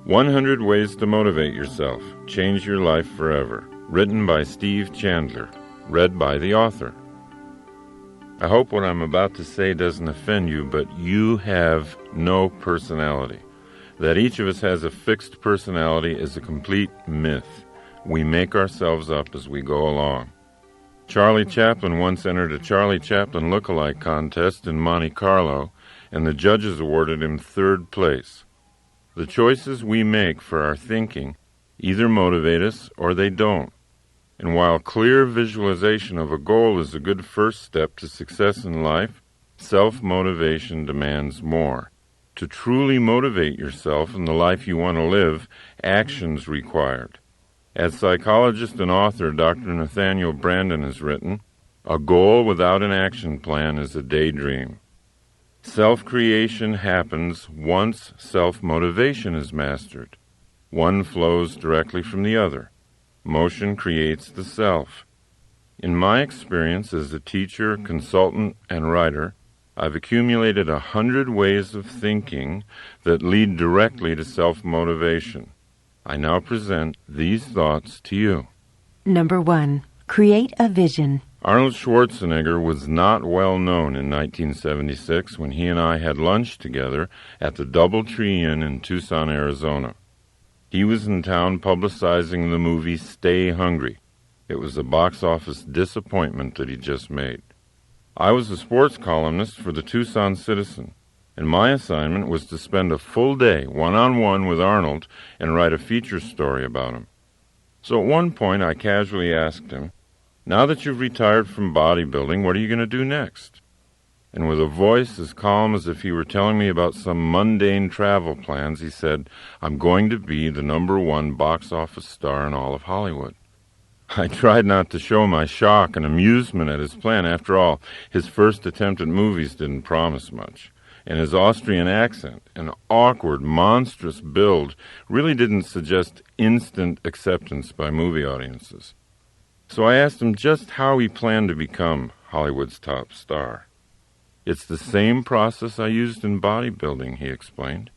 100 Ways to Motivate Yourself. Change Your Life Forever. Written by Steve Chandler. Read by the author. I hope what I'm about to say doesn't offend you, but you have no personality. That each of us has a fixed personality is a complete myth. We make ourselves up as we go along. Charlie Chaplin once entered a Charlie Chaplin look-alike contest in Monte Carlo, and the judges awarded him third place. The choices we make for our thinking either motivate us or they don't. And while clear visualization of a goal is a good first step to success in life, self-motivation demands more. To truly motivate yourself in the life you want to live, action's required. As psychologist and author Dr. Nathaniel Branden has written, a goal without an action plan is a daydream. Self-creation happens once self-motivation is mastered. One flows directly from the other. Motion creates the self. In my experience as a teacher, consultant, and writer, I've accumulated 100 ways of thinking that lead directly to self-motivation. I now present these thoughts to you. Number 1. Create a vision. Arnold Schwarzenegger was not well known in 1976 when he and I had lunch together at the Doubletree Inn in Tucson, Arizona. He was in town publicizing the movie Stay Hungry. It was a box office disappointment that he just made. I was a sports columnist for the Tucson Citizen, and my assignment was to spend a full day one-on-one with Arnold and write a feature story about him. So at one point I casually asked him, "Now that you've retired from bodybuilding, what are you going to do next?" And with a voice as calm as if he were telling me about some mundane travel plans, he said, "I'm going to be the #1 box office star in all of Hollywood." I tried not to show my shock and amusement at his plan. After all, his first attempt at movies didn't promise much, and his Austrian accent, an awkward, monstrous build, really didn't suggest instant acceptance by movie audiences. So I asked him just how he planned to become Hollywood's top star. "It's the same process I used in bodybuilding," he explained.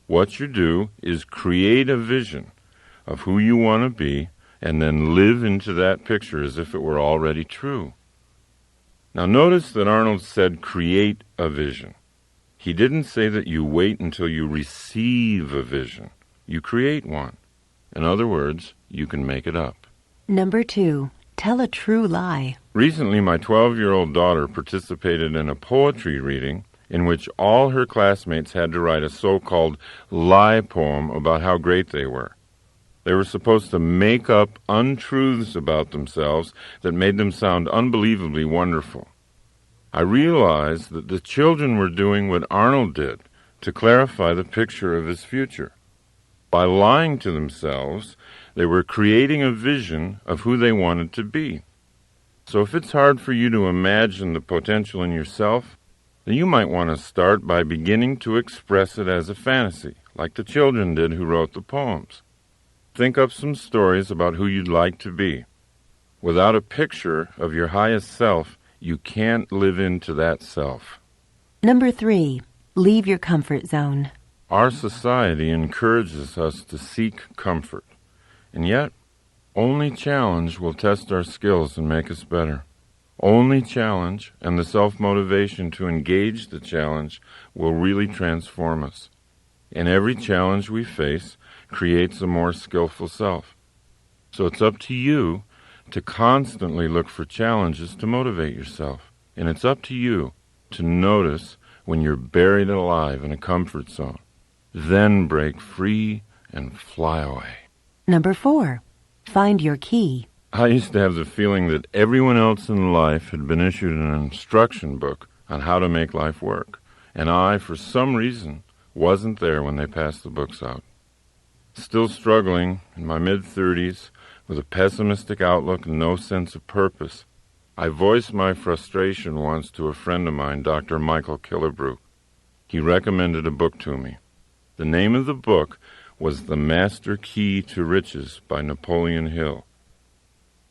"What you do is create a vision of who you want to be and then live into that picture as if it were already true." Now notice that Arnold said create a vision. He didn't say that you wait until you receive a vision. You create one. In other words, you can make it up. Number 2. Tell a true lie. Recently, my 12-year-old daughter participated in a poetry reading in which all her classmates had to write a so-called lie poem about how great they were. They were supposed to make up untruths about themselves that made them sound unbelievably wonderful. I realized that the children were doing what Arnold did to clarify the picture of his future. By lying to themselves, they were creating a vision of who they wanted to be. So if it's hard for you to imagine the potential in yourself, then you might want to start by beginning to express it as a fantasy, like the children did who wrote the poems. Think up some stories about who you'd like to be. Without a picture of your highest self, you can't live into that self. Number 3. Leave your comfort zone. Our society encourages us to seek comfort, and yet only challenge will test our skills and make us better. Only challenge and the self-motivation to engage the challenge will really transform us. And every challenge we face creates a more skillful self. So it's up to you to constantly look for challenges to motivate yourself. And it's up to you to notice when you're buried alive in a comfort zone. Then break free and fly away. Number 4. Find your key. I used to have the feeling that everyone else in life had been issued an instruction book on how to make life work, and I, for some reason, wasn't there when they passed the books out. Still struggling in my mid-30s with a pessimistic outlook and no sense of purpose, I voiced my frustration once to a friend of mine, Dr. Michael Killebrew. He recommended a book to me. The name of the book was The Master Key to Riches by Napoleon Hill.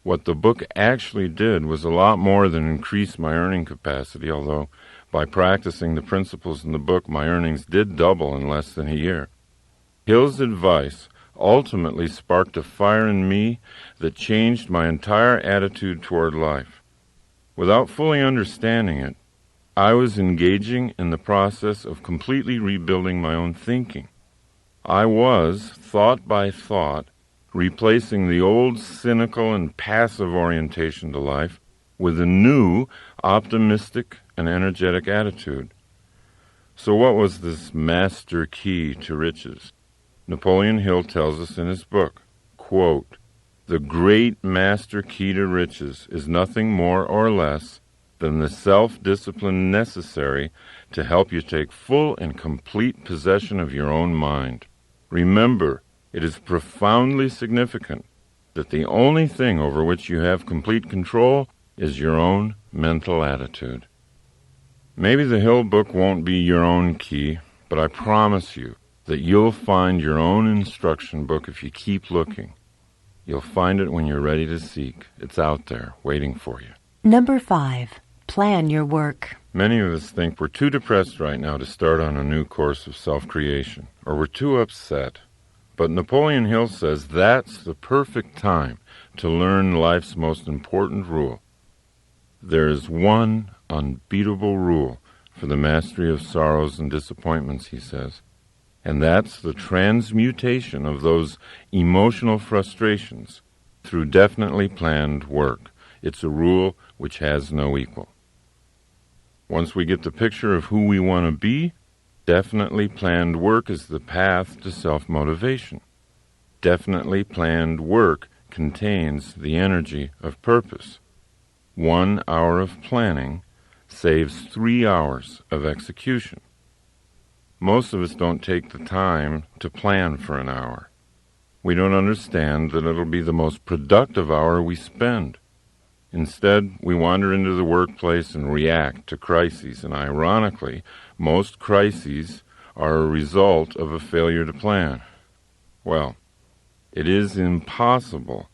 What the book actually did was a lot more than increase my earning capacity, although by practicing the principles in the book, my earnings did double in less than a year. Hill's advice ultimately sparked a fire in me that changed my entire attitude toward life. Without fully understanding it, I was engaging in the process of completely rebuilding my own thinking. I was, thought by thought, replacing the old cynical and passive orientation to life with a new, optimistic and energetic attitude. So what was this master key to riches? Napoleon Hill tells us in his book, quote, "The great master key to riches is nothing more or less than the self-discipline necessary to help you take full and complete possession of your own mind. Remember, it is profoundly significant that the only thing over which you have complete control is your own mental attitude." Maybe the Hill book won't be your own key, but I promise you that you'll find your own instruction book if you keep looking. You'll find it when you're ready to seek. It's out there, waiting for you. Number 5. Plan your work. Many of us think we're too depressed right now to start on a new course of self-creation, or we're too upset. But Napoleon Hill says that's the perfect time to learn life's most important rule. There is one unbeatable rule for the mastery of sorrows and disappointments, he says, and that's the transmutation of those emotional frustrations through definitely planned work. It's a rule which has no equal. Once we get the picture of who we want to be, definitely planned work is the path to self-motivation. Definitely planned work contains the energy of purpose. 1 hour of planning saves 3 hours of execution. Most of us don't take the time to plan for an hour. We don't understand that it'll be the most productive hour we spend. Instead, we wander into the workplace and react to crises, and ironically, most crises are a result of a failure to plan. Well, it is impossible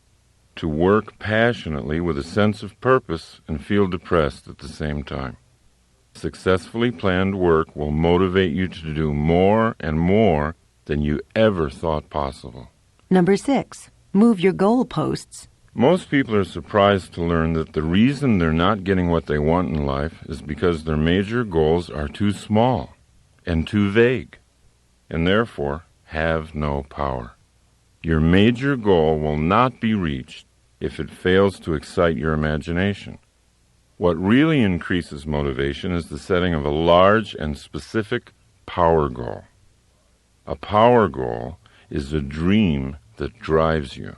to work passionately with a sense of purpose and feel depressed at the same time. Successfully planned work will motivate you to do more and more than you ever thought possible. Number 6. Move your goalposts. Most people are surprised to learn that the reason they're not getting what they want in life is because their major goals are too small and too vague, and therefore have no power. Your major goal will not be reached if it fails to excite your imagination. What really increases motivation is the setting of a large and specific power goal. A power goal is a dream that drives you.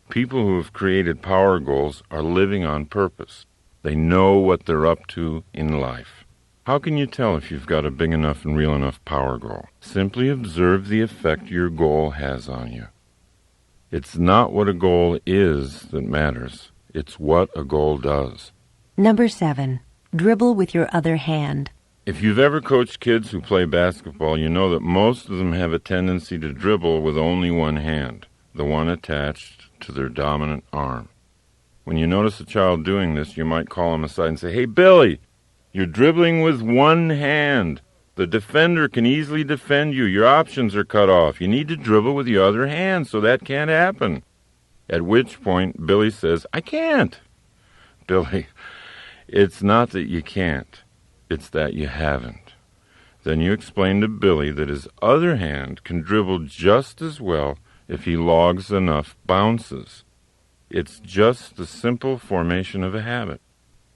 People who have created power goals are living on purpose. They know what they're up to in life. How can you tell if you've got a big enough and real enough power goal? Simply observe the effect your goal has on you. It's not what a goal is that matters. It's what a goal does. Number 7. Dribble with your other hand. If you've ever coached kids who play basketball, you know that most of them have a tendency to dribble with only one hand, the one attached to their dominant arm. When you notice a child doing this, you might call him aside and say, "Hey, Billy, you're dribbling with one hand. The defender can easily defend you. Your options are cut off. You need to dribble with your other hand, so that can't happen." At which point, Billy says, "I can't." Billy, it's not that you can't. It's that you haven't. Then you explain to Billy that his other hand can dribble just as well if he logs enough bounces. It's just the simple formation of a habit.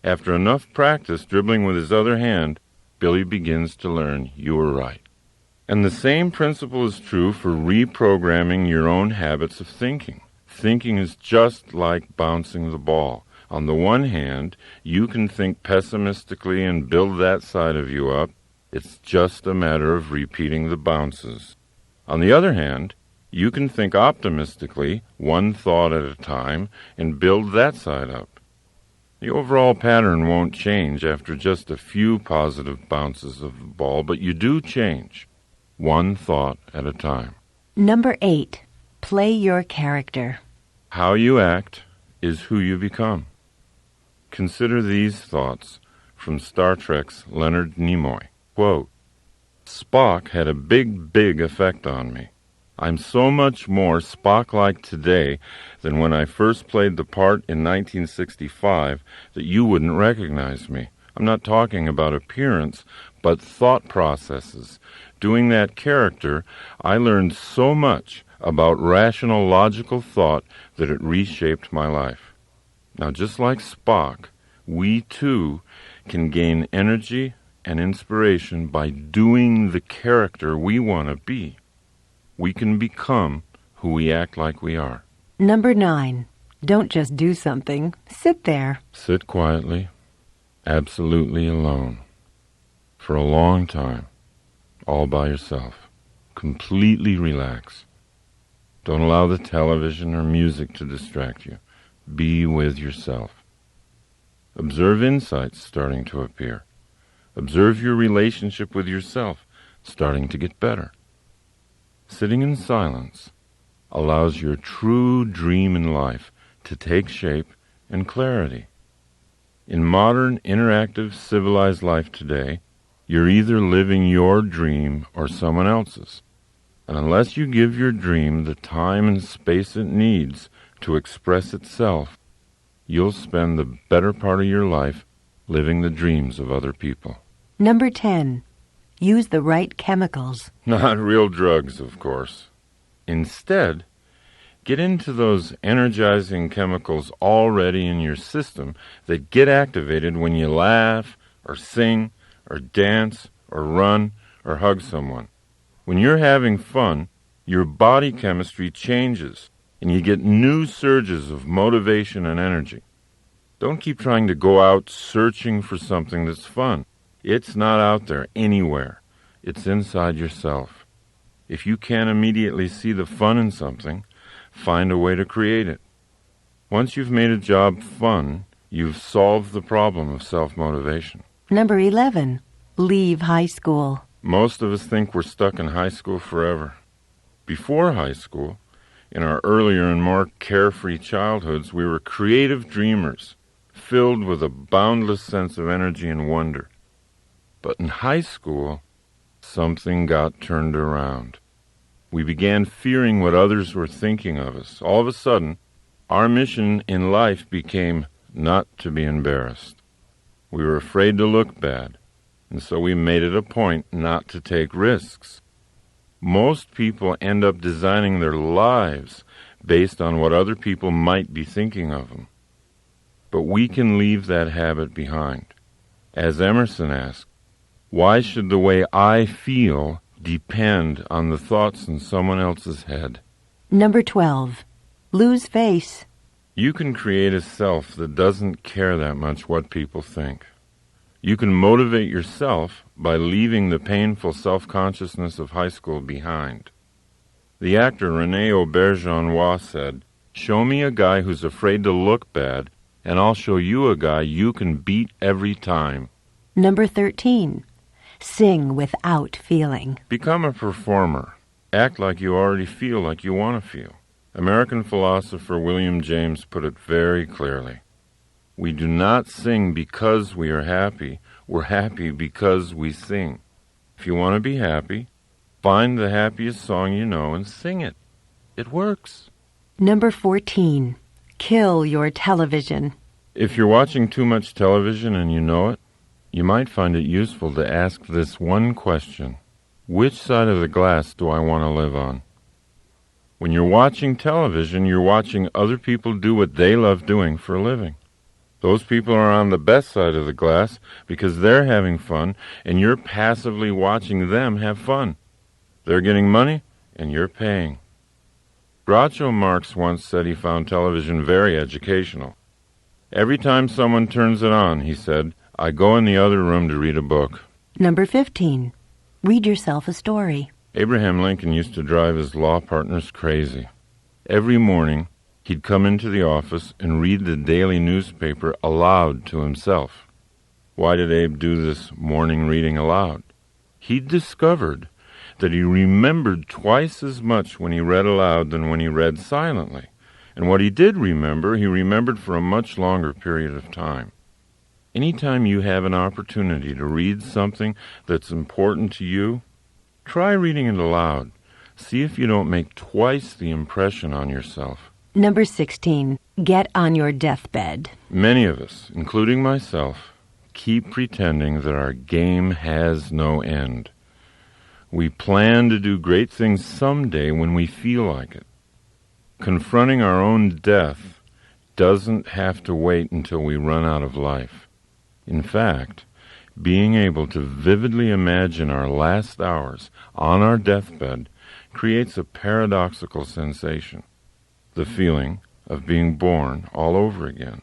After enough practice dribbling with his other hand, Billy begins to learn you were right. And the same principle is true for reprogramming your own habits of thinking. Thinking is just like bouncing the ball. On the one hand, you can think pessimistically and build that side of you up. It's just a matter of repeating the bounces. On the other hand, you can think optimistically, one thought at a time, and build that side up. The overall pattern won't change after just a few positive bounces of the ball, but you do change, one thought at a time. Number 8. Play your character. How you act is who you become. Consider these thoughts from Star Trek's Leonard Nimoy. Quote, "Spock had a big effect on me. I'm so much more Spock-like today than when I first played the part in 1965 that you wouldn't recognize me. I'm not talking about appearance, but thought processes. Doing that character, I learned so much about rational, logical thought that it reshaped my life. Now, just like Spock, we too can gain energy and inspiration by doing the character we want to be. We can become who we act like we are. Number 9. Don't just do something. Sit there. Sit quietly, absolutely alone, for a long time, all by yourself. Completely relax. Don't allow the television or music to distract you. Be with yourself. Observe insights starting to appear. Observe your relationship with yourself starting to get better. Sitting in silence allows your true dream in life to take shape and clarity. In modern, interactive, civilized life today, you're either living your dream or someone else's. And unless you give your dream the time and space it needs to express itself, you'll spend the better part of your life living the dreams of other people. Number 10. Use the right chemicals. Not real drugs, of course. Instead, get into those energizing chemicals already in your system that get activated when you laugh, or sing, or dance, or run, or hug someone. When you're having fun, your body chemistry changes, and you get new surges of motivation and energy. Don't keep trying to go out searching for something that's fun. It's not out there anywhere. It's inside yourself. If you can't immediately see the fun in something, find a way to create it. Once you've made a job fun, you've solved the problem of self-motivation. Number 11. Leave high school. Most of us think we're stuck in high school forever. Before high school, in our earlier and more carefree childhoods, we were creative dreamers, filled with a boundless sense of energy and wonder. But in high school, something got turned around. We began fearing what others were thinking of us. All of a sudden, our mission in life became not to be embarrassed. We were afraid to look bad, and so we made it a point not to take risks. Most people end up designing their lives based on what other people might be thinking of them. But we can leave that habit behind. As Emerson asked, why should the way I feel depend on the thoughts in someone else's head? Number 12. Lose face. You can create a self that doesn't care that much what people think. You can motivate yourself by leaving the painful self-consciousness of high school behind. The actor René Auberjonois said, "Show me a guy who's afraid to look bad, and I'll show you a guy you can beat every time." Number 13. Sing without feeling. Become a performer. Act like you already feel like you want to feel. American philosopher William James put it very clearly. We do not sing because we are happy. We're happy because we sing. If you want to be happy, find the happiest song you know and sing it. It works. Number 14. Kill your television. If you're watching too much television and you know it, you might find it useful to ask this one question. Which side of the glass do I want to live on? When you're watching television, you're watching other people do what they love doing for a living. Those people are on the best side of the glass because they're having fun, and you're passively watching them have fun. They're getting money, and you're paying. Groucho Marx once said he found television very educational. Every time someone turns it on, he said, I go in the other room to read a book. Number 15. Read yourself a story. Abraham Lincoln used to drive his law partners crazy. Every morning, he'd come into the office and read the daily newspaper aloud to himself. Why did Abe do this morning reading aloud? He'd discovered that he remembered twice as much when he read aloud than when he read silently. And what he did remember, he remembered for a much longer period of time. Anytime you have an opportunity to read something that's important to you, try reading it aloud. See if you don't make twice the impression on yourself. Number 16. Get on your deathbed. Many of us, including myself, keep pretending that our game has no end. We plan to do great things someday when we feel like it. Confronting our own death doesn't have to wait until we run out of life. In fact, being able to vividly imagine our last hours on our deathbed creates a paradoxical sensation, the feeling of being born all over again,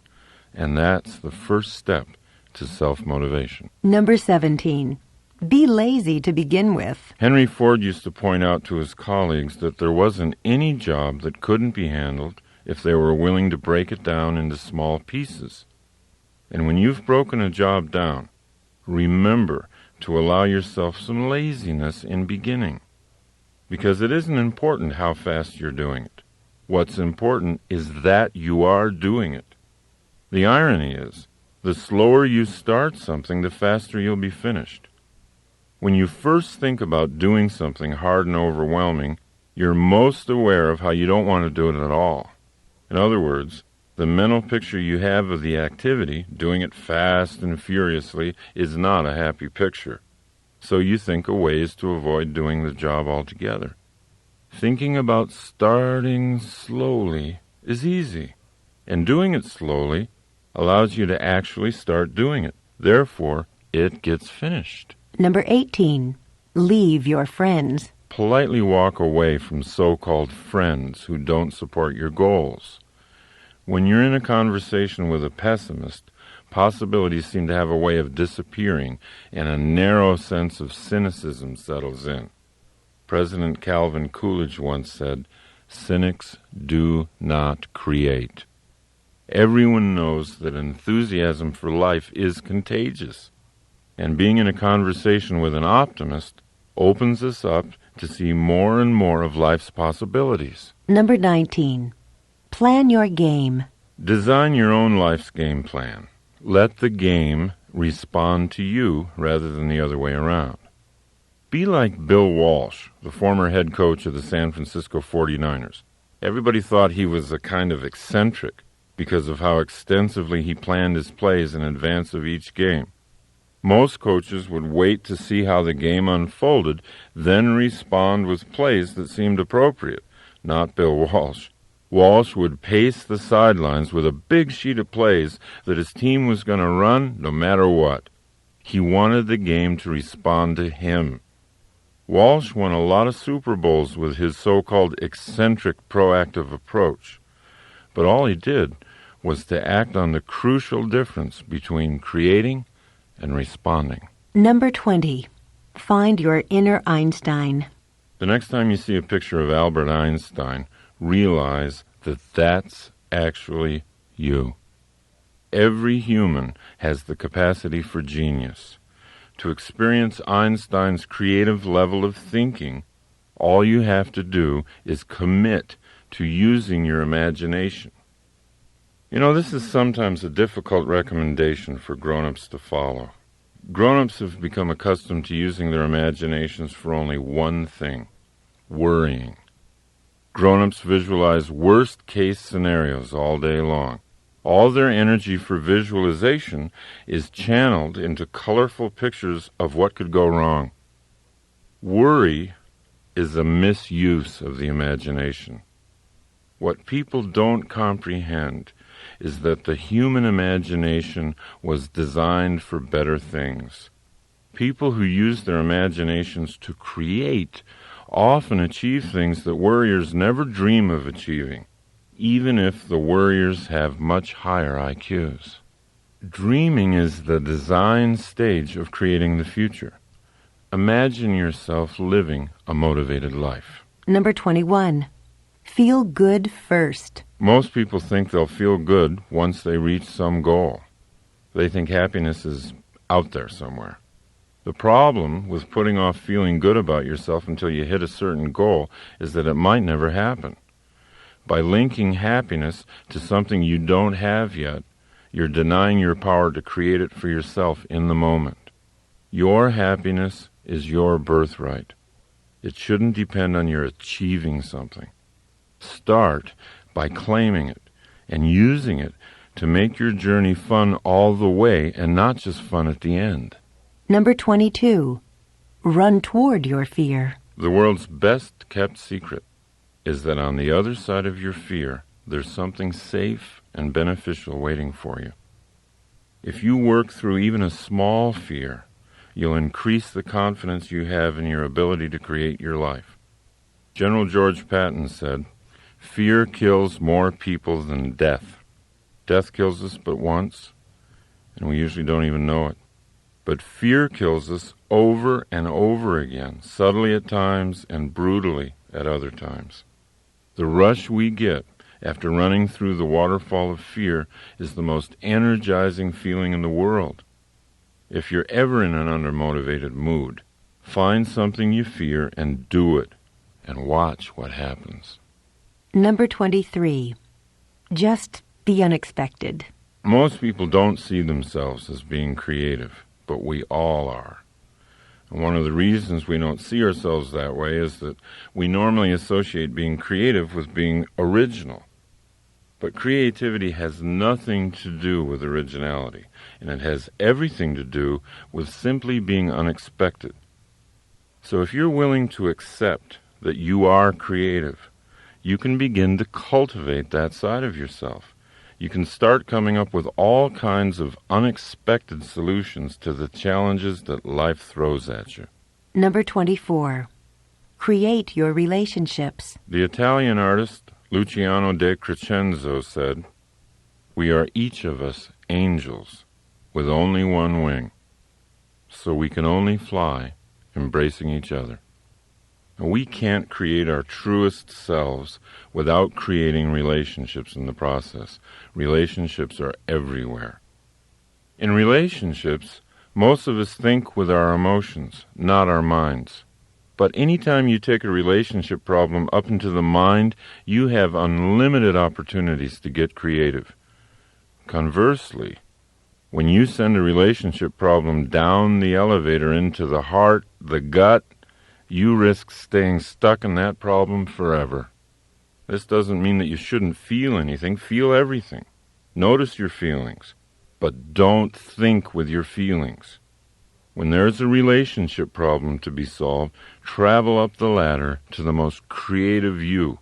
and that's the first step to self-motivation. Number 17. Be lazy to begin with. Henry Ford used to point out to his colleagues that there wasn't any job that couldn't be handled if they were willing to break it down into small pieces. And when you've broken a job down, remember to allow yourself some laziness in beginning. Because it isn't important how fast you're doing it. What's important is that you are doing it. The irony is, the slower you start something, the faster you'll be finished. When you first think about doing something hard and overwhelming, you're most aware of how you don't want to do it at all. In other words, the mental picture you have of the activity, doing it fast and furiously, is not a happy picture. So you think of ways to avoid doing the job altogether. Thinking about starting slowly is easy, and doing it slowly allows you to actually start doing it. Therefore, it gets finished. Number 18. Leave your friends. Politely walk away from so-called friends who don't support your goals. When you're in a conversation with a pessimist, possibilities seem to have a way of disappearing, and a narrow sense of cynicism settles in. President Calvin Coolidge once said, "Cynics do not create." Everyone knows that enthusiasm for life is contagious, and being in a conversation with an optimist opens us up to see more and more of life's possibilities. Number 19. Plan your game. Design your own life's game plan. Let the game respond to you rather than the other way around. Be like Bill Walsh, the former head coach of the San Francisco 49ers. Everybody thought he was a kind of eccentric because of how extensively he planned his plays in advance of each game. Most coaches would wait to see how the game unfolded, then respond with plays that seemed appropriate. Not Bill Walsh. Walsh would pace the sidelines with a big sheet of plays that his team was going to run no matter what. He wanted the game to respond to him. Walsh won a lot of Super Bowls with his so-called eccentric proactive approach. But all he did was to act on the crucial difference between creating and responding. Number 20. Find your inner Einstein. The next time you see a picture of Albert Einstein, realize that that's actually you. Every human has the capacity for genius. To experience Einstein's creative level of thinking, all you have to do is commit to using your imagination. You know, this is sometimes a difficult recommendation for grown-ups to follow. Grown-ups have become accustomed to using their imaginations for only one thing: worrying. Grown-ups visualize worst-case scenarios all day long. All their energy for visualization is channeled into colorful pictures of what could go wrong. Worry is a misuse of the imagination. What people don't comprehend is that the human imagination was designed for better things. People who use their imaginations to create often achieve things that worriers never dream of achieving, even if the worriers have much higher IQs. Dreaming is the design stage of creating the future. Imagine yourself living a motivated life. Number 21. Feel good first. Most people think they'll feel good once they reach some goal. They think happiness is out there somewhere. The problem with putting off feeling good about yourself until you hit a certain goal is that it might never happen. By linking happiness to something you don't have yet, you're denying your power to create it for yourself in the moment. Your happiness is your birthright. It shouldn't depend on your achieving something. Start by claiming it and using it to make your journey fun all the way and not just fun at the end. Number 22. Run toward your fear. The world's best kept secret is that on the other side of your fear, there's something safe and beneficial waiting for you. If you work through even a small fear, you'll increase the confidence you have in your ability to create your life. General George Patton said, "Fear kills more people than death. Death kills us but once, and we usually don't even know it. But fear kills us over and over again, subtly at times and brutally at other times. The rush we get after running through the waterfall of fear is the most energizing feeling in the world. If you're ever in an undermotivated mood, find something you fear and do it, and watch what happens." Number 23. Just the unexpected. Most people don't see themselves as being creative, but we all are. And one of the reasons we don't see ourselves that way is that we normally associate being creative with being original. But creativity has nothing to do with originality, and it has everything to do with simply being unexpected. So if you're willing to accept that you are creative, you can begin to cultivate that side of yourself. You can start coming up with all kinds of unexpected solutions to the challenges that life throws at you. Number 24. Create your relationships. The Italian artist Luciano de Crescenzo said, "We are each of us angels with only one wing, so we can only fly embracing each other." And we can't create our truest selves without creating relationships in the process. Relationships are everywhere. In relationships, most of us think with our emotions, not our minds. But anytime you take a relationship problem up into the mind, you have unlimited opportunities to get creative. Conversely, when you send a relationship problem down the elevator into the heart, the gut, you risk staying stuck in that problem forever. This doesn't mean that you shouldn't feel anything. Feel everything. Notice your feelings, but don't think with your feelings. When there's a relationship problem to be solved, travel up the ladder to the most creative you.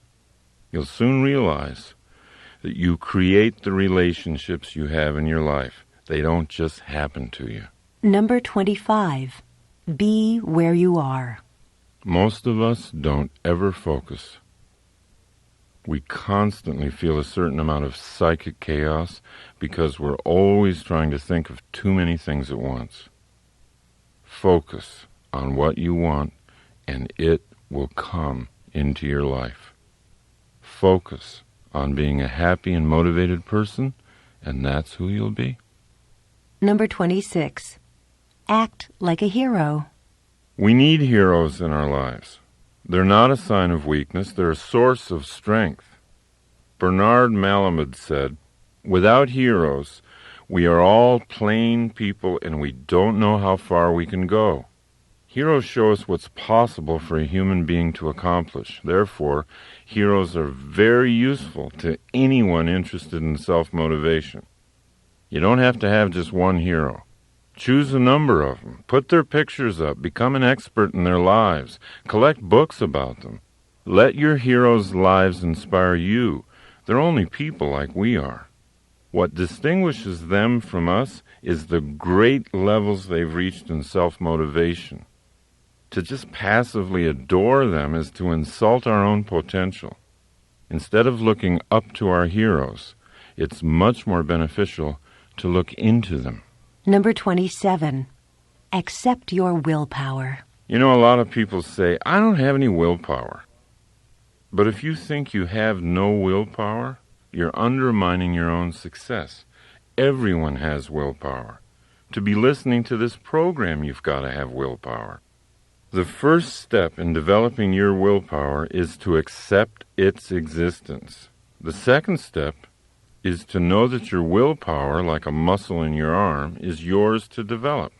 You'll soon realize that you create the relationships you have in your life. They don't just happen to you. Number 25. Be where you are. Most of us don't ever focus. We constantly feel a certain amount of psychic chaos because we're always trying to think of too many things at once. Focus on what you want, and it will come into your life. Focus on being a happy and motivated person, and that's who you'll be. Number 26. Act like a hero. We need heroes in our lives. They're not a sign of weakness, they're a source of strength. Bernard Malamud said, "Without heroes, we are all plain people and we don't know how far we can go." Heroes show us what's possible for a human being to accomplish. Therefore, heroes are very useful to anyone interested in self-motivation. You don't have to have just one hero. Choose a number of them. Put their pictures up. Become an expert in their lives. Collect books about them. Let your heroes' lives inspire you. They're only people like we are. What distinguishes them from us is the great levels they've reached in self-motivation. To just passively adore them is to insult our own potential. Instead of looking up to our heroes, it's much more beneficial to look into them. Number 27. Accept your willpower. You know, a lot of people say, "I don't have any willpower." But if you think you have no willpower, you're undermining your own success. Everyone has willpower. To be listening to this program, you've got to have willpower. The first step in developing your willpower is to accept its existence. The second step is to know that your willpower, like a muscle in your arm, is yours to develop.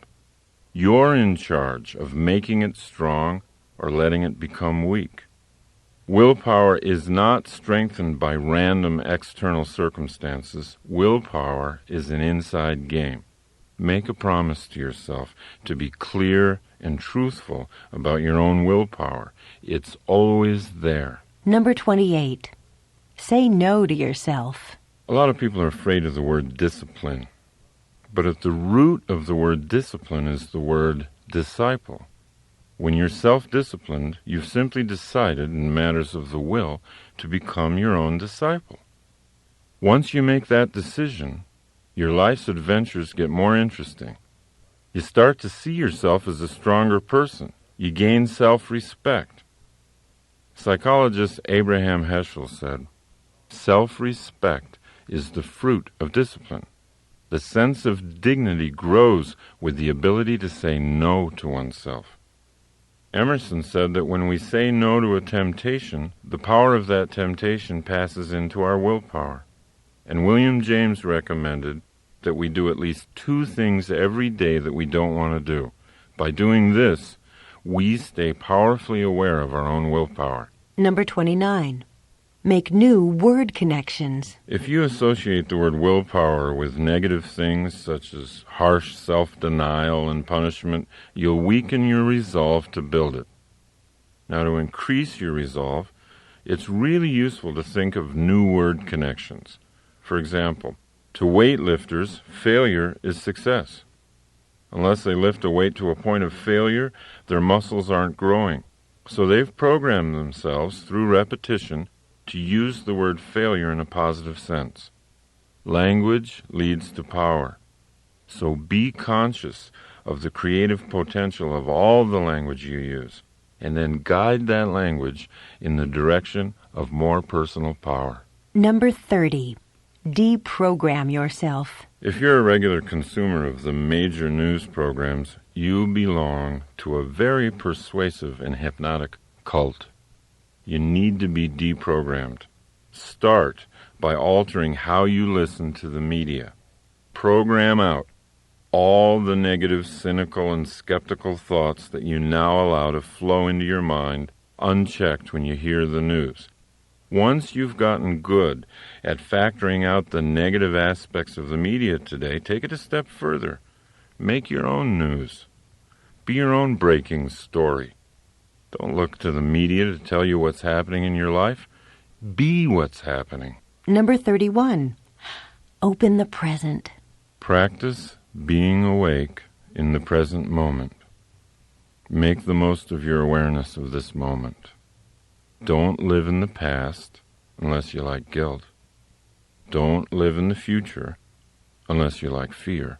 You're in charge of making it strong or letting it become weak. Willpower is not strengthened by random external circumstances. Willpower is an inside game. Make a promise to yourself to be clear and truthful about your own willpower. It's always there. Number 28. Say no to yourself. A lot of people are afraid of the word discipline. But at the root of the word discipline is the word disciple. When you're self-disciplined, you've simply decided in matters of the will to become your own disciple. Once you make that decision, your life's adventures get more interesting. You start to see yourself as a stronger person. You gain self-respect. Psychologist Abraham Heschel said, "Self-respect is the fruit of discipline. The sense of dignity grows with the ability to say no to oneself." Emerson said that when we say no to a temptation, the power of that temptation passes into our willpower. And William James recommended that we do at least 2 things every day that we don't want to do. By doing this, we stay powerfully aware of our own willpower. Number 29. Make new word connections. If you associate the word willpower with negative things such as harsh self-denial and punishment, you'll weaken your resolve to build it. Now, to increase your resolve, it's really useful to think of new word connections. For example, to weightlifters, failure is success. Unless they lift a weight to a point of failure, their muscles aren't growing. So they've programmed themselves through repetition to use the word failure in a positive sense. Language leads to power. So be conscious of the creative potential of all the language you use, and then guide that language in the direction of more personal power. Number 30. Deprogram yourself. If you're a regular consumer of the major news programs, you belong to a very persuasive and hypnotic cult. You need to be deprogrammed. Start by altering how you listen to the media. Program out all the negative, cynical, and skeptical thoughts that you now allow to flow into your mind unchecked when you hear the news. Once you've gotten good at factoring out the negative aspects of the media today, take it a step further. Make your own news. Be your own breaking story. Don't look to the media to tell you what's happening in your life. Be what's happening. Number 31. Open the present. Practice being awake in the present moment. Make the most of your awareness of this moment. Don't live in the past unless you like guilt. Don't live in the future unless you like fear.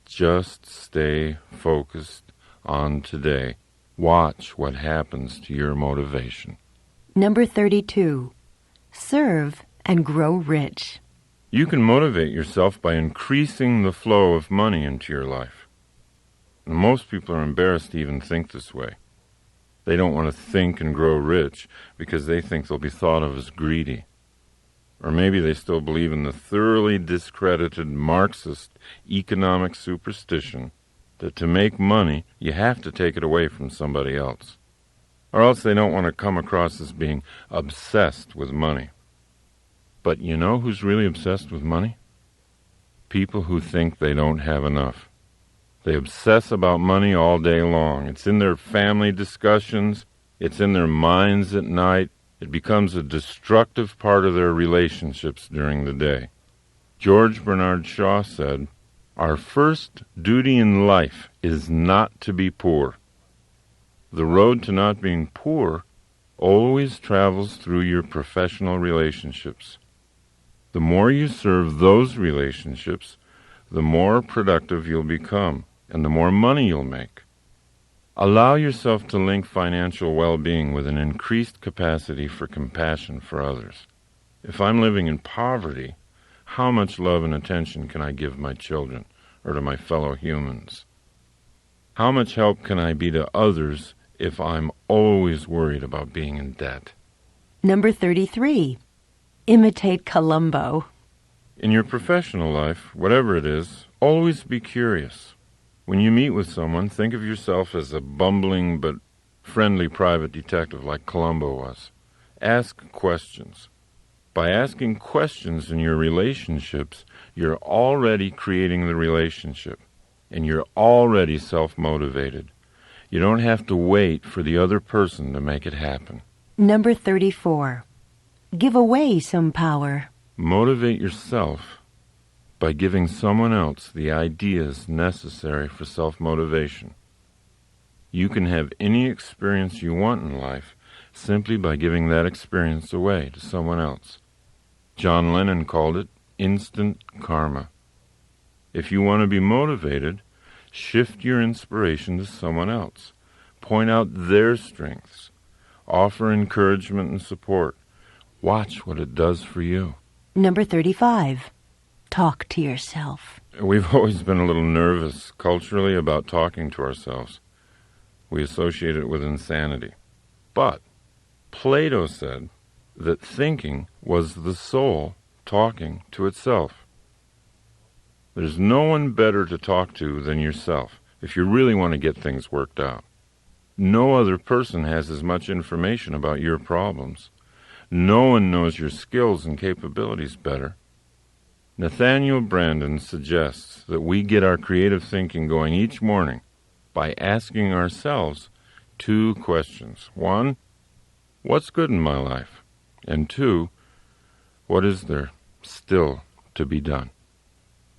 Just stay focused on today. Watch what happens to your motivation. Number 32. Serve and grow rich. You can motivate yourself by increasing the flow of money into your life. And most people are embarrassed to even think this way. They don't want to think and grow rich because they think they'll be thought of as greedy. Or maybe they still believe in the thoroughly discredited Marxist economic superstition that to make money, you have to take it away from somebody else. Or else they don't want to come across as being obsessed with money. But you know who's really obsessed with money? People who think they don't have enough. They obsess about money all day long. It's in their family discussions. It's in their minds at night. It becomes a destructive part of their relationships during the day. George Bernard Shaw said, "Our first duty in life is not to be poor. The road to not being poor always travels through your professional relationships. The more you serve those relationships, the more productive you'll become, and the more money you'll make. Allow yourself to link financial well-being with an increased capacity for compassion for others. If I'm living in poverty, how much love and attention can I give my children or to my fellow humans? How much help can I be to others if I'm always worried about being in debt?" Number 33. Imitate Columbo. In your professional life, whatever it is, always be curious. When you meet with someone, think of yourself as a bumbling but friendly private detective like Columbo was. Ask questions. By asking questions in your relationships, you're already creating the relationship, and you're already self-motivated. You don't have to wait for the other person to make it happen. Number 34. Give away some power. Motivate yourself by giving someone else the ideas necessary for self-motivation. You can have any experience you want in life simply by giving that experience away to someone else. John Lennon called it instant karma. If you want to be motivated, shift your inspiration to someone else. Point out their strengths. Offer encouragement and support. Watch what it does for you. Number 35. Talk to yourself. We've always been a little nervous culturally about talking to ourselves. We associate it with insanity. But Plato said that thinking was the soul talking to itself. There's no one better to talk to than yourself if you really want to get things worked out. No other person has as much information about your problems. No one knows your skills and capabilities better. Nathaniel Brandon suggests that we get our creative thinking going each morning by asking ourselves 2 questions. 1, what's good in my life? And 2, what is there still to be done?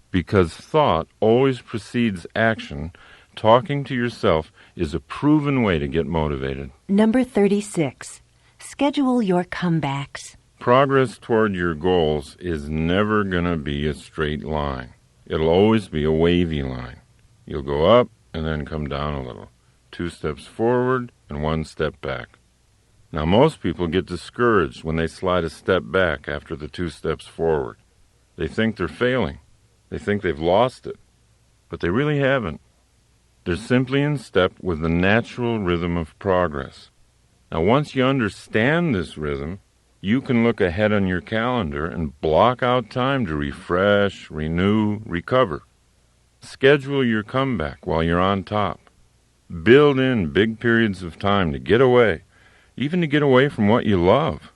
Because thought always precedes action, talking to yourself is a proven way to get motivated. Number 36. Schedule your comebacks. Progress toward your goals is never going to be a straight line. It'll always be a wavy line. You'll go up and then come down a little. 2 steps forward and 1 step back. Now, most people get discouraged when they slide a step back after the 2 steps forward. They think they're failing. They think they've lost it. But they really haven't. They're simply in step with the natural rhythm of progress. Now, once you understand this rhythm, you can look ahead on your calendar and block out time to refresh, renew, recover. Schedule your comeback while you're on top. Build in big periods of time to get away, even to get away from what you love,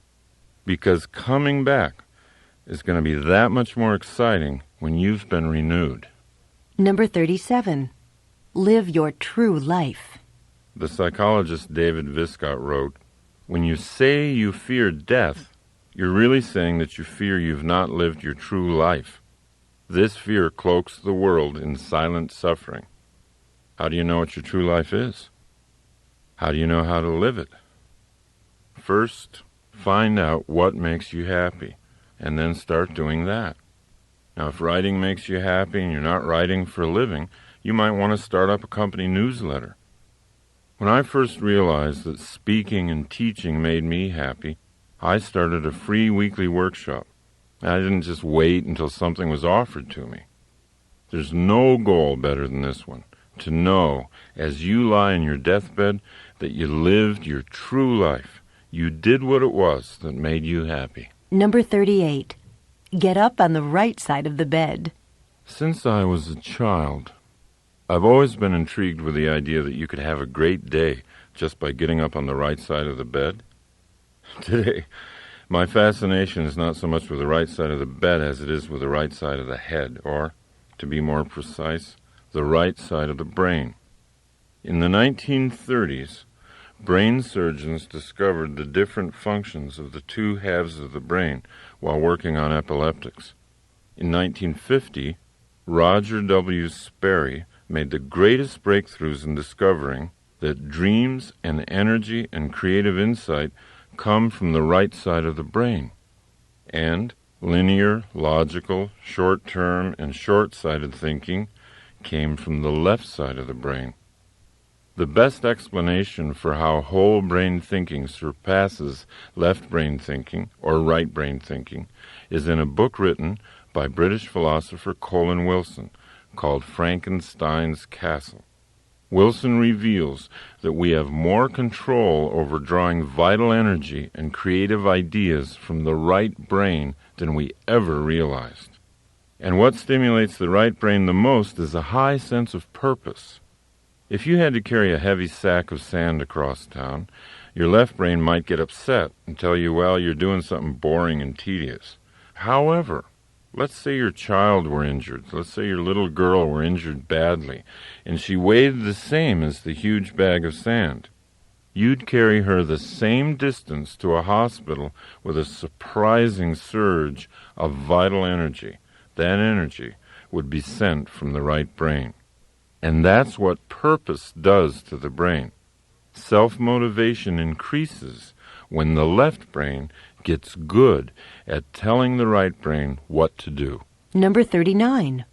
because coming back is going to be that much more exciting when you've been renewed. Number 37. Live your true life. The psychologist David Viscott wrote, "When you say you fear death, you're really saying that you fear you've not lived your true life. This fear cloaks the world in silent suffering. How do you know what your true life is? How do you know how to live it? First, find out what makes you happy, and then start doing that. Now, if writing makes you happy and you're not writing for a living, you might want to start up a company newsletter. When I first realized that speaking and teaching made me happy, I started a free weekly workshop. I didn't just wait until something was offered to me. There's no goal better than this one, to know, as you lie in your deathbed, that you lived your true life. You did what it was that made you happy." Number 38. Get up on the right side of the bed. Since I was a child, I've always been intrigued with the idea that you could have a great day just by getting up on the right side of the bed. Today, my fascination is not so much with the right side of the bed as it is with the right side of the head, or, to be more precise, the right side of the brain. In the 1930s, brain surgeons discovered the different functions of the 2 halves of the brain while working on epileptics. In 1950, Roger W. Sperry made the greatest breakthroughs in discovering that dreams and energy and creative insight come from the right side of the brain, and linear, logical, short-term, and short-sighted thinking came from the left side of the brain. The best explanation for how whole brain thinking surpasses left brain thinking or right brain thinking is in a book written by British philosopher Colin Wilson called Frankenstein's Castle. Wilson reveals that we have more control over drawing vital energy and creative ideas from the right brain than we ever realized. And what stimulates the right brain the most is a high sense of purpose. If you had to carry a heavy sack of sand across town, your left brain might get upset and tell you, well, you're doing something boring and tedious. However, let's say your child were injured. Let's say your little girl were injured badly, and she weighed the same as the huge bag of sand. You'd carry her the same distance to a hospital with a surprising surge of vital energy. That energy would be sent from the right brain. And that's what purpose does to the brain. Self-motivation increases when the left brain gets good at telling the right brain what to do. Number 39.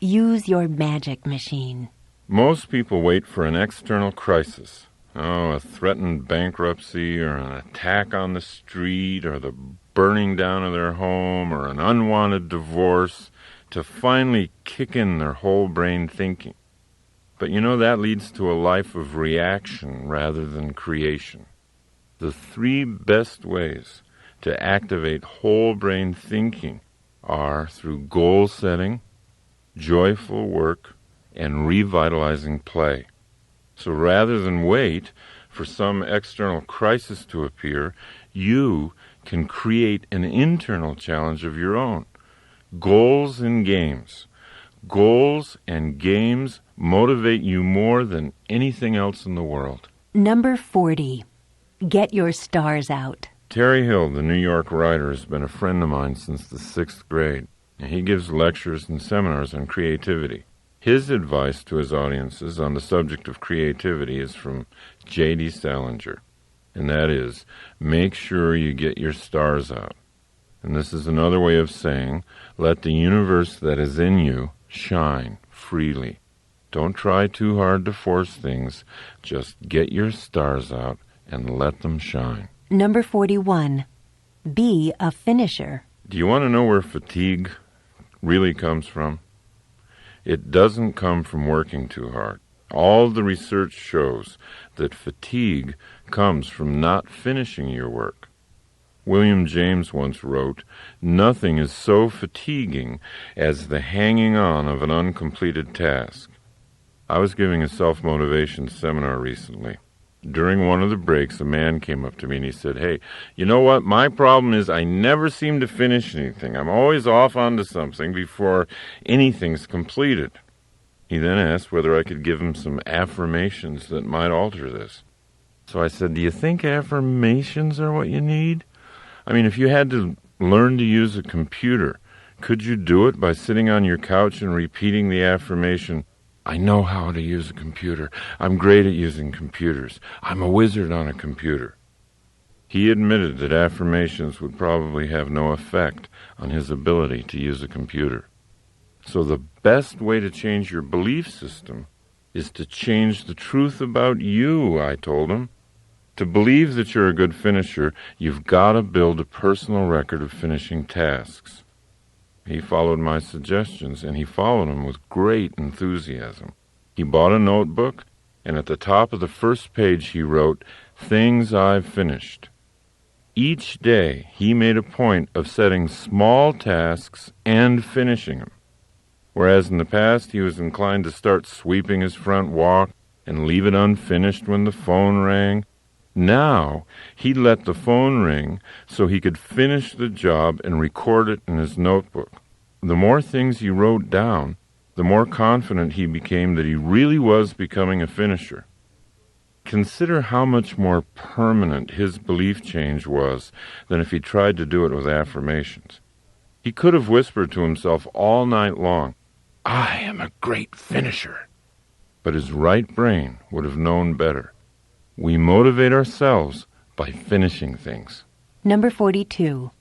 Use your magic machine. Most people wait for an external crisis. A threatened bankruptcy or an attack on the street or the burning down of their home or an unwanted divorce to finally kick in their whole brain thinking. But that leads to a life of reaction rather than creation. The 3 best ways to activate whole brain thinking are through goal setting, joyful work, and revitalizing play. So rather than wait for some external crisis to appear, you can create an internal challenge of your own. Goals and games. Goals and games motivate you more than anything else in the world. Number 40. Get your stars out. Terry Hill, the New York writer, has been a friend of mine since the 6th grade. He gives lectures and seminars on creativity. His advice to his audiences on the subject of creativity is from J.D. Salinger, and that is, make sure you get your stars out. And this is another way of saying, let the universe that is in you shine freely. Don't try too hard to force things. Just get your stars out and let them shine. Number 41. Be a finisher. Do you want to know where fatigue really comes from? It doesn't come from working too hard. All the research shows that fatigue comes from not finishing your work. William James once wrote, "Nothing is so fatiguing as the hanging on of an uncompleted task." I was giving a self-motivation seminar recently. During one of the breaks, a man came up to me and he said, "Hey, you know what? My problem is I never seem to finish anything. I'm always off onto something before anything's completed." He then asked whether I could give him some affirmations that might alter this. So I said, "Do you think affirmations are what you need? I mean, if you had to learn to use a computer, could you do it by sitting on your couch and repeating the affirmation, 'I know how to use a computer. I'm great at using computers. I'm a wizard on a computer'?" He admitted that affirmations would probably have no effect on his ability to use a computer. So the best way to change your belief system is to change the truth about you, I told him. To believe that you're a good finisher, you've got to build a personal record of finishing tasks. He followed my suggestions, and he followed them with great enthusiasm. He bought a notebook, and at the top of the first page he wrote, "Things I've finished." Each day he made a point of setting small tasks and finishing them. Whereas in the past he was inclined to start sweeping his front walk and leave it unfinished when the phone rang, now he'd let the phone ring so he could finish the job and record it in his notebook. The more things he wrote down, the more confident he became that he really was becoming a finisher. Consider how much more permanent his belief change was than if he tried to do it with affirmations. He could have whispered to himself all night long, "I am a great finisher." But his right brain would have known better. We motivate ourselves by finishing things. Number 42.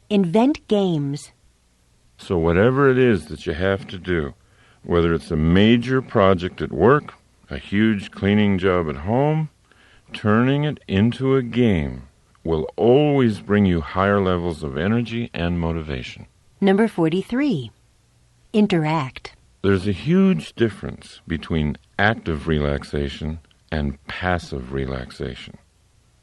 Invent games. So whatever it is that you have to do, whether it's a major project at work, a huge cleaning job at home, turning it into a game will always bring you higher levels of energy and motivation. Number 43. Interact. There's a huge difference between active relaxation and passive relaxation.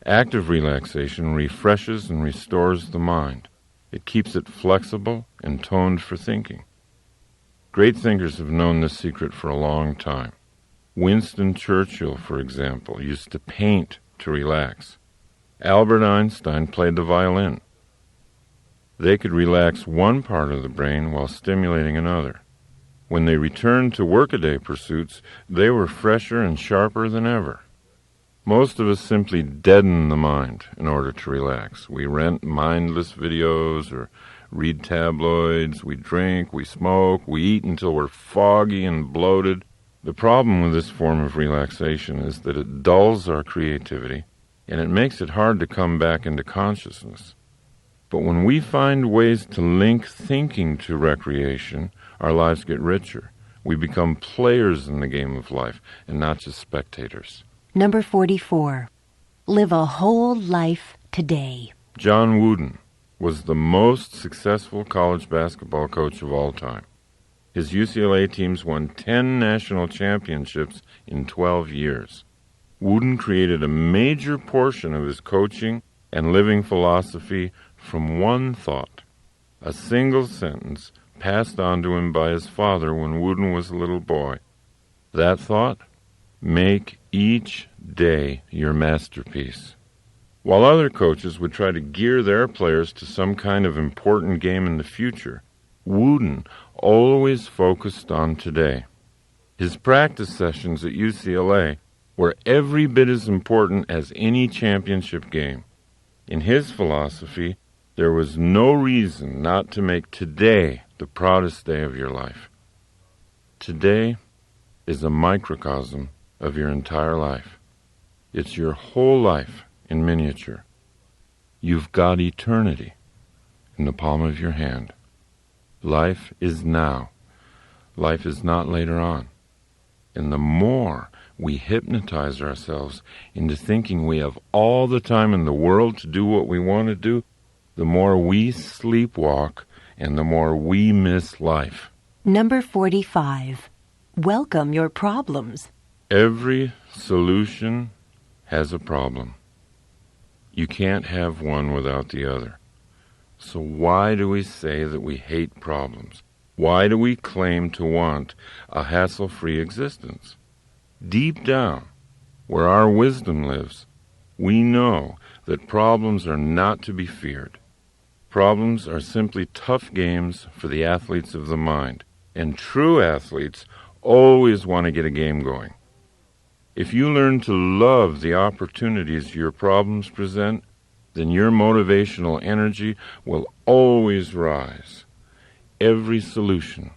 Active relaxation refreshes and restores the mind. It keeps it flexible and toned for thinking. Great thinkers have known this secret for a long time. Winston Churchill, for example, used to paint to relax. Albert Einstein played the violin. They could relax one part of the brain while stimulating another. When they returned to workaday pursuits, they were fresher and sharper than ever. Most of us simply deaden the mind in order to relax. We rent mindless videos or read tabloids, we drink, we smoke, we eat until we're foggy and bloated. The problem with this form of relaxation is that it dulls our creativity and it makes it hard to come back into consciousness. But when we find ways to link thinking to recreation, our lives get richer. We become players in the game of life and not just spectators. Number 44. Live a whole life today. John Wooden was the most successful college basketball coach of all time. His UCLA teams won 10 national championships in 12 years. Wooden created a major portion of his coaching and living philosophy from one thought, a single sentence passed on to him by his father when Wooden was a little boy. That thought? Make each day your masterpiece. While other coaches would try to gear their players to some kind of important game in the future, Wooden always focused on today. His practice sessions at UCLA were every bit as important as any championship game. In his philosophy, there was no reason not to make today the proudest day of your life. Today is a microcosm of your entire life. It's your whole life in miniature. You've got eternity in the palm of your hand. Life is now. Life is not later on. And the more we hypnotize ourselves into thinking we have all the time in the world to do what we want to do, the more we sleepwalk and the more we miss life. Number 45. Welcome your problems. Every solution has a problem. You can't have one without the other. So why do we say that we hate problems? Why do we claim to want a hassle-free existence? Deep down, where our wisdom lives, we know that problems are not to be feared. Problems are simply tough games for the athletes of the mind, and true athletes always want to get a game going. If you learn to love the opportunities your problems present, then your motivational energy will always rise. Every solution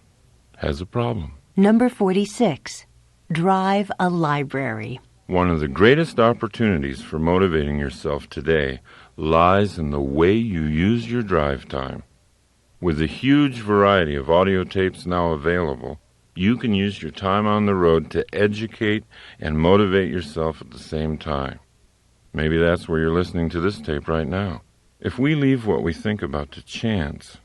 has a problem. Number 46. Drive a library. One of the greatest opportunities for motivating yourself today lies in the way you use your drive time. With the huge variety of audio tapes now available, you can use your time on the road to educate and motivate yourself at the same time. Maybe that's where you're listening to this tape right now. If we leave what we think about to chance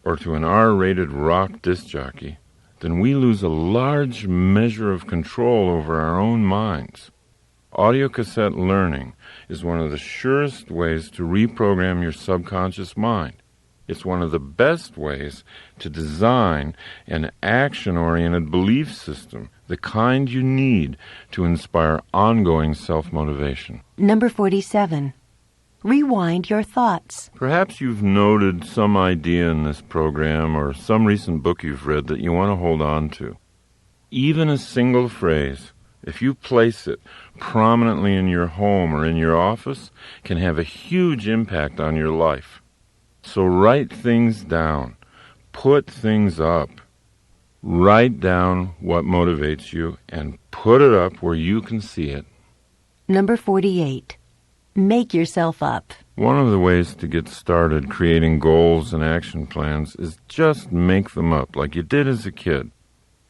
or to an R-rated rock disc jockey, then we lose a large measure of control over our own minds. Audio cassette learning is one of the surest ways to reprogram your subconscious mind. It's one of the best ways to design an action-oriented belief system, the kind you need to inspire ongoing self-motivation. Number 47. Rewind your thoughts. Perhaps you've noted some idea in this program or some recent book you've read that you want to hold on to. Even a single phrase, if you place it prominently in your home or in your office, can have a huge impact on your life. So write things down. Put things up. Write down what motivates you and put it up where you can see it. Number 48. Make yourself up. One of the ways to get started creating goals and action plans is just make them up like you did as a kid.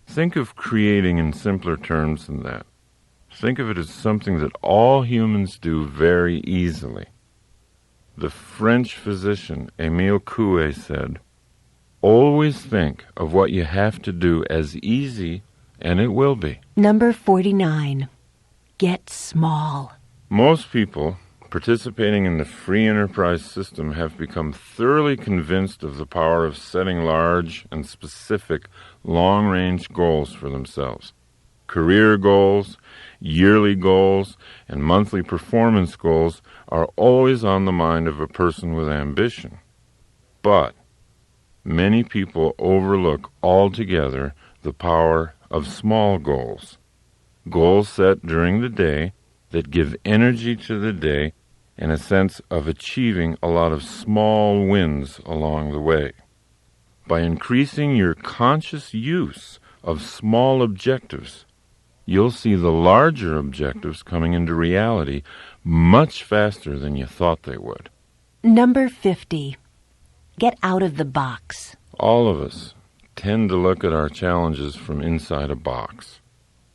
Think of creating in simpler terms than that. Think of it as something that all humans do very easily. The French physician Émile Coué said, "Always think of what you have to do as easy, and it will be." Number 49. Get small. Most people participating in the free enterprise system have become thoroughly convinced of the power of setting large and specific long-range goals for themselves. Career goals, yearly goals, and monthly performance goals are always on the mind of a person with ambition. But many people overlook altogether the power of small goals. Goals set during the day that give energy to the day and a sense of achieving a lot of small wins along the way. By increasing your conscious use of small objectives, you'll see the larger objectives coming into reality much faster than you thought they would. Number 50. Get out of the box. All of us tend to look at our challenges from inside a box.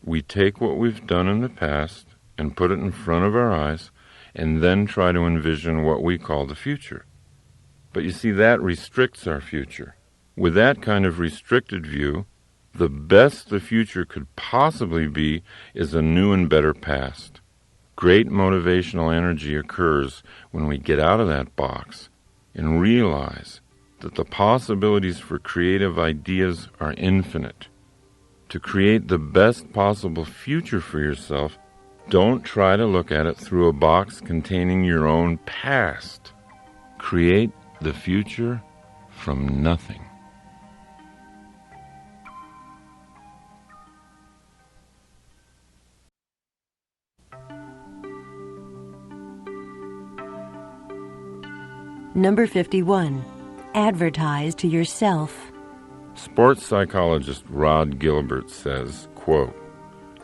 We take what we've done in the past and put it in front of our eyes and then try to envision what we call the future. But you see, that restricts our future. With that kind of restricted view, the best the future could possibly be is a new and better past. Great motivational energy occurs when we get out of that box and realize that the possibilities for creative ideas are infinite. To create the best possible future for yourself, don't try to look at it through a box containing your own past. Create the future from nothing. Number 51. Advertise to yourself. Sports psychologist Rod Gilbert says, quote,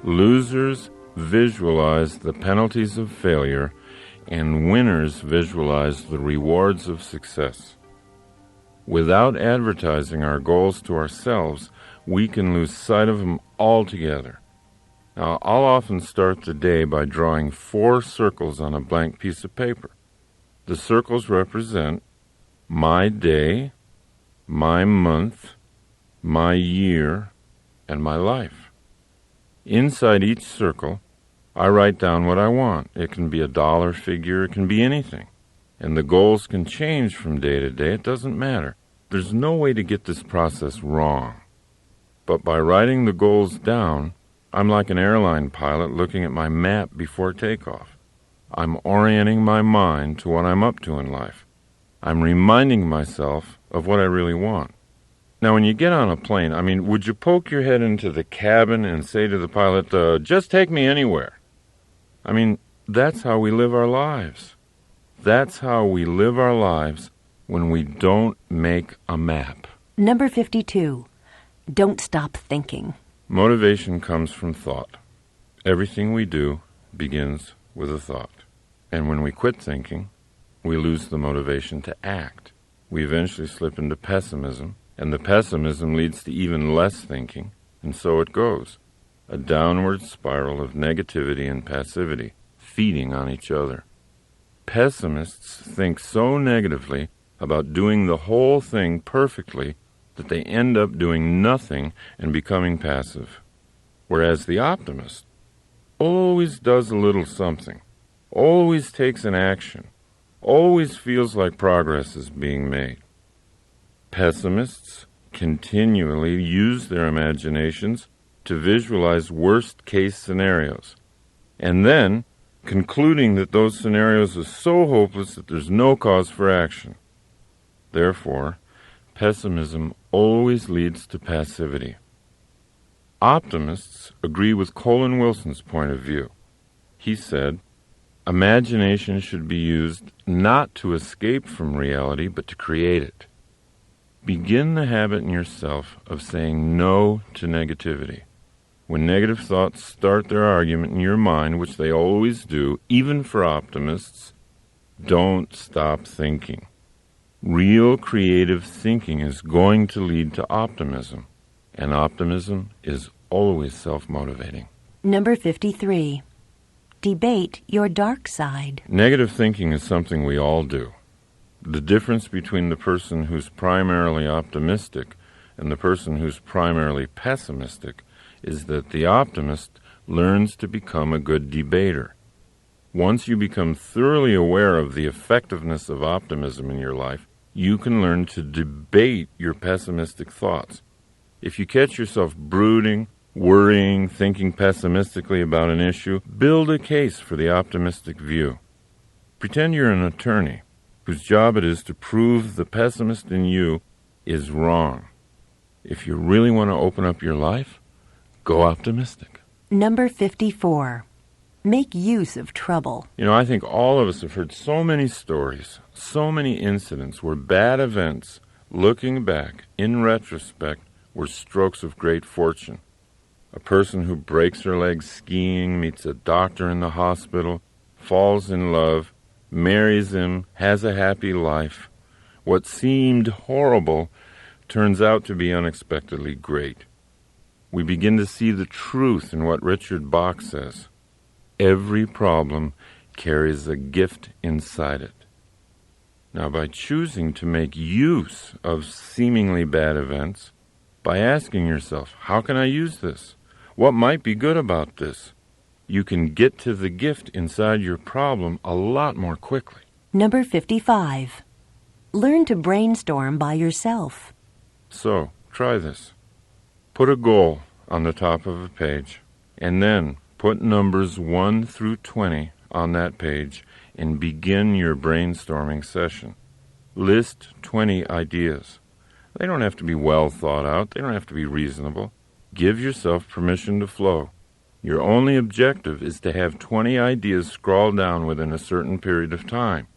"Losers visualize the penalties of failure and winners visualize the rewards of success. Without advertising our goals to ourselves, we can lose sight of them altogether. Now, I'll often start the day by drawing 4 circles on a blank piece of paper. The circles represent my day, my month, my year, and my life. Inside each circle, I write down what I want. It can be a dollar figure, it can be anything. And the goals can change from day to day. It doesn't matter. There's no way to get this process wrong. But by writing the goals down, I'm like an airline pilot looking at my map before takeoff. I'm orienting my mind to what I'm up to in life. I'm reminding myself of what I really want. Now, when you get on a plane, would you poke your head into the cabin and say to the pilot, just take me anywhere? That's how we live our lives. That's how we live our lives when we don't make a map. Number 52. Don't stop thinking. Motivation comes from thought. Everything we do begins with a thought. And when we quit thinking, we lose the motivation to act. We eventually slip into pessimism, and the pessimism leads to even less thinking, and so it goes. A downward spiral of negativity and passivity, feeding on each other. Pessimists think so negatively about doing the whole thing perfectly that they end up doing nothing and becoming passive. Whereas the optimist always does a little something, always takes an action, always feels like progress is being made. Pessimists continually use their imaginations to visualize worst-case scenarios, and then concluding that those scenarios are so hopeless that there's no cause for action. Therefore, pessimism always leads to passivity. Optimists agree with Colin Wilson's point of view. He said, imagination should be used not to escape from reality, but to create it. Begin the habit in yourself of saying no to negativity. When negative thoughts start their argument in your mind, which they always do, even for optimists, don't stop thinking. Real creative thinking is going to lead to optimism, and optimism is always self-motivating. Number 53. Debate your dark side. Negative thinking is something we all do. The difference between the person who's primarily optimistic and the person who's primarily pessimistic is that the optimist learns to become a good debater. Once you become thoroughly aware of the effectiveness of optimism in your life, you can learn to debate your pessimistic thoughts. If you catch yourself brooding worrying, thinking pessimistically about an issue, build a case for the optimistic view. Pretend you're an attorney whose job it is to prove the pessimist in you is wrong. If you really want to open up your life, go optimistic. Number 54. Make use of trouble. I think all of us have heard so many stories, so many incidents where bad events, looking back, in retrospect, were strokes of great fortune. A person who breaks her leg skiing, meets a doctor in the hospital, falls in love, marries him, has a happy life. What seemed horrible turns out to be unexpectedly great. We begin to see the truth in what Richard Bach says. Every problem carries a gift inside it. Now, by choosing to make use of seemingly bad events, by asking yourself, how can I use this? What might be good about this? You can get to the gift inside your problem a lot more quickly. Number 55. Learn to brainstorm by yourself. So, try this. Put a goal on the top of a page, and then put numbers 1 through 20 on that page and begin your brainstorming session. List 20 ideas. They don't have to be well thought out. They don't have to be reasonable. Give yourself permission to flow. Your only objective is to have 20 ideas scrawled down within a certain period of time.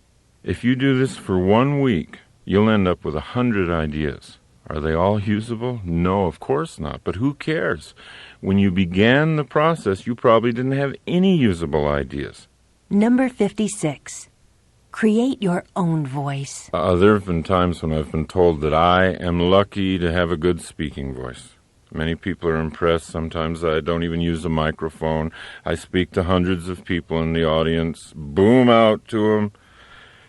If you do this for 1 week, you'll end up with 100 ideas. Are they all usable? No, of course not. But who cares? When you began the process, you probably didn't have any usable ideas. Number 56. Create your own voice. There have been times when I've been told that I am lucky to have a good speaking voice. Many people are impressed. Sometimes I don't even use a microphone. I speak to hundreds of people in the audience, boom out to them.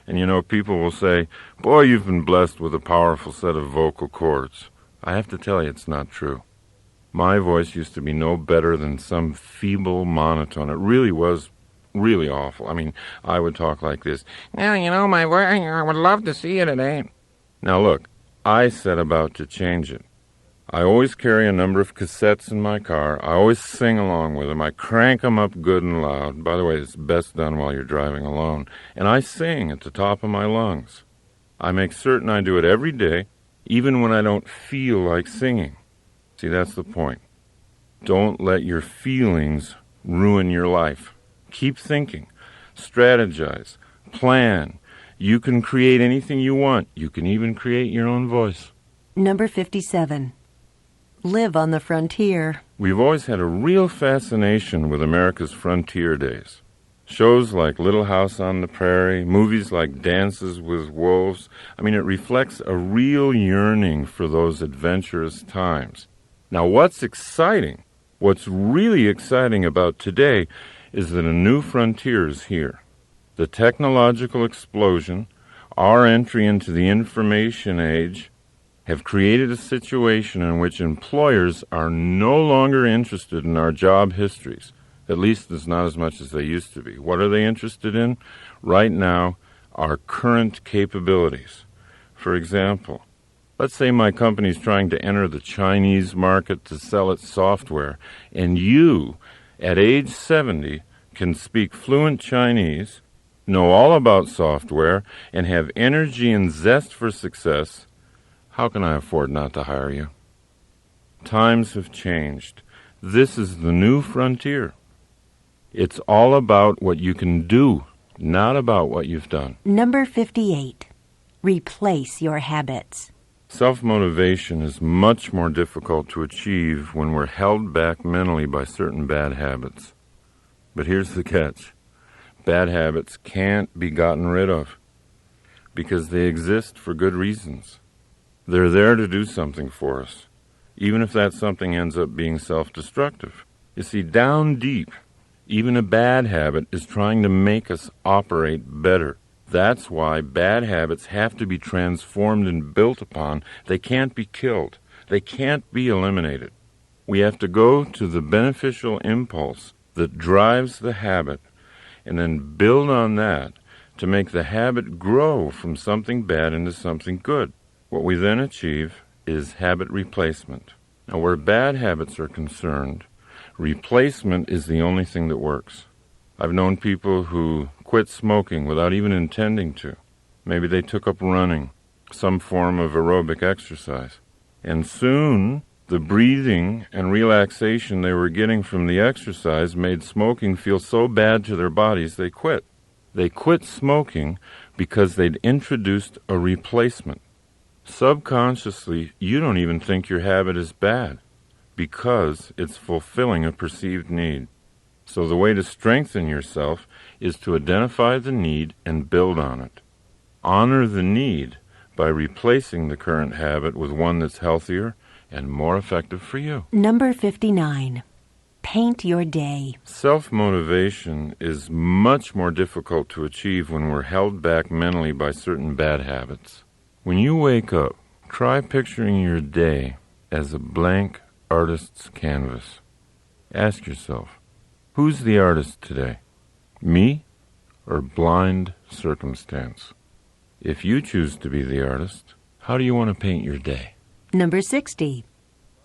And people will say, boy, you've been blessed with a powerful set of vocal cords. I have to tell you, it's not true. My voice used to be no better than some feeble monotone. It really was really awful. I would talk like this. Now, my voice, I would love to see it today. Now, look, I set about to change it. I always carry a number of cassettes in my car. I always sing along with them. I crank them up good and loud. By the way, it's best done while you're driving alone. And I sing at the top of my lungs. I make certain I do it every day, even when I don't feel like singing. See, that's the point. Don't let your feelings ruin your life. Keep thinking. Strategize. Plan. You can create anything you want. You can even create your own voice. Number 57. Live on the frontier. We've always had a real fascination with America's frontier days. Shows like Little House on the Prairie, movies like Dances with Wolves. It reflects a real yearning for those adventurous times. Now, what's really exciting about today is that a new frontier is here. The technological explosion, our entry into the information age, have created a situation in which employers are no longer interested in our job histories. At least it's not as much as they used to be. What are they interested in? Right now, our current capabilities. For example, let's say my company's trying to enter the Chinese market to sell its software, and you, at age 70, can speak fluent Chinese, know all about software, and have energy and zest for success. How can I afford not to hire you? Times have changed. This is the new frontier. It's all about what you can do, not about what you've done. Number 58. Replace your habits. Self-motivation is much more difficult to achieve when we're held back mentally by certain bad habits. But here's the catch. Bad habits can't be gotten rid of because they exist for good reasons. They're there to do something for us, even if that something ends up being self-destructive. You see, down deep, even a bad habit is trying to make us operate better. That's why bad habits have to be transformed and built upon. They can't be killed. They can't be eliminated. We have to go to the beneficial impulse that drives the habit and then build on that to make the habit grow from something bad into something good. What we then achieve is habit replacement. Now, where bad habits are concerned, replacement is the only thing that works. I've known people who quit smoking without even intending to. Maybe they took up running, some form of aerobic exercise. And soon, the breathing and relaxation they were getting from the exercise made smoking feel so bad to their bodies they quit. They quit smoking because they'd introduced a replacement. Subconsciously, you don't even think your habit is bad because it's fulfilling a perceived need. So the way to strengthen yourself is to identify the need and build on it. Honor the need by replacing the current habit with one that's healthier and more effective for you. Number 59. Paint your day. Self-motivation is much more difficult to achieve when we're held back mentally by certain bad habits. When you wake up, try picturing your day as a blank artist's canvas. Ask yourself, who's the artist today? Me or blind circumstance? If you choose to be the artist, how do you want to paint your day? Number 60.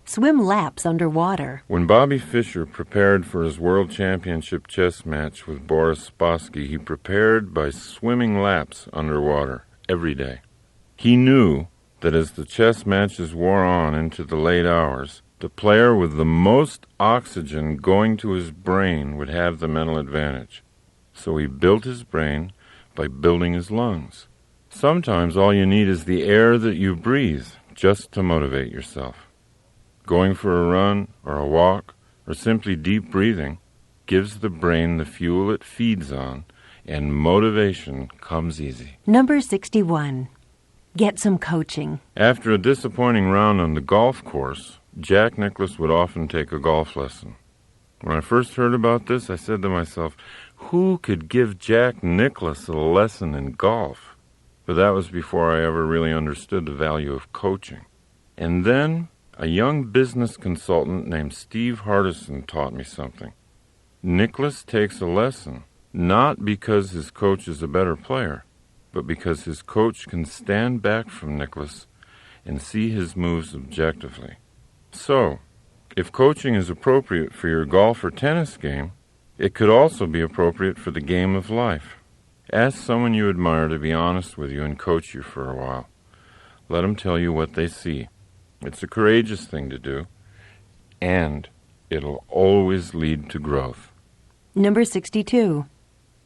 Swim laps underwater. When Bobby Fischer prepared for his World Championship chess match with Boris Spassky, he prepared by swimming laps underwater every day. He knew that as the chess matches wore on into the late hours, the player with the most oxygen going to his brain would have the mental advantage. So he built his brain by building his lungs. Sometimes all you need is the air that you breathe just to motivate yourself. Going for a run or a walk or simply deep breathing gives the brain the fuel it feeds on, and motivation comes easy. Number 61. Get some coaching. After a disappointing round on the golf course, Jack Nicklaus would often take a golf lesson. When I first heard about this, I said to myself, who could give Jack Nicklaus a lesson in golf? But that was before I ever really understood the value of coaching. And then a young business consultant named Steve Hardison taught me something. Nicklaus takes a lesson, not because his coach is a better player, but because his coach can stand back from Nicklaus and see his moves objectively. So, if coaching is appropriate for your golf or tennis game, it could also be appropriate for the game of life. Ask someone you admire to be honest with you and coach you for a while. Let them tell you what they see. It's a courageous thing to do, and it'll always lead to growth. Number 62.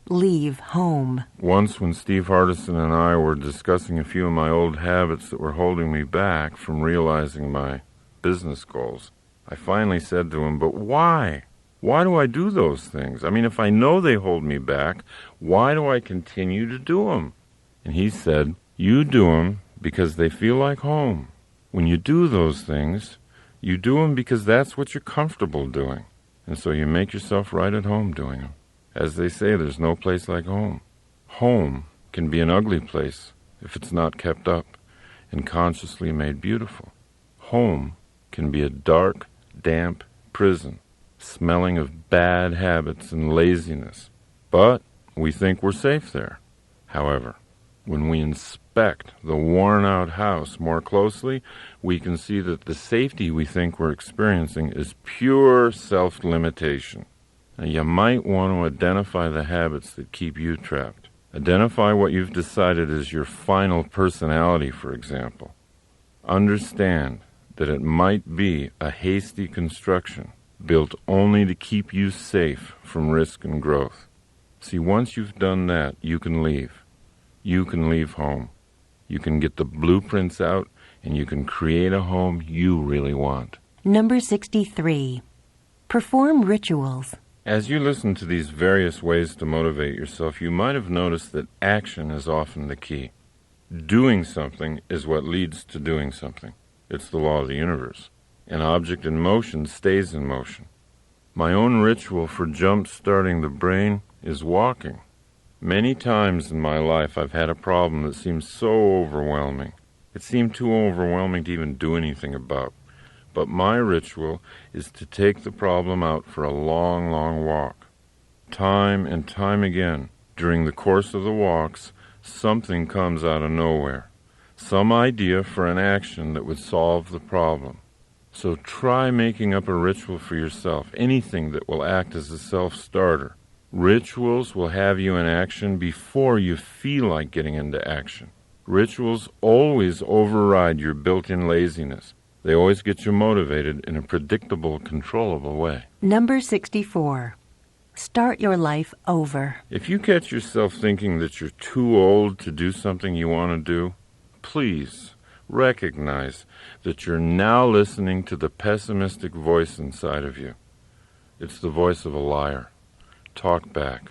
Leave home. Once when Steve Hardison and I were discussing a few of my old habits that were holding me back from realizing my business goals, I finally said to him, but why? Why do I do those things? I mean, if I know they hold me back, why do I continue to do them? And he said, you do them because they feel like home. When you do those things, you do them because that's what you're comfortable doing. And so you make yourself right at home doing them. As they say, there's no place like home. Home can be an ugly place if it's not kept up and consciously made beautiful. Home can be a dark, damp prison, smelling of bad habits and laziness. But we think we're safe there. However, when we inspect the worn-out house more closely, we can see that the safety we think we're experiencing is pure self-limitation. Now, you might want to identify the habits that keep you trapped. Identify what you've decided is your final personality, for example. Understand that it might be a hasty construction built only to keep you safe from risk and growth. See, once you've done that, you can leave. You can leave home. You can get the blueprints out, and you can create a home you really want. Number 63. Perform rituals. As you listen to these various ways to motivate yourself, you might have noticed that action is often the key. Doing something is what leads to doing something. It's the law of the universe. An object in motion stays in motion. My own ritual for jump-starting the brain is walking. Many times in my life I've had a problem that seemed so overwhelming. It seemed too overwhelming to even do anything about. But my ritual is to take the problem out for a long, long walk. Time and time again, during the course of the walks, something comes out of nowhere. Some idea for an action that would solve the problem. So try making up a ritual for yourself, anything that will act as a self-starter. Rituals will have you in action before you feel like getting into action. Rituals always override your built-in laziness. They always get you motivated in a predictable, controllable way. Number 64. Start your life over. If you catch yourself thinking that you're too old to do something you want to do, please recognize that you're now listening to the pessimistic voice inside of you. It's the voice of a liar. Talk back.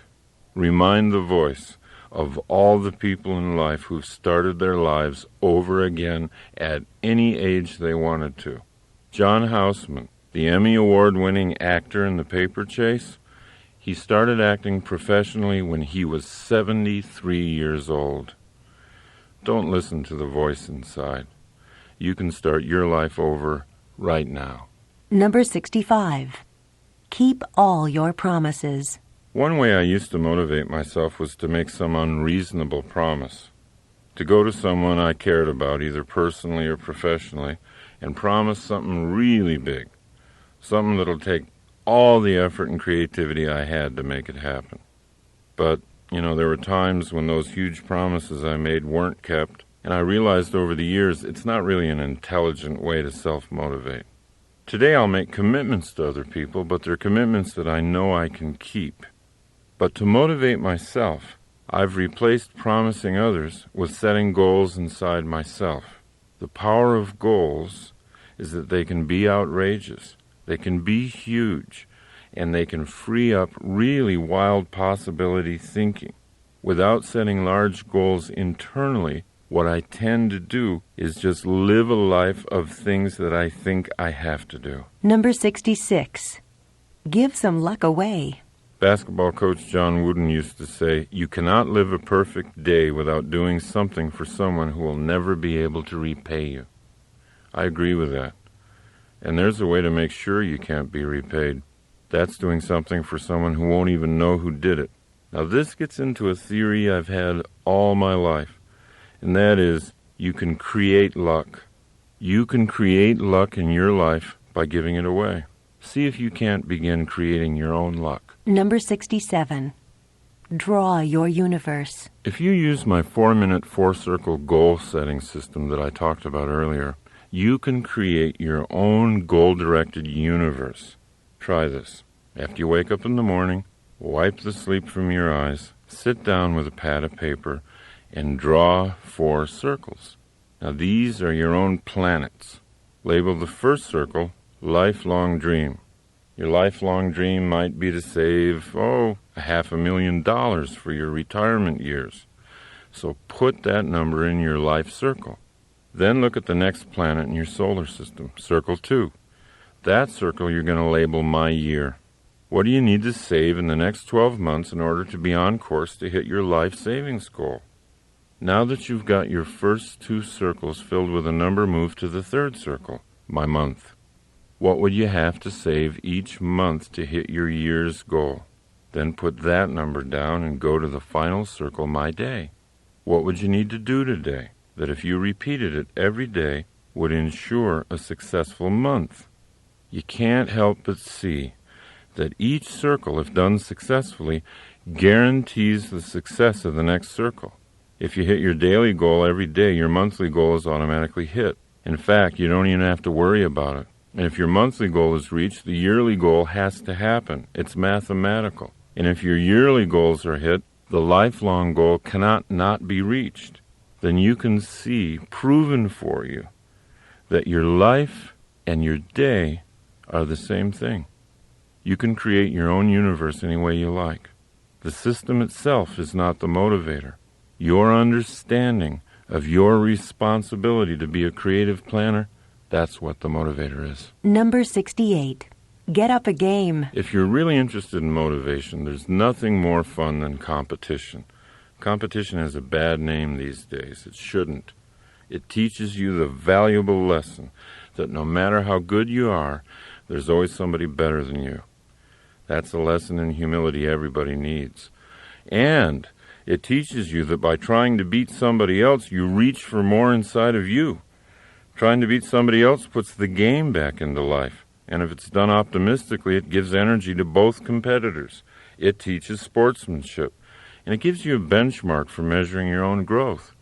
Remind the voice of all the people in life who've started their lives over again at any age they wanted to. John Houseman, the Emmy Award-winning actor in The Paper Chase, he started acting professionally when he was 73 years old. Don't listen to the voice inside. You can start your life over right now. Number 65. Keep all your promises. One way I used to motivate myself was to make some unreasonable promise. To go to someone I cared about, either personally or professionally, and promise something really big. Something that'll take all the effort and creativity I had to make it happen. But, there were times when those huge promises I made weren't kept, and I realized over the years it's not really an intelligent way to self-motivate. Today I'll make commitments to other people, but they're commitments that I know I can keep. But to motivate myself, I've replaced promising others with setting goals inside myself. The power of goals is that they can be outrageous, they can be huge, and they can free up really wild possibility thinking. Without setting large goals internally, what I tend to do is just live a life of things that I think I have to do. Number 66. Give some luck away. Basketball coach John Wooden used to say, "You cannot live a perfect day without doing something for someone who will never be able to repay you." I agree with that. And there's a way to make sure you can't be repaid. That's doing something for someone who won't even know who did it. Now this gets into a theory I've had all my life, and that is you can create luck. You can create luck in your life by giving it away. See if you can't begin creating your own luck. Number 67. Draw your universe. If you use my 4-minute 4-circle goal-setting system that I talked about earlier, you can create your own goal-directed universe. Try this. After you wake up in the morning, wipe the sleep from your eyes, sit down with a pad of paper, and draw 4 circles. Now these are your own planets. Label the first circle lifelong dream. Your lifelong dream might be to save, $500,000 for your retirement years. So put that number in your life circle. Then look at the next planet in your solar system, circle 2. That circle you're going to label my year. What do you need to save in the next 12 months in order to be on course to hit your life savings goal? Now that you've got your first 2 circles filled with a number, move to the third circle, my month. What would you have to save each month to hit your year's goal? Then put that number down and go to the final circle, my day. What would you need to do today that if you repeated it every day would ensure a successful month? You can't help but see that each circle, if done successfully, guarantees the success of the next circle. If you hit your daily goal every day, your monthly goal is automatically hit. In fact, you don't even have to worry about it. And if your monthly goal is reached, the yearly goal has to happen. It's mathematical. And if your yearly goals are hit, the lifelong goal cannot not be reached. Then you can see, proven for you, that your life and your day are the same thing. You can create your own universe any way you like. The system itself is not the motivator. Your understanding of your responsibility to be a creative planner, that's what the motivator is. Number 68. Get up a game. If you're really interested in motivation, there's nothing more fun than competition. Competition has a bad name these days. It shouldn't. It teaches you the valuable lesson that no matter how good you are, there's always somebody better than you. That's a lesson in humility everybody needs. And it teaches you that by trying to beat somebody else, you reach for more inside of you. Trying to beat somebody else puts the game back into life, and if it's done optimistically, it gives energy to both competitors. It teaches sportsmanship, and it gives you a benchmark for measuring your own growth.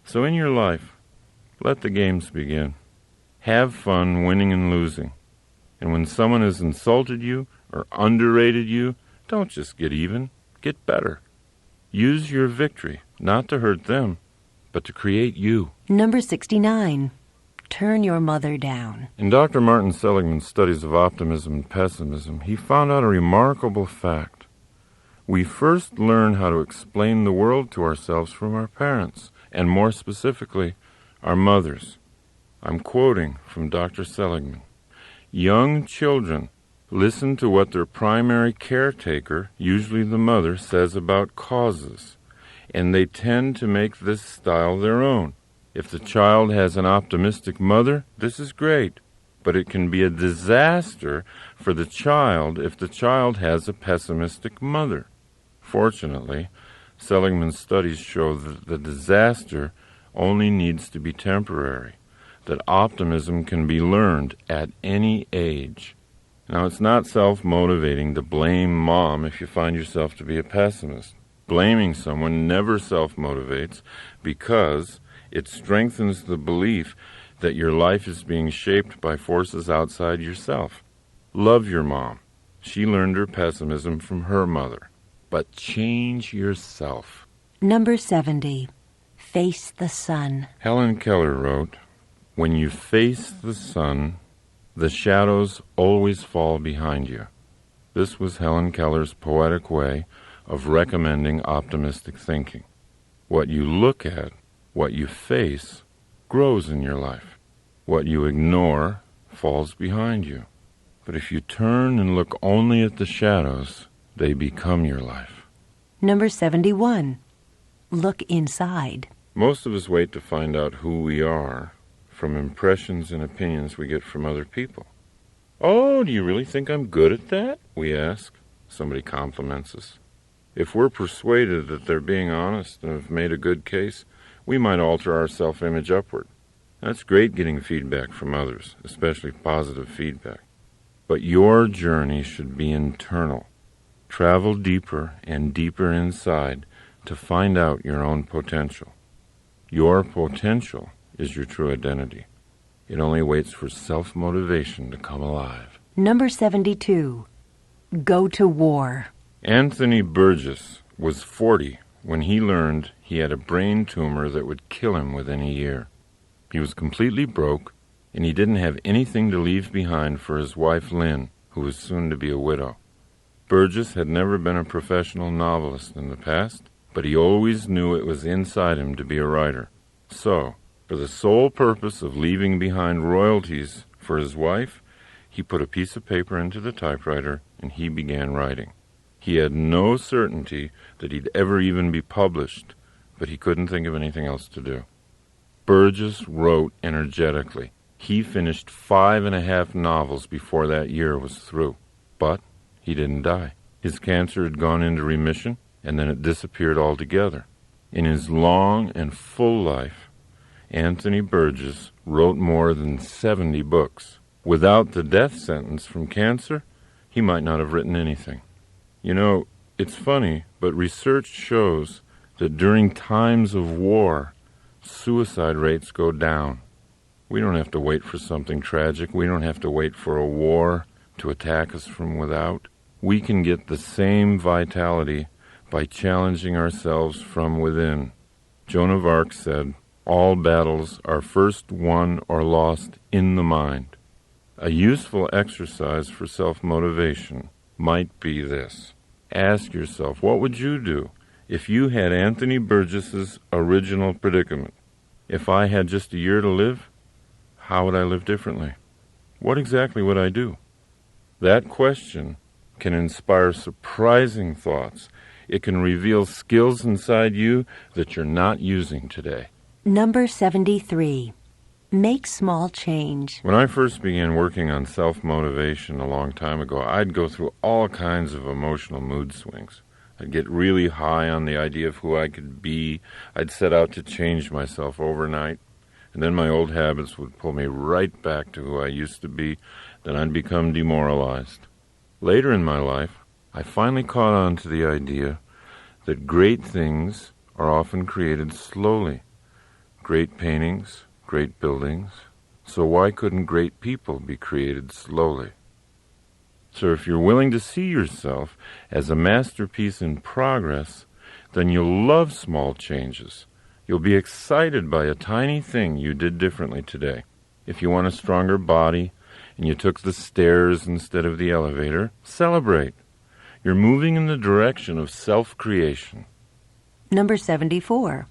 So in your life, let the games begin. Have fun winning and losing. And when someone has insulted you or underrated you, don't just get even, get better. Use your victory, not to hurt them, but to create you. Number 69. Turn your mother down. In Dr. Martin Seligman's studies of optimism and pessimism, he found out a remarkable fact. We first learn how to explain the world to ourselves from our parents, and more specifically, our mothers. I'm quoting from Dr. Seligman. Young children listen to what their primary caretaker, usually the mother, says about causes, and they tend to make this style their own. If the child has an optimistic mother, this is great, but it can be a disaster for the child if the child has a pessimistic mother. Fortunately, Seligman's studies show that the disaster only needs to be temporary, that optimism can be learned at any age. Now, it's not self-motivating to blame mom if you find yourself to be a pessimist. Blaming someone never self-motivates because it strengthens the belief that your life is being shaped by forces outside yourself. Love your mom. She learned her pessimism from her mother. But change yourself. Number 70. Face the sun. Helen Keller wrote, "When you face the sun, the shadows always fall behind you." This was Helen Keller's poetic way of recommending optimistic thinking. What you look at, what you face, grows in your life. What you ignore falls behind you. But if you turn and look only at the shadows, they become your life. Number 71. Look inside. Most of us wait to find out who we are from impressions and opinions we get from other people. "Oh, do you really think I'm good at that?" we ask. Somebody compliments us. If we're persuaded that they're being honest and have made a good case, we might alter our self-image upward. That's great getting feedback from others, especially positive feedback. But your journey should be internal. Travel deeper and deeper inside to find out your own potential. Your potential is your true identity. It only waits for self-motivation to come alive. Number 72. Go to war. Anthony Burgess was 40 when he learned he had a brain tumor that would kill him within a year. He was completely broke, and he didn't have anything to leave behind for his wife Lynn, who was soon to be a widow. Burgess had never been a professional novelist in the past, but he always knew it was inside him to be a writer. So, for the sole purpose of leaving behind royalties for his wife, he put a piece of paper into the typewriter and he began writing. He had no certainty that he'd ever even be published, but he couldn't think of anything else to do. Burgess wrote energetically. He finished 5.5 novels before that year was through. But he didn't die. His cancer had gone into remission, and then it disappeared altogether. In his long and full life, Anthony Burgess wrote more than 70 books. Without the death sentence from cancer, he might not have written anything. You know, it's funny, but research shows that during times of war, suicide rates go down. We don't have to wait for something tragic. We don't have to wait for a war to attack us from without. We can get the same vitality by challenging ourselves from within. Joan of Arc said, "All battles are first won or lost in the mind." A useful exercise for self-motivation might be this. Ask yourself, what would you do if you had Anthony Burgess's original predicament? If I had just a year to live, how would I live differently? What exactly would I do? That question can inspire surprising thoughts. It can reveal skills inside you that you're not using today. Number 73. Make small change. When I first began working on self-motivation a long time ago, I'd go through all kinds of emotional mood swings. I'd get really high on the idea of who I could be. I'd set out to change myself overnight. and then my old habits would pull me right back to who I used to be. Then I'd become demoralized. Later in my life, I finally caught on to the idea that great things are often created slowly. Great paintings, great buildings. So why couldn't great people be created slowly? So if you're willing to see yourself as a masterpiece in progress, then you'll love small changes. You'll be excited by a tiny thing you did differently today. If you want a stronger body and you took the stairs instead of the elevator, celebrate. You're moving in the direction of self-creation. Number 74.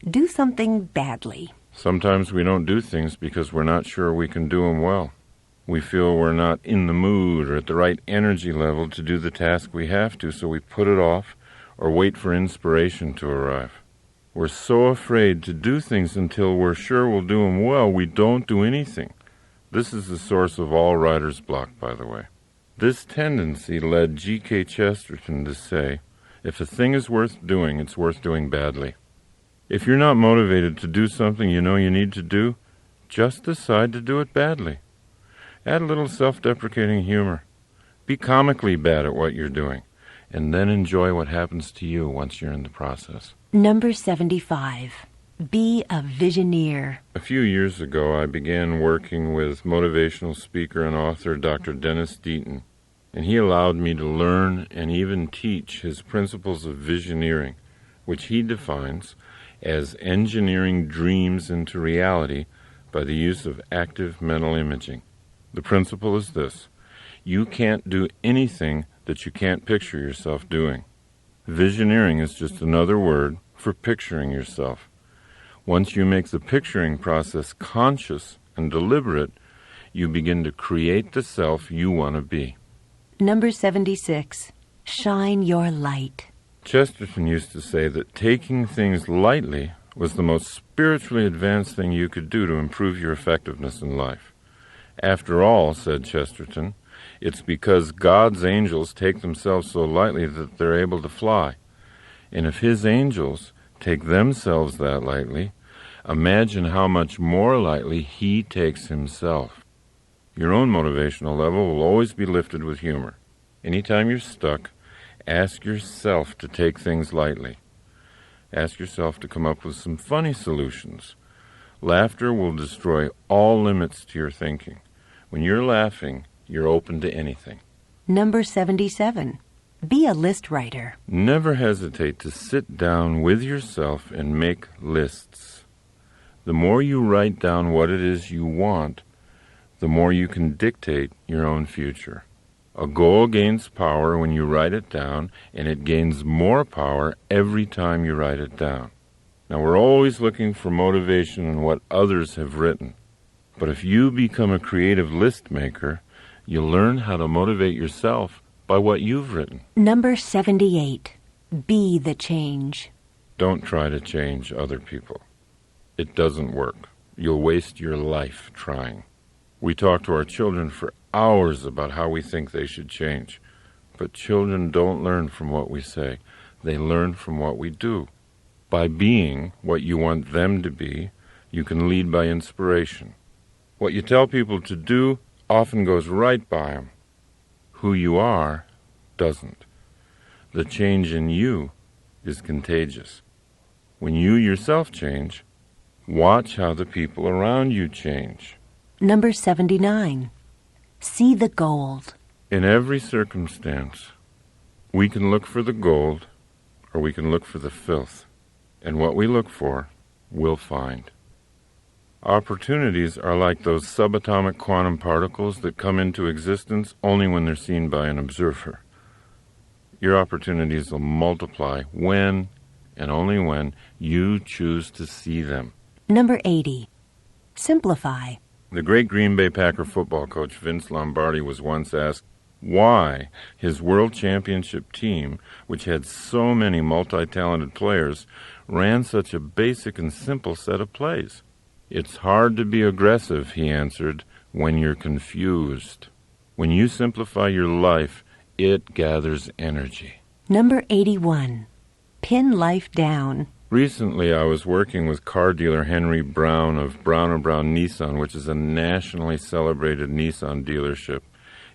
Do something badly. Sometimes we don't do things because we're not sure we can do them well. We feel we're not in the mood or at the right energy level to do the task we have to, so we put it off or wait for inspiration to arrive. We're so afraid to do things until we're sure we'll do them well, we don't do anything. This is the source of all writer's block, by the way. This tendency led G.K. Chesterton to say, if a thing is worth doing, it's worth doing badly. If you're not motivated to do something you know you need to do, just decide to do it badly. Add a little self-deprecating humor. Be comically bad at what you're doing, and then enjoy what happens to you once you're in the process. Number 75. Be a visioneer. A few years ago, I began working with motivational speaker and author Dr. Dennis Deaton, and he allowed me to learn and even teach his principles of visioneering, which he defines as engineering dreams into reality by the use of active mental imaging. The principle is this: you can't do anything that you can't picture yourself doing. Visioneering is just another word for picturing yourself. Once you make the picturing process conscious and deliberate, you begin to create the self you want to be. Number 76. Shine your light. Chesterton used to say that taking things lightly was the most spiritually advanced thing you could do to improve your effectiveness in life. After all, said Chesterton, it's because God's angels take themselves so lightly that they're able to fly. And if his angels take themselves that lightly, imagine how much more lightly he takes himself. Your own motivational level will always be lifted with humor. Anytime you're stuck, ask yourself to take things lightly. Ask yourself to come up with some funny solutions. Laughter will destroy all limits to your thinking. When you're laughing, you're open to anything. Number 77. Be a list writer. Never hesitate to sit down with yourself and make lists. The more you write down what it is you want, the more you can dictate your own future. A goal gains power when you write it down, and it gains more power every time you write it down. Now, we're always looking for motivation in what others have written. But if you become a creative list maker, you'll learn how to motivate yourself by what you've written. Number 78. Be the change. Don't try to change other people. It doesn't work. You'll waste your life trying. We talk to our children for hours about how we think they should change. But children don't learn from what we say. They learn from what we do. By being what you want them to be, you can lead by inspiration. What you tell people to do often goes right by them. Who you are doesn't. The change in you is contagious. When you yourself change, watch how the people around you change. Number 79. See the gold. In every circumstance, we can look for the gold or we can look for the filth. And what we look for, we'll find. Opportunities are like those subatomic quantum particles that come into existence only when they're seen by an observer. Your opportunities will multiply when and only when you choose to see them. Number 80. Simplify. The great Green Bay Packer football coach Vince Lombardi was once asked why his world championship team, which had so many multi-talented players, ran such a basic and simple set of plays. It's hard to be aggressive, he answered, when you're confused. When you simplify your life, it gathers energy. Number 81. Pin life down. Recently, I was working with car dealer Henry Brown of Brown & Brown Nissan, which is a nationally celebrated Nissan dealership.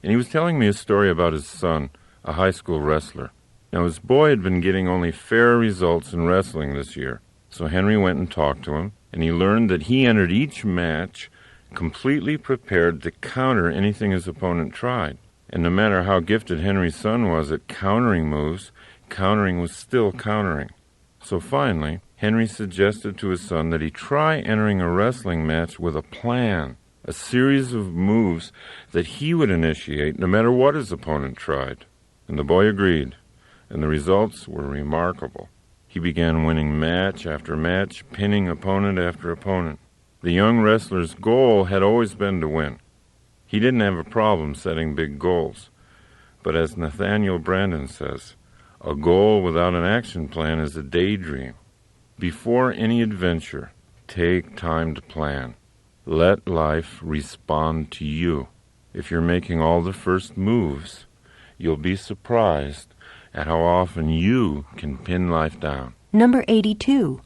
And he was telling me a story about his son, a high school wrestler. Now, his boy had been getting only fair results in wrestling this year. So Henry went and talked to him, and he learned that he entered each match completely prepared to counter anything his opponent tried. And no matter how gifted Henry's son was at countering moves, countering was still countering. So finally, Henry suggested to his son that he try entering a wrestling match with a plan, a series of moves that he would initiate no matter what his opponent tried. And the boy agreed, and the results were remarkable. He began winning match after match, pinning opponent after opponent. The young wrestler's goal had always been to win. He didn't have a problem setting big goals. But as Nathaniel Brandon says, a goal without an action plan is a daydream. Before any adventure, take time to plan. Let life respond to you. If you're making all the first moves, you'll be surprised at how often you can pin life down. Number 82.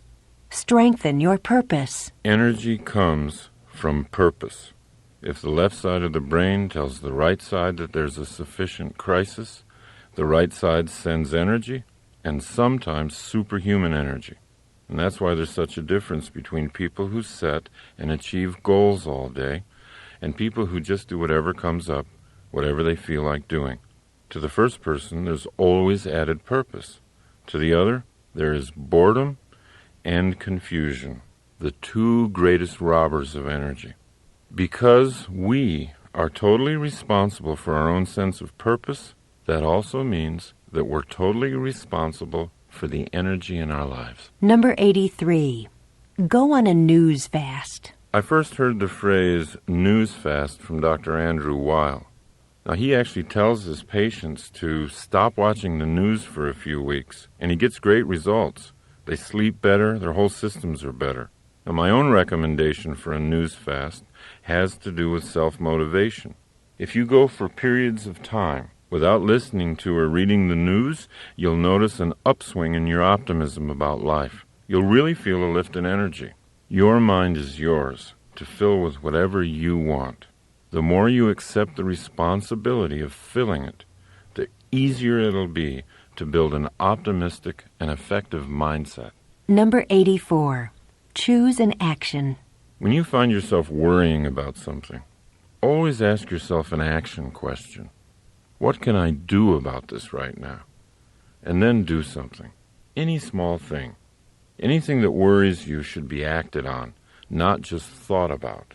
Strengthen your purpose. Energy comes from purpose. If the left side of the brain tells the right side that there's a sufficient crisis, the right side sends energy, and sometimes superhuman energy. And that's why there's such a difference between people who set and achieve goals all day and people who just do whatever comes up, whatever they feel like doing. To the first person, there's always added purpose. To the other, there is boredom and confusion, the two greatest robbers of energy. Because we are totally responsible for our own sense of purpose, that also means that we're totally responsible for the energy in our lives. Number 83. Go on a news fast. I first heard the phrase news fast from Dr. Andrew Weil. Now, he actually tells his patients to stop watching the news for a few weeks, and he gets great results. They sleep better, their whole systems are better. Now, my own recommendation for a news fast has to do with self-motivation. If you go for periods of time without listening to or reading the news, you'll notice an upswing in your optimism about life. You'll really feel a lift in energy. Your mind is yours to fill with whatever you want. The more you accept the responsibility of filling it, the easier it'll be to build an optimistic and effective mindset. Number 84. Choose an action. When you find yourself worrying about something, always ask yourself an action question. What can I do about this right now? And then do something. Any small thing. Anything that worries you should be acted on, not just thought about.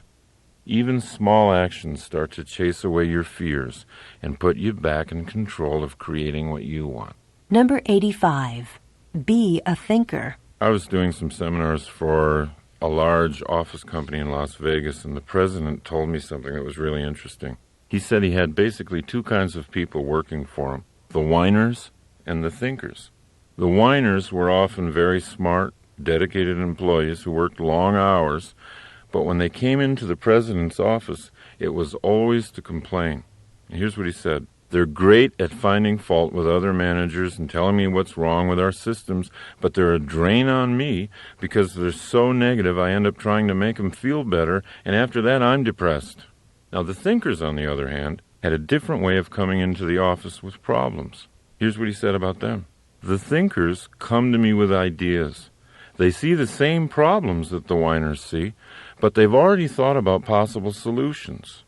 Even small actions start to chase away your fears and put you back in control of creating what you want. Number 85. Be a thinker. I was doing some seminars for a large office company in Las Vegas, and the president told me something that was really interesting. He said he had basically two kinds of people working for him, the whiners and the thinkers. The whiners were often very smart, dedicated employees who worked long hours, but when they came into the president's office, it was always to complain. And here's what he said. They're great at finding fault with other managers and telling me what's wrong with our systems, but they're a drain on me because they're so negative I end up trying to make them feel better, and after that I'm depressed. Now the thinkers, on the other hand, had a different way of coming into the office with problems. Here's what he said about them. The thinkers come to me with ideas. They see the same problems that the whiners see, but they've already thought about possible solutions.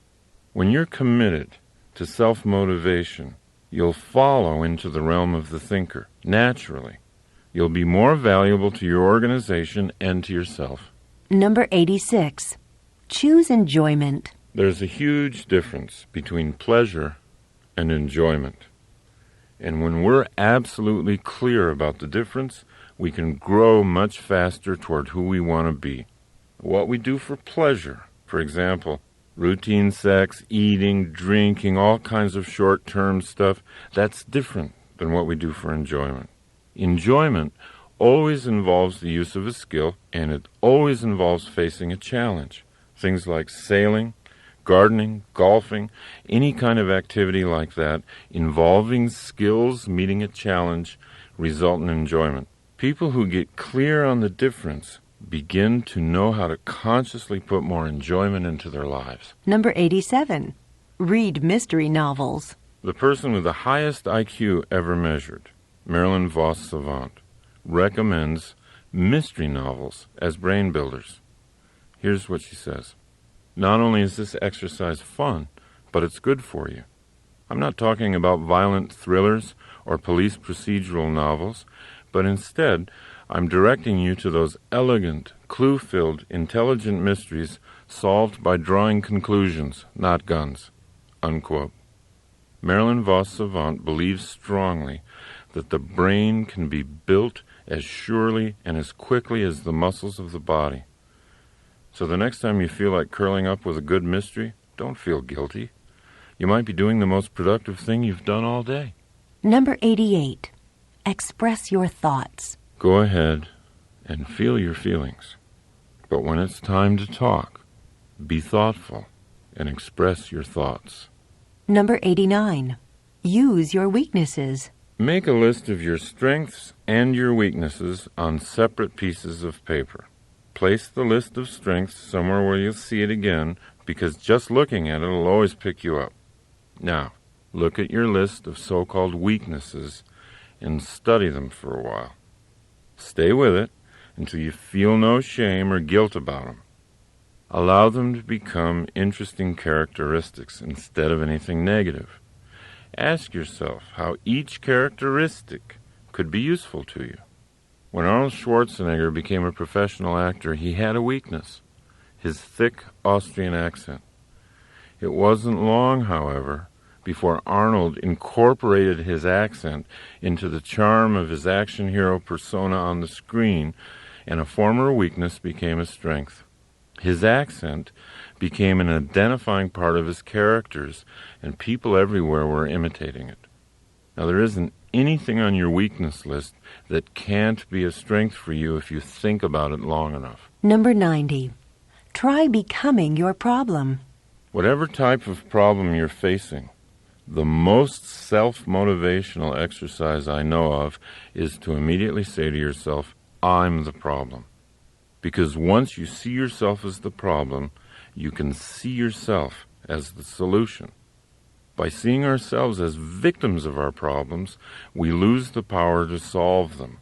When you're committed to self-motivation, you'll follow into the realm of the thinker, naturally. You'll be more valuable to your organization and to yourself. Number 86. Choose enjoyment. There's a huge difference between pleasure and enjoyment. And when we're absolutely clear about the difference, we can grow much faster toward who we want to be. What we do for pleasure, for example, routine sex, eating, drinking, all kinds of short-term stuff, that's different than what we do for enjoyment. Enjoyment always involves the use of a skill, and it always involves facing a challenge. Things like sailing, gardening, golfing, any kind of activity like that involving skills meeting a challenge result in enjoyment. People who get clear on the difference begin to know how to consciously put more enjoyment into their lives. Number 87. Read mystery novels. The person with the highest IQ ever measured, Marilyn Vos Savant, recommends mystery novels as brain builders. Here's what she says. Not only is this exercise fun, but it's good for you. I'm not talking about violent thrillers or police procedural novels, but instead, I'm directing you to those elegant, clue-filled, intelligent mysteries solved by drawing conclusions, not guns." Unquote. Marilyn Vos Savant believes strongly that the brain can be built as surely and as quickly as the muscles of the body. So the next time you feel like curling up with a good mystery, don't feel guilty. You might be doing the most productive thing you've done all day. Number 88. Express your thoughts. Go ahead and feel your feelings. But when it's time to talk, be thoughtful and express your thoughts. Number 89. Use your weaknesses. Make a list of your strengths and your weaknesses on separate pieces of paper. Place the list of strengths somewhere where you'll see it again, because just looking at it will always pick you up. Now, look at your list of so-called weaknesses and study them for a while. Stay with it until you feel no shame or guilt about them. Allow them to become interesting characteristics instead of anything negative. Ask yourself how each characteristic could be useful to you. When Arnold Schwarzenegger became a professional actor, he had a weakness: his thick Austrian accent. It wasn't long, however, before Arnold incorporated his accent into the charm of his action hero persona on the screen, and a former weakness became a strength. His accent became an identifying part of his characters, and people everywhere were imitating it. Now, there isn't anything on your weakness list that can't be a strength for you if you think about it long enough. Number 90. Try becoming your problem. Whatever type of problem you're facing, the most self-motivational exercise I know of is to immediately say to yourself, "I'm the problem." Because once you see yourself as the problem, you can see yourself as the solution. By seeing ourselves as victims of our problems, we lose the power to solve them.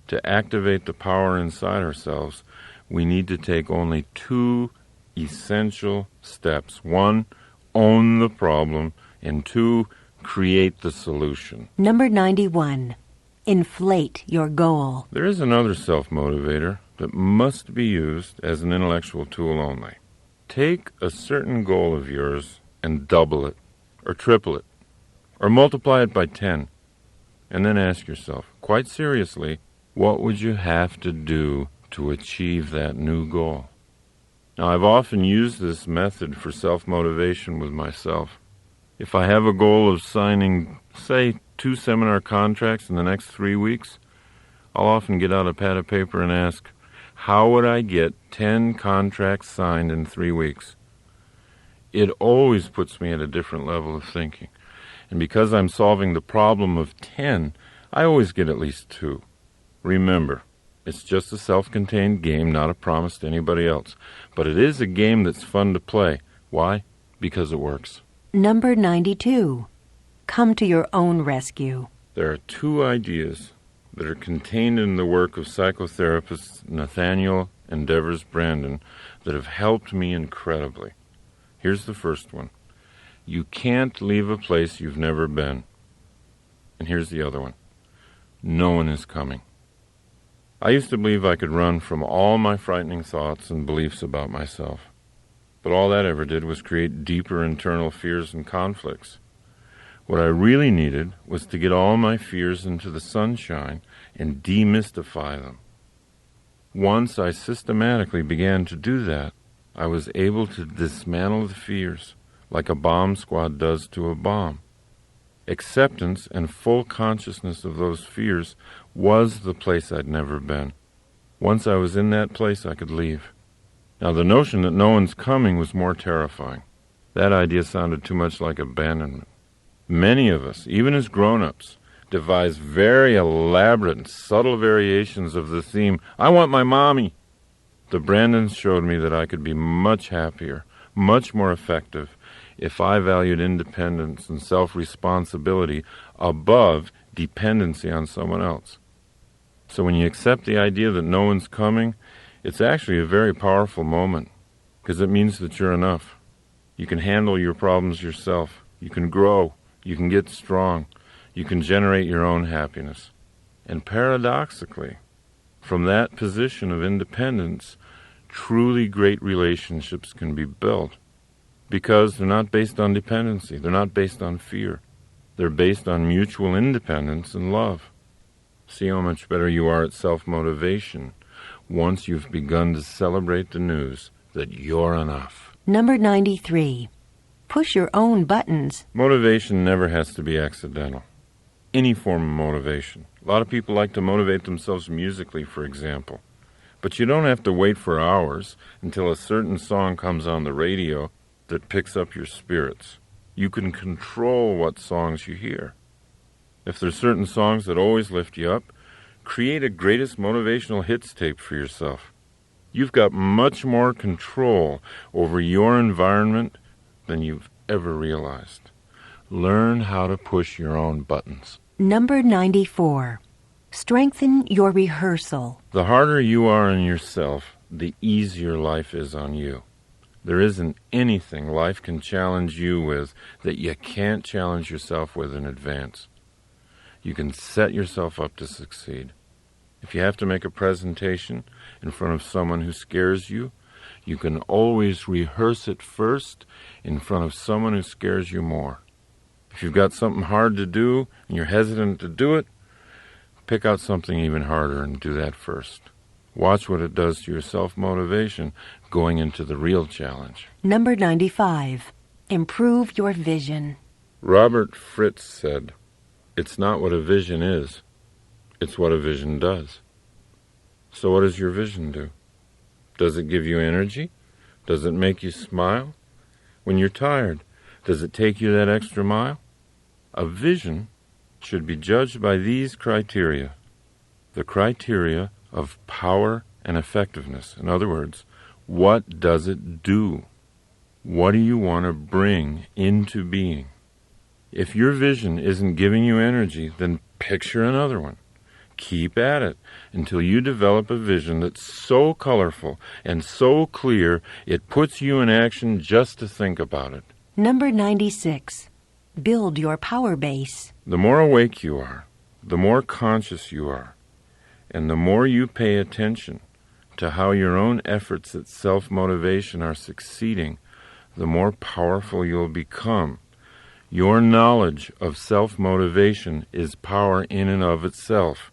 To activate the power inside ourselves, we need to take only 2 essential steps. 1, own the problem, and 2, create the solution. Number 91. Inflate your goal. There is another self-motivator that must be used as an intellectual tool only. Take a certain goal of yours and double it, or triple it, or multiply it by 10, and then ask yourself, quite seriously, what would you have to do to achieve that new goal? Now, I've often used this method for self-motivation with myself. If I have a goal of signing, say, 2 seminar contracts in the next 3 weeks, I'll often get out a pad of paper and ask, how would I get 10 contracts signed in 3 weeks? It always puts me at a different level of thinking. And because I'm solving the problem of 10, I always get at least 2. Remember, it's just a self-contained game, not a promise to anybody else. But it is a game that's fun to play. Why? Because it works. Number 92. Come to your own rescue. There are 2 ideas that are contained in the work of psychotherapists Nathaniel and Devers Brandon that have helped me incredibly. Here's the first one. You can't leave a place you've never been. And here's the other one. No one is coming. I used to believe I could run from all my frightening thoughts and beliefs about myself. But all that ever did was create deeper internal fears and conflicts. What I really needed was to get all my fears into the sunshine and demystify them. Once I systematically began to do that, I was able to dismantle the fears like a bomb squad does to a bomb. Acceptance and full consciousness of those fears was the place I'd never been. Once I was in that place, I could leave. Now, the notion that no one's coming was more terrifying. That idea sounded too much like abandonment. Many of us, even as grown-ups, devise very elaborate and subtle variations of the theme, "I want my mommy." The Brandons showed me that I could be much happier, much more effective, if I valued independence and self-responsibility above dependency on someone else. So when you accept the idea that no one's coming, it's actually a very powerful moment, because it means that you're enough. You can handle your problems yourself. You can grow. You can get strong. You can generate your own happiness. And paradoxically, from that position of independence, truly great relationships can be built, because they're not based on dependency. They're not based on fear. They're based on mutual independence and love. See how much better you are at self-motivation once you've begun to celebrate the news that you're enough. Number 93. Push your own buttons. Motivation never has to be accidental. Any form of motivation. A lot of people like to motivate themselves musically, for example. But you don't have to wait for hours until a certain song comes on the radio that picks up your spirits. You can control what songs you hear. If there's certain songs that always lift you up, create a greatest motivational hits tape for yourself. You've got much more control over your environment than you've ever realized. Learn how to push your own buttons. Number 94. Strengthen your rehearsal. The harder you are on yourself, the easier life is on you. There isn't anything life can challenge you with that you can't challenge yourself with in advance. You can set yourself up to succeed. If you have to make a presentation in front of someone who scares you, you can always rehearse it first in front of someone who scares you more. If you've got something hard to do and you're hesitant to do it, pick out something even harder and do that first. Watch what it does to your self-motivation going into the real challenge. Number 95. Improve your vision. Robert Fritz said, "It's not what a vision is, it's what a vision does." So what does your vision do? Does it give you energy? Does it make you smile? When you're tired, does it take you that extra mile? A vision should be judged by these criteria. The criteria of power and effectiveness. In other words, what does it do? What do you want to bring into being? If your vision isn't giving you energy, then picture another one. Keep at it until you develop a vision that's so colorful and so clear it puts you in action just to think about it. Number 96. Build your power base. The more awake you are, the more conscious you are, and the more you pay attention to how your own efforts at self-motivation are succeeding, the more powerful you'll become. Your knowledge of self-motivation is power in and of itself.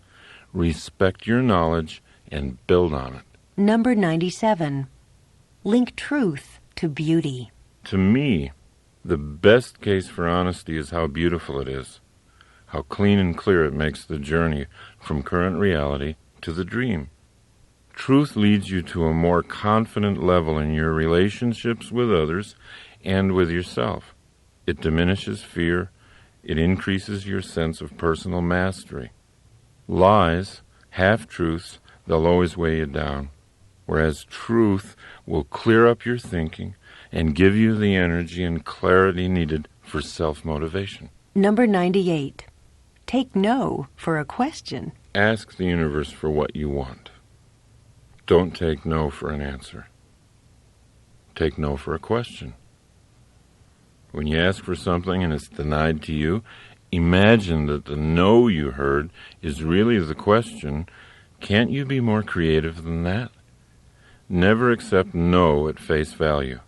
Respect your knowledge and build on it. Number 97. Link truth to beauty. To me, the best case for honesty is how beautiful it is, how clean and clear it makes the journey from current reality to the dream. Truth leads you to a more confident level in your relationships with others and with yourself. It diminishes fear. It increases your sense of personal mastery. Lies, half-truths, they'll always weigh you down, whereas truth will clear up your thinking and give you the energy and clarity needed for self-motivation. Number 98. Take no for a question. Ask the universe for what you want. Don't take no for an answer. Take no for a question. When you ask for something and it's denied to you, imagine that the no you heard is really the question. Can't you be more creative than that? Never accept no at face value.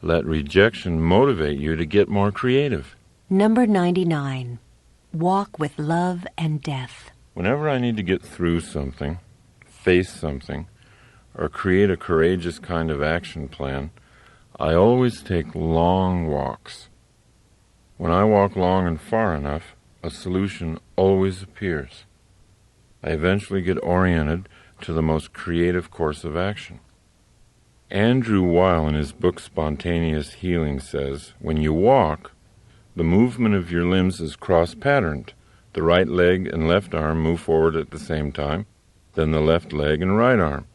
Let rejection motivate you to get more creative. Number 99. Walk with love and death. Whenever I need to get through something, face something, or create a courageous kind of action plan, I always take long walks. When I walk long and far enough, a solution always appears. I eventually get oriented to the most creative course of action. Andrew Weil, in his book Spontaneous Healing, says, when you walk, the movement of your limbs is cross-patterned. The right leg and left arm move forward at the same time, then the left leg and right arm.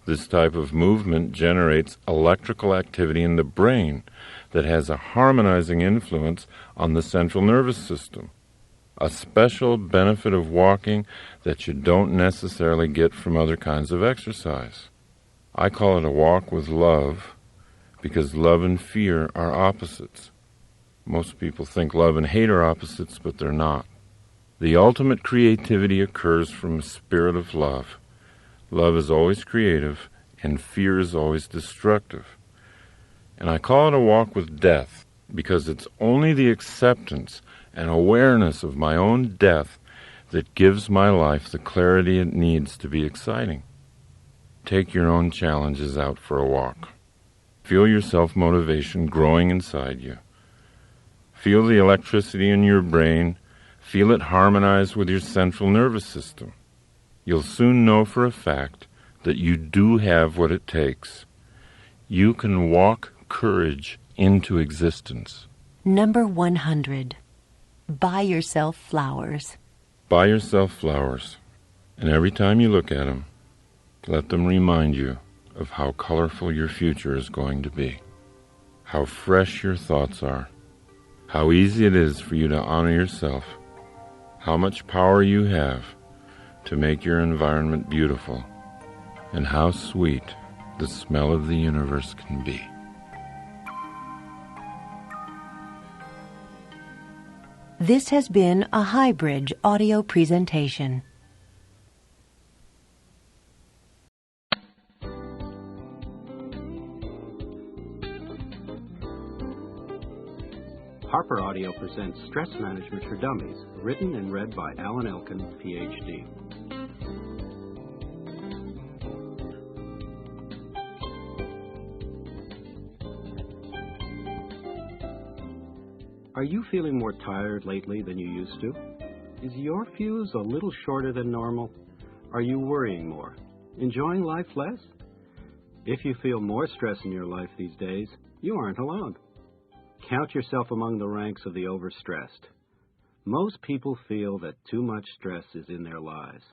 This type of movement generates electrical activity in the brain that has a harmonizing influence on the central nervous system. A special benefit of walking that you don't necessarily get from other kinds of exercise. I call it a walk with love because love and fear are opposites. Most people think love and hate are opposites, but they're not. The ultimate creativity occurs from a spirit of love. Love is always creative, and fear is always destructive. And I call it a walk with death because it's only the acceptance and awareness of my own death that gives my life the clarity it needs to be exciting. Take your own challenges out for a walk. Feel your self-motivation growing inside you. Feel the electricity in your brain. Feel it harmonize with your central nervous system. You'll soon know for a fact that you do have what it takes. You can walk courage into existence. Number 100. Buy yourself flowers. Buy yourself flowers, and every time you look at them, let them remind you of how colorful your future is going to be, how fresh your thoughts are, how easy it is for you to honor yourself, how much power you have to make your environment beautiful, and how sweet the smell of the universe can be. This has been a Highbridge audio presentation. Harper Audio presents Stress Management for Dummies, written and read by Alan Elkin, Ph.D. Are you feeling more tired lately than you used to? Is your fuse a little shorter than normal? Are you worrying more? Enjoying life less? If you feel more stress in your life these days, you aren't alone. Count yourself among the ranks of the overstressed. Most people feel that too much stress is in their lives.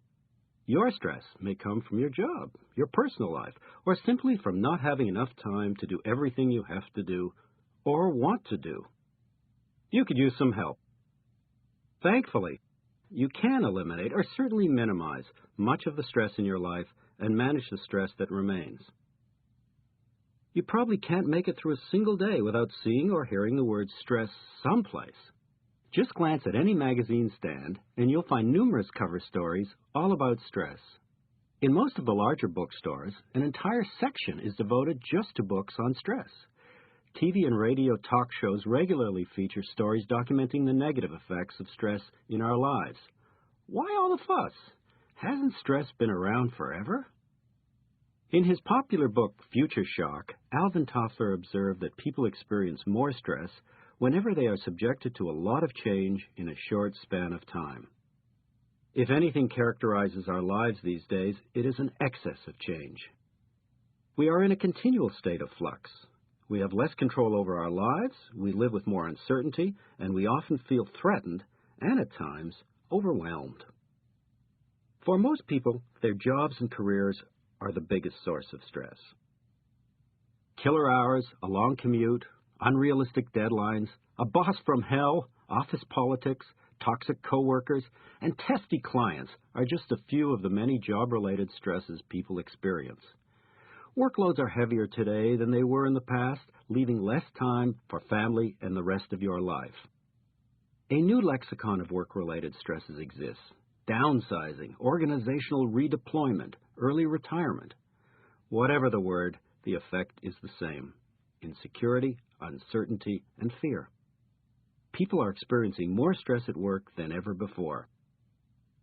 Your stress may come from your job, your personal life, or simply from not having enough time to do everything you have to do or want to do. You could use some help. Thankfully, you can eliminate or certainly minimize much of the stress in your life and manage the stress that remains. You probably can't make it through a single day without seeing or hearing the word stress someplace. Just glance at any magazine stand and you'll find numerous cover stories all about stress. In most of the larger bookstores, an entire section is devoted just to books on stress. TV and radio talk shows regularly feature stories documenting the negative effects of stress in our lives. Why all the fuss? Hasn't stress been around forever? In his popular book, Future Shock, Alvin Toffler observed that people experience more stress whenever they are subjected to a lot of change in a short span of time. If anything characterizes our lives these days, it is an excess of change. We are in a continual state of flux. We have less control over our lives, we live with more uncertainty, and we often feel threatened and, at times, overwhelmed. For most people, their jobs and careers are the biggest source of stress. Killer hours, a long commute, unrealistic deadlines, a boss from hell, office politics, toxic coworkers, and testy clients are just a few of the many job-related stresses people experience. Workloads are heavier today than they were in the past, leaving less time for family and the rest of your life. A new lexicon of work-related stresses exists: downsizing, organizational redeployment, early retirement. Whatever the word, the effect is the same: insecurity, uncertainty, and fear. People are experiencing more stress at work than ever before.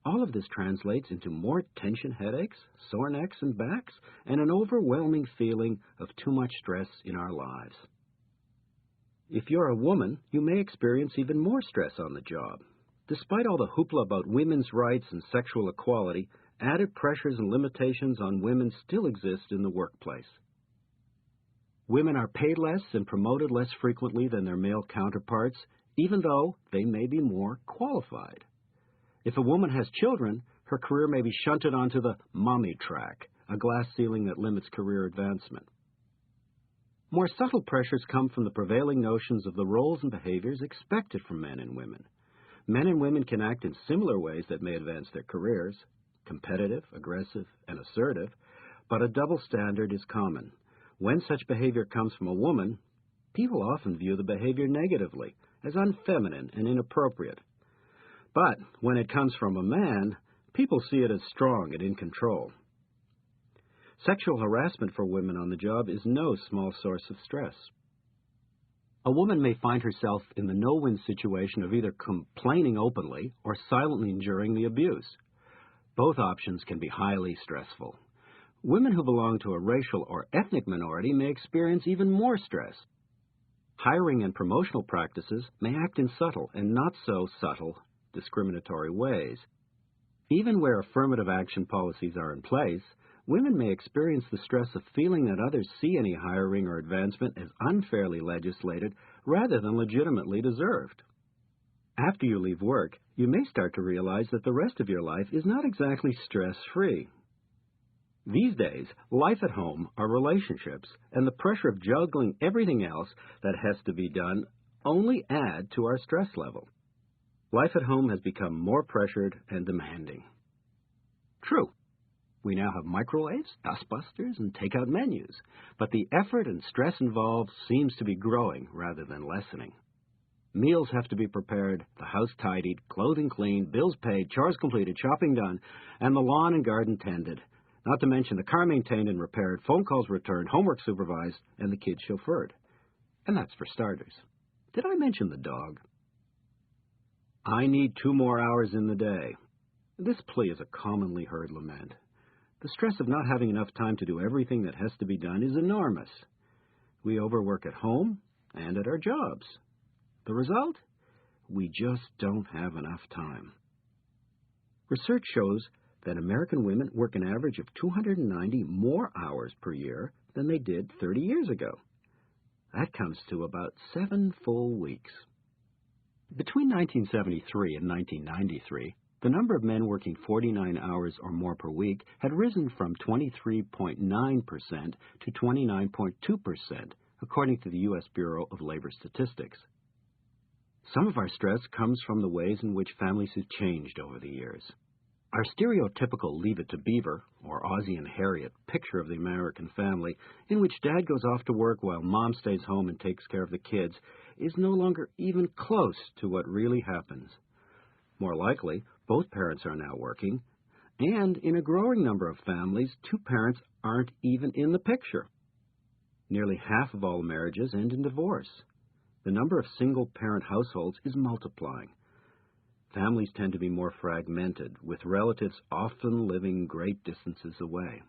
All of this translates into more tension headaches, sore necks and backs, and an overwhelming feeling of too much stress in our lives. If you're a woman, you may experience even more stress on the job. Despite all the hoopla about women's rights and sexual equality, added pressures and limitations on women still exist in the workplace. Women are paid less and promoted less frequently than their male counterparts, even though they may be more qualified. If a woman has children, her career may be shunted onto the mommy track, a glass ceiling that limits career advancement. More subtle pressures come from the prevailing notions of the roles and behaviors expected from men and women. Men and women can act in similar ways that may advance their careers, competitive, aggressive, and assertive, but a double standard is common. When such behavior comes from a woman, people often view the behavior negatively, as unfeminine and inappropriate. But when it comes from a man, people see it as strong and in control. Sexual harassment for women on the job is no small source of stress. A woman may find herself in the no-win situation of either complaining openly or silently enduring the abuse. Both options can be highly stressful. Women who belong to a racial or ethnic minority may experience even more stress. Hiring and promotional practices may act in subtle and not so subtle discriminatory ways. Even where affirmative action policies are in place, women may experience the stress of feeling that others see any hiring or advancement as unfairly legislated rather than legitimately deserved. After you leave work, you may start to realize that the rest of your life is not exactly stress-free. These days, life at home, our relationships, and the pressure of juggling everything else that has to be done only add to our stress level. Life at home has become more pressured and demanding. True, we now have microwaves, dustbusters, and takeout menus, but the effort and stress involved seems to be growing rather than lessening. Meals have to be prepared, the house tidied, clothing cleaned, bills paid, chores completed, shopping done, and the lawn and garden tended, not to mention the car maintained and repaired, phone calls returned, homework supervised, and the kids chauffeured. And that's for starters. Did I mention the dog? I need 2 more hours in the day. This plea is a commonly heard lament. The stress of not having enough time to do everything that has to be done is enormous. We overwork at home and at our jobs. The result? We just don't have enough time. Research shows that American women work an average of 290 more hours per year than they did 30 years ago. That comes to about 7 full weeks. Between 1973 and 1993, the number of men working 49 hours or more per week had risen from 23.9% to 29.2%, according to the U.S. Bureau of Labor Statistics. Some of our stress comes from the ways in which families have changed over the years. Our stereotypical Leave It to Beaver, or Ozzie and Harriet, picture of the American family, in which dad goes off to work while mom stays home and takes care of the kids, is no longer even close to what really happens. More likely, both parents are now working, and in a growing number of families, 2 parents aren't even in the picture. Nearly half of all marriages end in divorce. The number of single-parent households is multiplying. Families tend to be more fragmented, with relatives often living great distances away.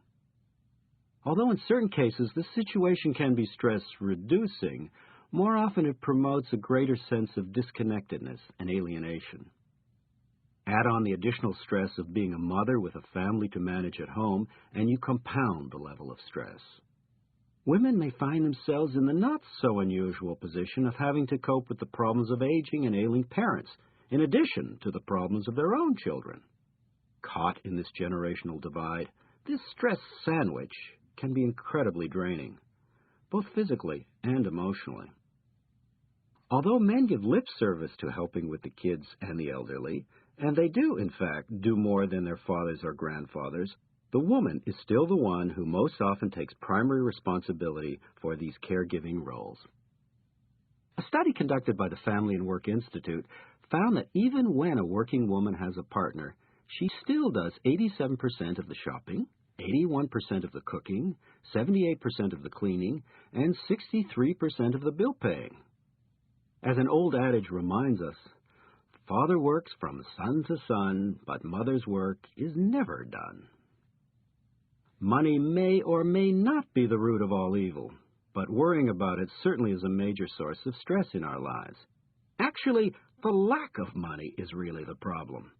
Although in certain cases the situation can be stress-reducing, more often it promotes a greater sense of disconnectedness and alienation. Add on the additional stress of being a mother with a family to manage at home, and you compound the level of stress. Women may find themselves in the not-so-unusual position of having to cope with the problems of aging and ailing parents, in addition to the problems of their own children. Caught in this generational divide, this stress sandwich can be incredibly draining, both physically and emotionally. Although men give lip service to helping with the kids and the elderly, and they do, in fact, do more than their fathers or grandfathers, the woman is still the one who most often takes primary responsibility for these caregiving roles. A study conducted by the Family and Work Institute found that even when a working woman has a partner, she still does 87% of the shopping, 81% of the cooking, 78% of the cleaning, and 63% of the bill paying. As an old adage reminds us, father works from sun to sun, but mother's work is never done. Money may or may not be the root of all evil, but worrying about it certainly is a major source of stress in our lives. Actually, the lack of money is really the problem.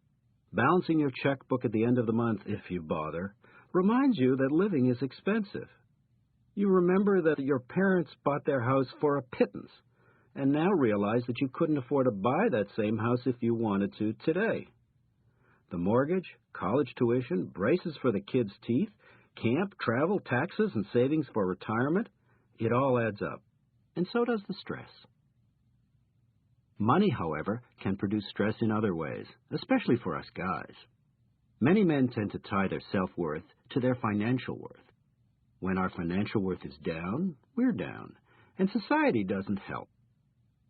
Balancing your checkbook at the end of the month, if you bother, reminds you that living is expensive. You remember that your parents bought their house for a pittance, and now realize that you couldn't afford to buy that same house if you wanted to today. The mortgage, college tuition, braces for the kids' teeth, camp, travel, taxes, and savings for retirement, it all adds up. And so does the stress. Money, however, can produce stress in other ways, especially for us guys. Many men tend to tie their self-worth to their financial worth. When our financial worth is down, we're down, and society doesn't help.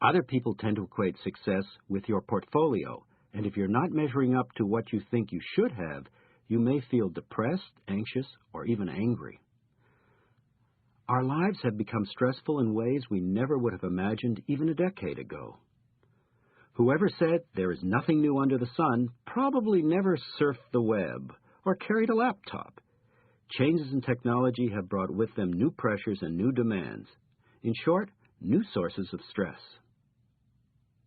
Other people tend to equate success with your portfolio, and if you're not measuring up to what you think you should have, you may feel depressed, anxious, or even angry. Our lives have become stressful in ways we never would have imagined even a decade ago. Whoever said there is nothing new under the sun probably never surfed the web or carried a laptop. Changes in technology have brought with them new pressures and new demands. In short, new sources of stress.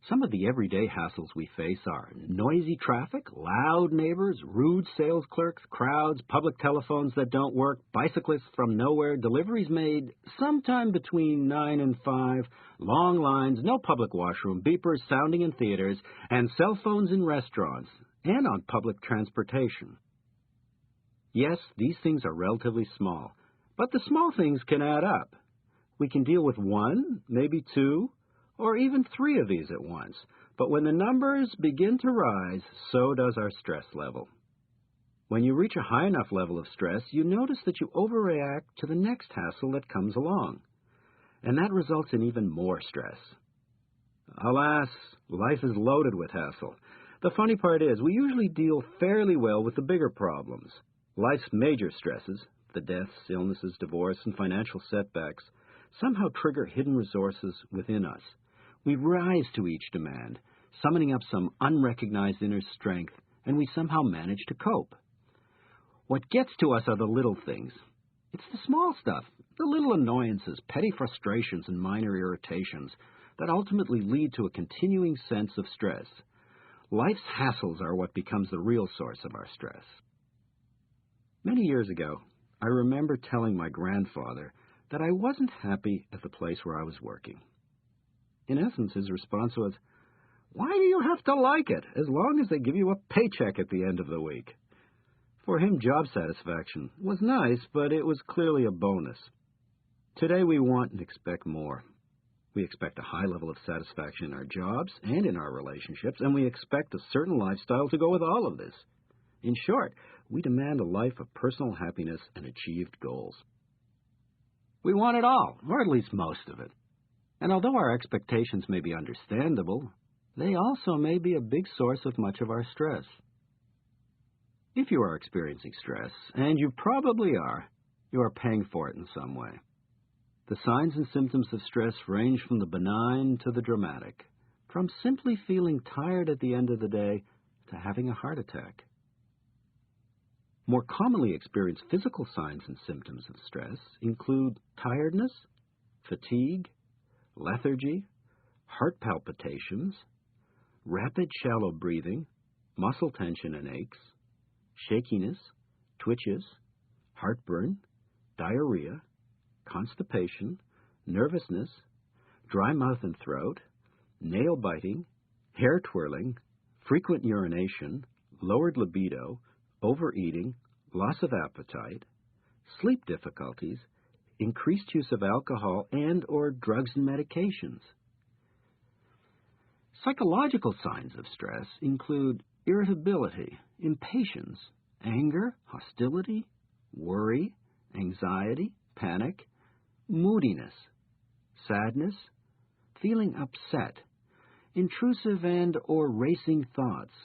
Some of the everyday hassles we face are noisy traffic, loud neighbors, rude sales clerks, crowds, public telephones that don't work, bicyclists from nowhere, deliveries made sometime between 9 and 5, long lines, no public washroom, beepers sounding in theaters, and cell phones in restaurants and on public transportation. Yes, these things are relatively small, but the small things can add up. We can deal with one, maybe two, or even 3 of these at once. But when the numbers begin to rise, so does our stress level. When you reach a high enough level of stress, you notice that you overreact to the next hassle that comes along. And that results in even more stress. Alas, life is loaded with hassle. The funny part is, we usually deal fairly well with the bigger problems. Life's major stresses, the deaths, illnesses, divorce, and financial setbacks, somehow trigger hidden resources within us. We rise to each demand, summoning up some unrecognized inner strength, and we somehow manage to cope. What gets to us are the little things. It's the small stuff, the little annoyances, petty frustrations, and minor irritations that ultimately lead to a continuing sense of stress. Life's hassles are what becomes the real source of our stress. Many years ago, I remember telling my grandfather that I wasn't happy at the place where I was working. In essence, his response was, "Why do you have to like it, as long as they give you a paycheck at the end of the week?" For him, job satisfaction was nice, but it was clearly a bonus. Today, we want and expect more. We expect a high level of satisfaction in our jobs and in our relationships, and we expect a certain lifestyle to go with all of this. In short, we demand a life of personal happiness and achieved goals. We want it all, or at least most of it. And although our expectations may be understandable, they also may be a big source of much of our stress. If you are experiencing stress, and you probably are, you are paying for it in some way. The signs and symptoms of stress range from the benign to the dramatic, from simply feeling tired at the end of the day to having a heart attack. More commonly experienced physical signs and symptoms of stress include tiredness, fatigue, lethargy, heart palpitations, rapid shallow breathing, muscle tension and aches, shakiness, twitches, heartburn, diarrhea, constipation, nervousness, dry mouth and throat, nail biting, hair twirling, frequent urination, lowered libido, overeating, loss of appetite, sleep difficulties, increased use of alcohol and/or drugs and medications. Psychological signs of stress include irritability, impatience, anger, hostility, worry, anxiety, panic, moodiness, sadness, feeling upset, intrusive and/or racing thoughts,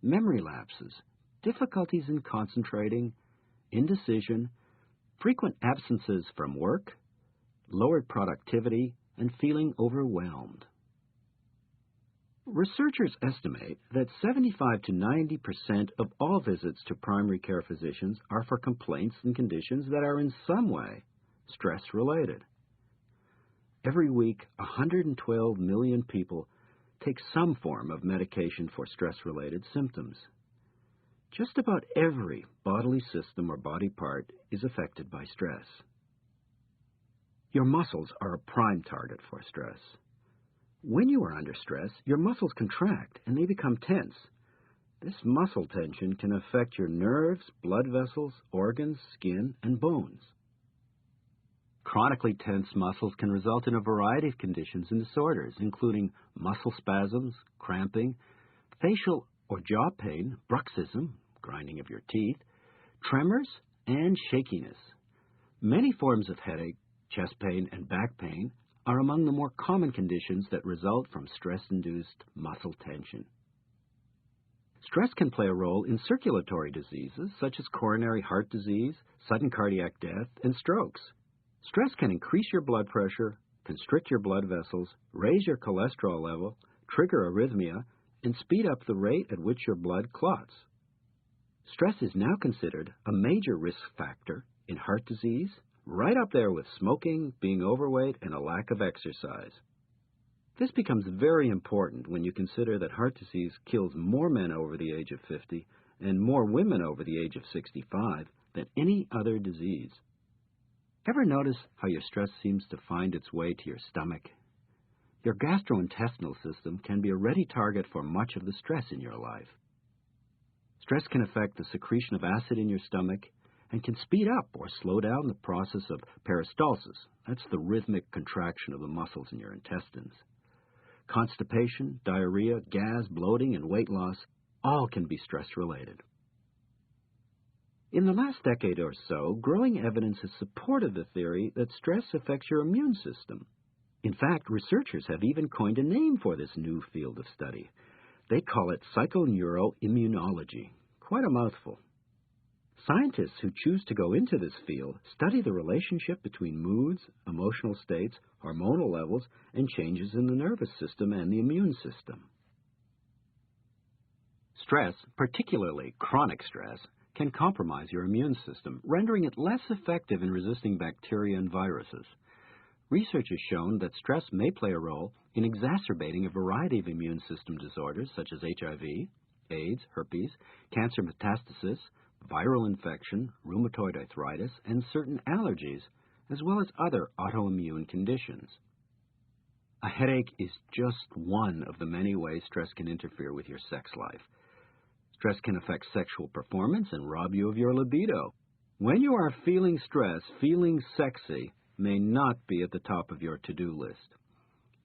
memory lapses, difficulties in concentrating, indecision, frequent absences from work, lowered productivity, and feeling overwhelmed. Researchers estimate that 75 to 90% of all visits to primary care physicians are for complaints and conditions that are in some way stress-related. Every week, 112 million people take some form of medication for stress-related symptoms. Just about every bodily system or body part is affected by stress. Your muscles are a prime target for stress. When you are under stress, your muscles contract and they become tense. This muscle tension can affect your nerves, blood vessels, organs, skin, and bones. Chronically tense muscles can result in a variety of conditions and disorders, including muscle spasms, cramping, facial or jaw pain, bruxism, grinding of your teeth, tremors, and shakiness. Many forms of headache, chest pain, and back pain are among the more common conditions that result from stress-induced muscle tension. Stress can play a role in circulatory diseases such as coronary heart disease, sudden cardiac death, and strokes. Stress can increase your blood pressure, constrict your blood vessels, raise your cholesterol level, trigger arrhythmia, and speed up the rate at which your blood clots. Stress is now considered a major risk factor in heart disease, right up there with smoking, being overweight, and a lack of exercise. This becomes very important when you consider that heart disease kills more men over the age of 50 and more women over the age of 65 than any other disease. Ever notice how your stress seems to find its way to your stomach? Your gastrointestinal system can be a ready target for much of the stress in your life. Stress can affect the secretion of acid in your stomach and can speed up or slow down the process of peristalsis. That's the rhythmic contraction of the muscles in your intestines. Constipation, diarrhea, gas, bloating, and weight loss all can be stress-related. In the last decade or so, growing evidence has supported the theory that stress affects your immune system. In fact, researchers have even coined a name for this new field of study. They call it psychoneuroimmunology. Quite a mouthful. Scientists who choose to go into this field study the relationship between moods, emotional states, hormonal levels, and changes in the nervous system and the immune system. Stress, particularly chronic stress, can compromise your immune system, rendering it less effective in resisting bacteria and viruses. Research has shown that stress may play a role in exacerbating a variety of immune system disorders such as HIV, AIDS, herpes, cancer metastasis, viral infection, rheumatoid arthritis, and certain allergies, as well as other autoimmune conditions. A headache is just one of the many ways stress can interfere with your sex life. Stress can affect sexual performance and rob you of your libido. When you are feeling stress, feeling sexy may not be at the top of your to-do list.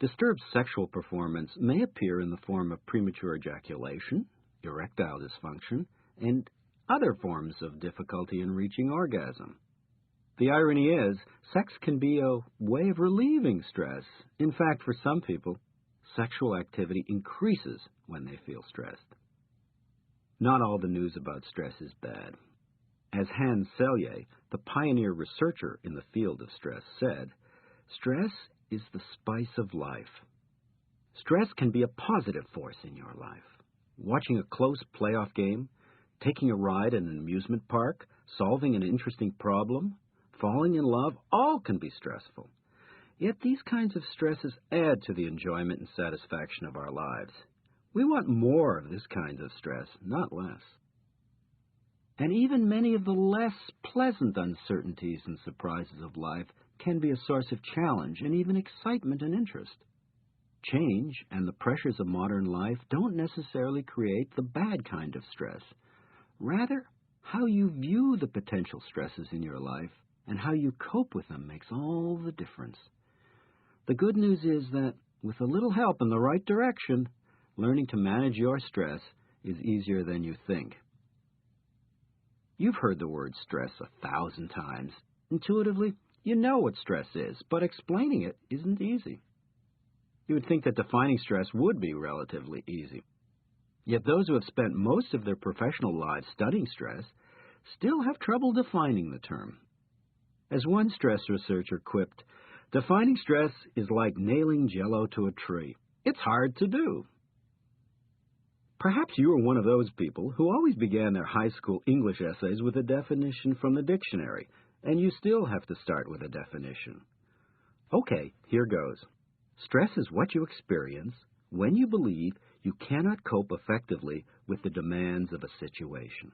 Disturbed sexual performance may appear in the form of premature ejaculation, erectile dysfunction, and other forms of difficulty in reaching orgasm. The irony is, sex can be a way of relieving stress. In fact, for some people, sexual activity increases when they feel stressed. Not all the news about stress is bad. As Hans Selye, the pioneer researcher in the field of stress, said, "Stress is the spice of life." Stress can be a positive force in your life. Watching a close playoff game, taking a ride in an amusement park, solving an interesting problem, falling in love, all can be stressful. Yet these kinds of stresses add to the enjoyment and satisfaction of our lives. We want more of this kind of stress, not less. And even many of the less pleasant uncertainties and surprises of life can be a source of challenge and even excitement and interest. Change and the pressures of modern life don't necessarily create the bad kind of stress. Rather, how you view the potential stresses in your life and how you cope with them makes all the difference. The good news is that, with a little help in the right direction, learning to manage your stress is easier than you think. You've heard the word stress 1,000 times. Intuitively, you know what stress is, but explaining it isn't easy. You would think that defining stress would be relatively easy. Yet those who have spent most of their professional lives studying stress still have trouble defining the term. As one stress researcher quipped, "Defining stress is like nailing Jell-O to a tree. It's hard to do." Perhaps you are one of those people who always began their high school English essays with a definition from the dictionary, and you still have to start with a definition. Okay, here goes. Stress is what you experience when you believe you cannot cope effectively with the demands of a situation.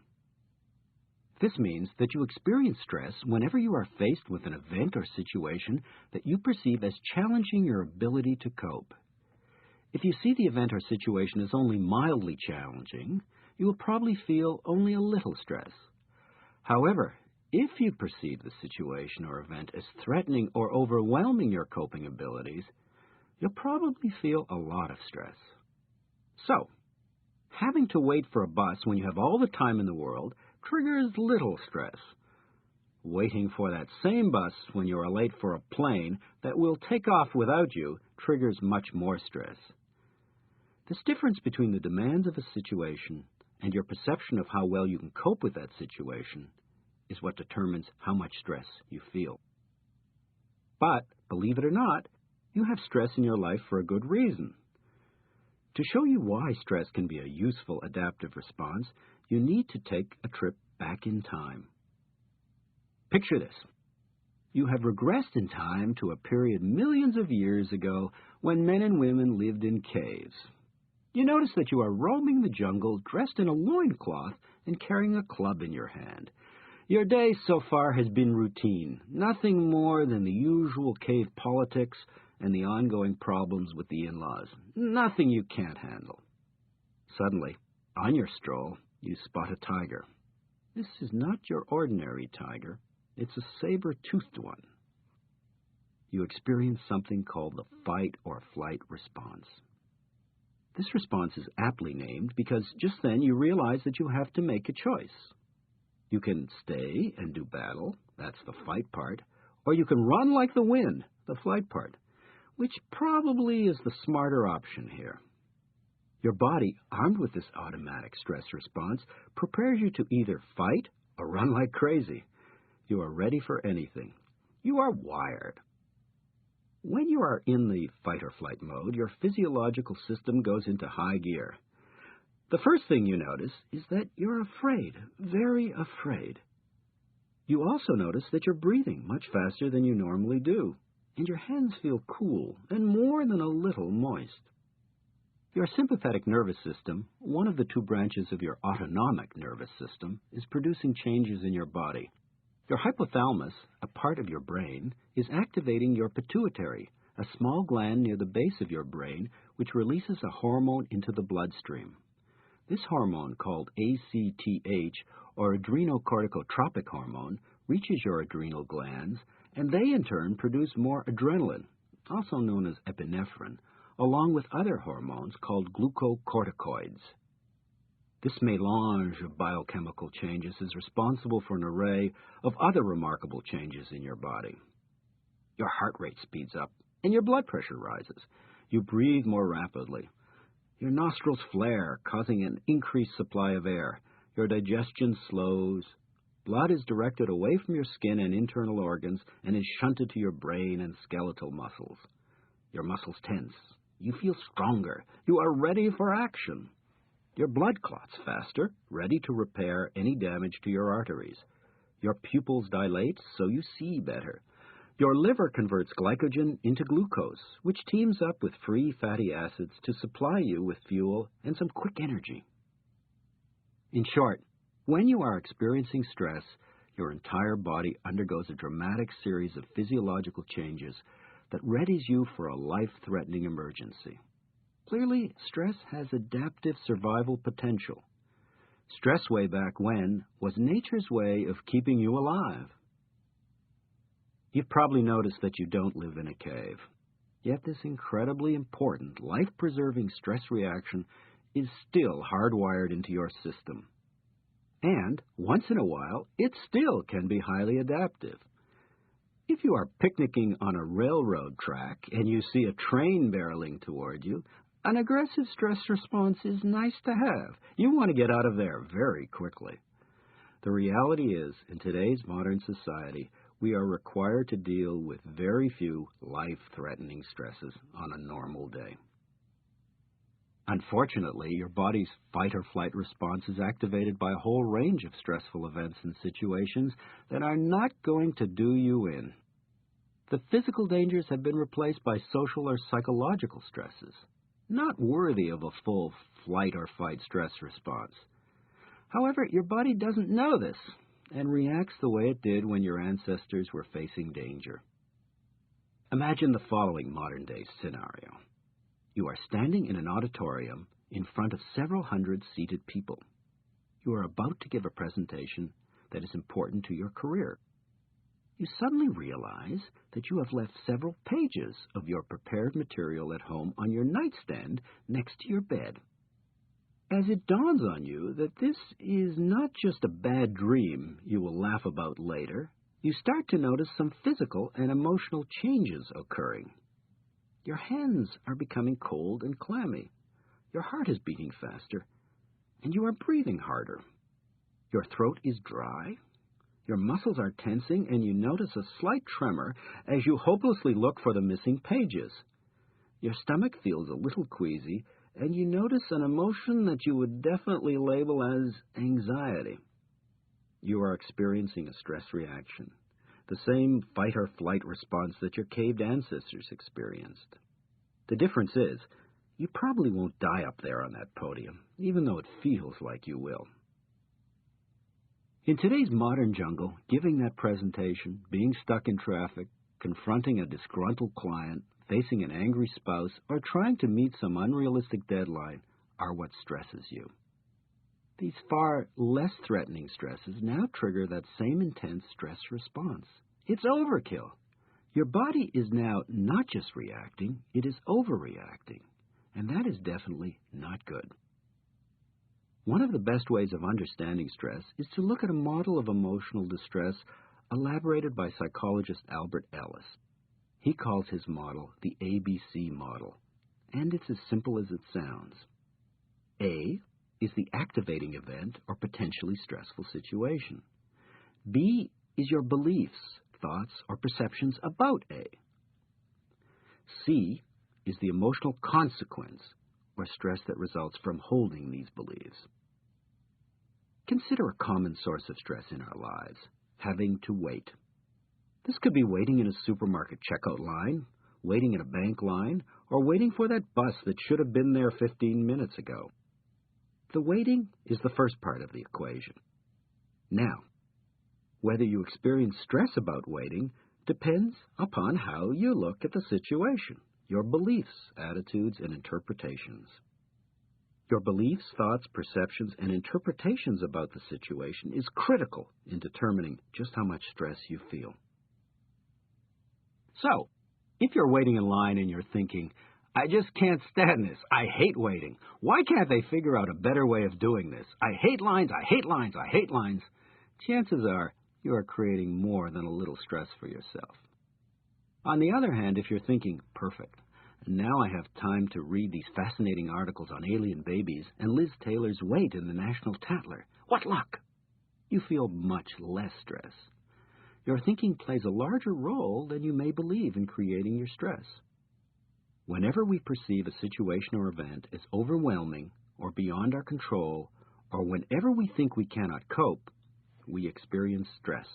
This means that you experience stress whenever you are faced with an event or situation that you perceive as challenging your ability to cope. If you see the event or situation as only mildly challenging, you will probably feel only a little stress. However, if you perceive the situation or event as threatening or overwhelming your coping abilities, you'll probably feel a lot of stress. So, having to wait for a bus when you have all the time in the world triggers little stress. Waiting for that same bus when you are late for a plane that will take off without you triggers much more stress. This difference between the demands of a situation and your perception of how well you can cope with that situation is what determines how much stress you feel. But, believe it or not, you have stress in your life for a good reason. To show you why stress can be a useful adaptive response, you need to take a trip back in time. Picture this. You have regressed in time to a period millions of years ago when men and women lived in caves. You notice that you are roaming the jungle dressed in a loincloth and carrying a club in your hand. Your day so far has been routine, nothing more than the usual cave politics and the ongoing problems with the in-laws. Nothing you can't handle. Suddenly, on your stroll, you spot a tiger. This is not your ordinary tiger. It's a saber-toothed one. You experience something called the fight or flight response. This response is aptly named because just then you realize that you have to make a choice. You can stay and do battle, that's the fight part, or you can run like the wind, the flight part, which probably is the smarter option here. Your body, armed with this automatic stress response, prepares you to either fight or run like crazy. You are ready for anything. You are wired. When you are in the fight or flight mode, your physiological system goes into high gear. The first thing you notice is that you're afraid, very afraid. You also notice that you're breathing much faster than you normally do, and your hands feel cool and more than a little moist. Your sympathetic nervous system, one of the two branches of your autonomic nervous system, is producing changes in your body. Your hypothalamus, a part of your brain, is activating your pituitary, a small gland near the base of your brain which releases a hormone into the bloodstream. This hormone, called ACTH, or adrenocorticotropic hormone, reaches your adrenal glands, and they in turn produce more adrenaline, also known as epinephrine, along with other hormones called glucocorticoids. This mélange of biochemical changes is responsible for an array of other remarkable changes in your body. Your heart rate speeds up, and your blood pressure rises. You breathe more rapidly. Your nostrils flare, causing an increased supply of air. Your digestion slows. Blood is directed away from your skin and internal organs and is shunted to your brain and skeletal muscles. Your muscles tense. You feel stronger. You are ready for action. Your blood clots faster, ready to repair any damage to your arteries. Your pupils dilate so you see better. Your liver converts glycogen into glucose, which teams up with free fatty acids to supply you with fuel and some quick energy. In short, when you are experiencing stress, your entire body undergoes a dramatic series of physiological changes that readies you for a life-threatening emergency. Clearly, stress has adaptive survival potential. Stress way back when was nature's way of keeping you alive. You've probably noticed that you don't live in a cave. Yet this incredibly important, life-preserving stress reaction is still hardwired into your system. And, once in a while, it still can be highly adaptive. If you are picnicking on a railroad track and you see a train barreling toward you, an aggressive stress response is nice to have. You want to get out of there very quickly. The reality is, in today's modern society, we are required to deal with very few life-threatening stresses on a normal day. Unfortunately, your body's fight-or-flight response is activated by a whole range of stressful events and situations that are not going to do you in. The physical dangers have been replaced by social or psychological stresses, not worthy of a full flight-or-fight stress response. However, your body doesn't know this and reacts the way it did when your ancestors were facing danger. Imagine the following modern-day scenario. You are standing in an auditorium in front of several hundred seated people. You are about to give a presentation that is important to your career. You suddenly realize that you have left several pages of your prepared material at home on your nightstand next to your bed. As it dawns on you that this is not just a bad dream you will laugh about later, you start to notice some physical and emotional changes occurring. Your hands are becoming cold and clammy. Your heart is beating faster, and you are breathing harder. Your throat is dry. Your muscles are tensing, and you notice a slight tremor as you hopelessly look for the missing pages. Your stomach feels a little queasy, and you notice an emotion that you would definitely label as anxiety. You are experiencing a stress reaction, the same fight-or-flight response that your caved ancestors experienced. The difference is, you probably won't die up there on that podium, even though it feels like you will. In today's modern jungle, giving that presentation, being stuck in traffic, confronting a disgruntled client, facing an angry spouse, or trying to meet some unrealistic deadline are what stresses you. These far less threatening stresses now trigger that same intense stress response. It's overkill. Your body is now not just reacting, it is overreacting, and that is definitely not good. One of the best ways of understanding stress is to look at a model of emotional distress elaborated by psychologist Albert Ellis. He calls his model the ABC model, and it's as simple as it sounds. A is the activating event or potentially stressful situation. B is your beliefs, thoughts, or perceptions about A. C is the emotional consequence or stress that results from holding these beliefs. Consider a common source of stress in our lives, having to wait. This could be waiting in a supermarket checkout line, waiting in a bank line, or waiting for that bus that should have been there 15 minutes ago. The waiting is the first part of the equation. Now, whether you experience stress about waiting depends upon how you look at the situation, your beliefs, attitudes, and interpretations. Your beliefs, thoughts, perceptions, and interpretations about the situation is critical in determining just how much stress you feel. So, if you're waiting in line and you're thinking, I just can't stand this, I hate waiting, why can't they figure out a better way of doing this? I hate lines, I hate lines, I hate lines. Chances are you are creating more than a little stress for yourself. On the other hand, if you're thinking, perfect, and now I have time to read these fascinating articles on alien babies and Liz Taylor's weight in the National Tatler, what luck! You feel much less stress. Your thinking plays a larger role than you may believe in creating your stress. Whenever we perceive a situation or event as overwhelming or beyond our control, or whenever we think we cannot cope, we experience stress.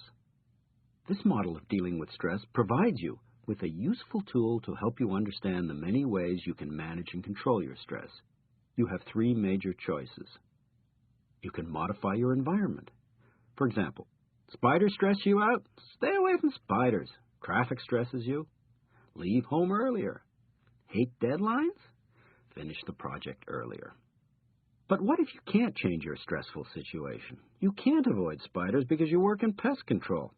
This model of dealing with stress provides you with a useful tool to help you understand the many ways you can manage and control your stress. You have three major choices. You can modify your environment. For example, spiders stress you out? Stay away from spiders. Traffic stresses you? Leave home earlier. Hate deadlines? Finish the project earlier. But what if you can't change your stressful situation? You can't avoid spiders because you work in pest control.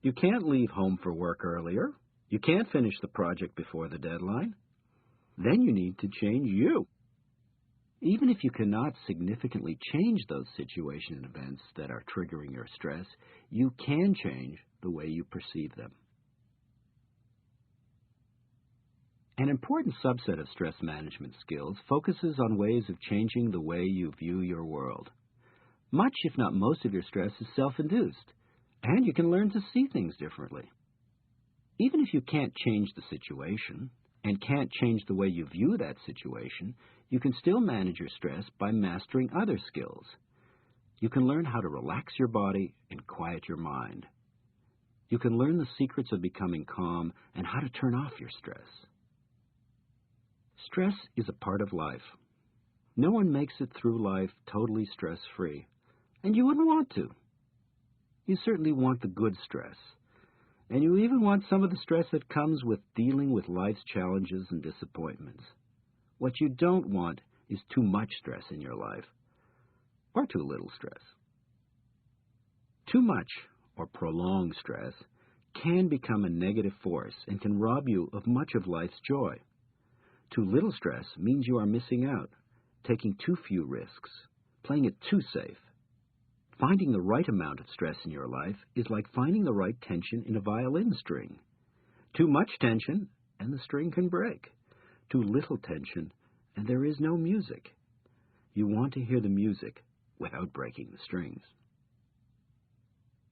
You can't leave home for work earlier. You can't finish the project before the deadline. Then you need to change you. Even if you cannot significantly change those situations and events that are triggering your stress, you can change the way you perceive them. An important subset of stress management skills focuses on ways of changing the way you view your world. Much, if not most, of your stress is self-induced, and you can learn to see things differently. Even if you can't change the situation and can't change the way you view that situation, you can still manage your stress by mastering other skills. You can learn how to relax your body and quiet your mind. You can learn the secrets of becoming calm and how to turn off your stress. Stress is a part of life. No one makes it through life totally stress-free, and you wouldn't want to. You certainly want the good stress, and you even want some of the stress that comes with dealing with life's challenges and disappointments. What you don't want is too much stress in your life. or too little stress. Too much or prolonged stress can become a negative force and can rob you of much of life's joy. Too little stress means you are missing out, taking too few risks, playing it too safe. Finding the right amount of stress in your life is like finding the right tension in a violin string. Too much tension, and the string can break. Too little tension, and there is no music. You want to hear the music without breaking the strings.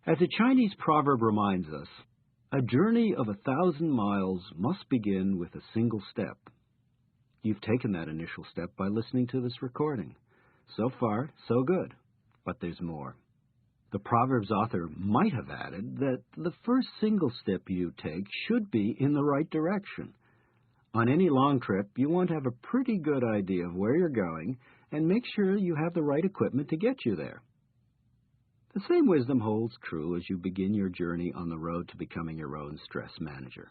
As a Chinese proverb reminds us, a journey of 1,000 miles must begin with a single step. You've taken that initial step by listening to this recording. So far, so good. But there's more. The proverb's author might have added that the first single step you take should be in the right direction. On any long trip, you want to have a pretty good idea of where you're going and make sure you have the right equipment to get you there. The same wisdom holds true as you begin your journey on the road to becoming your own stress manager.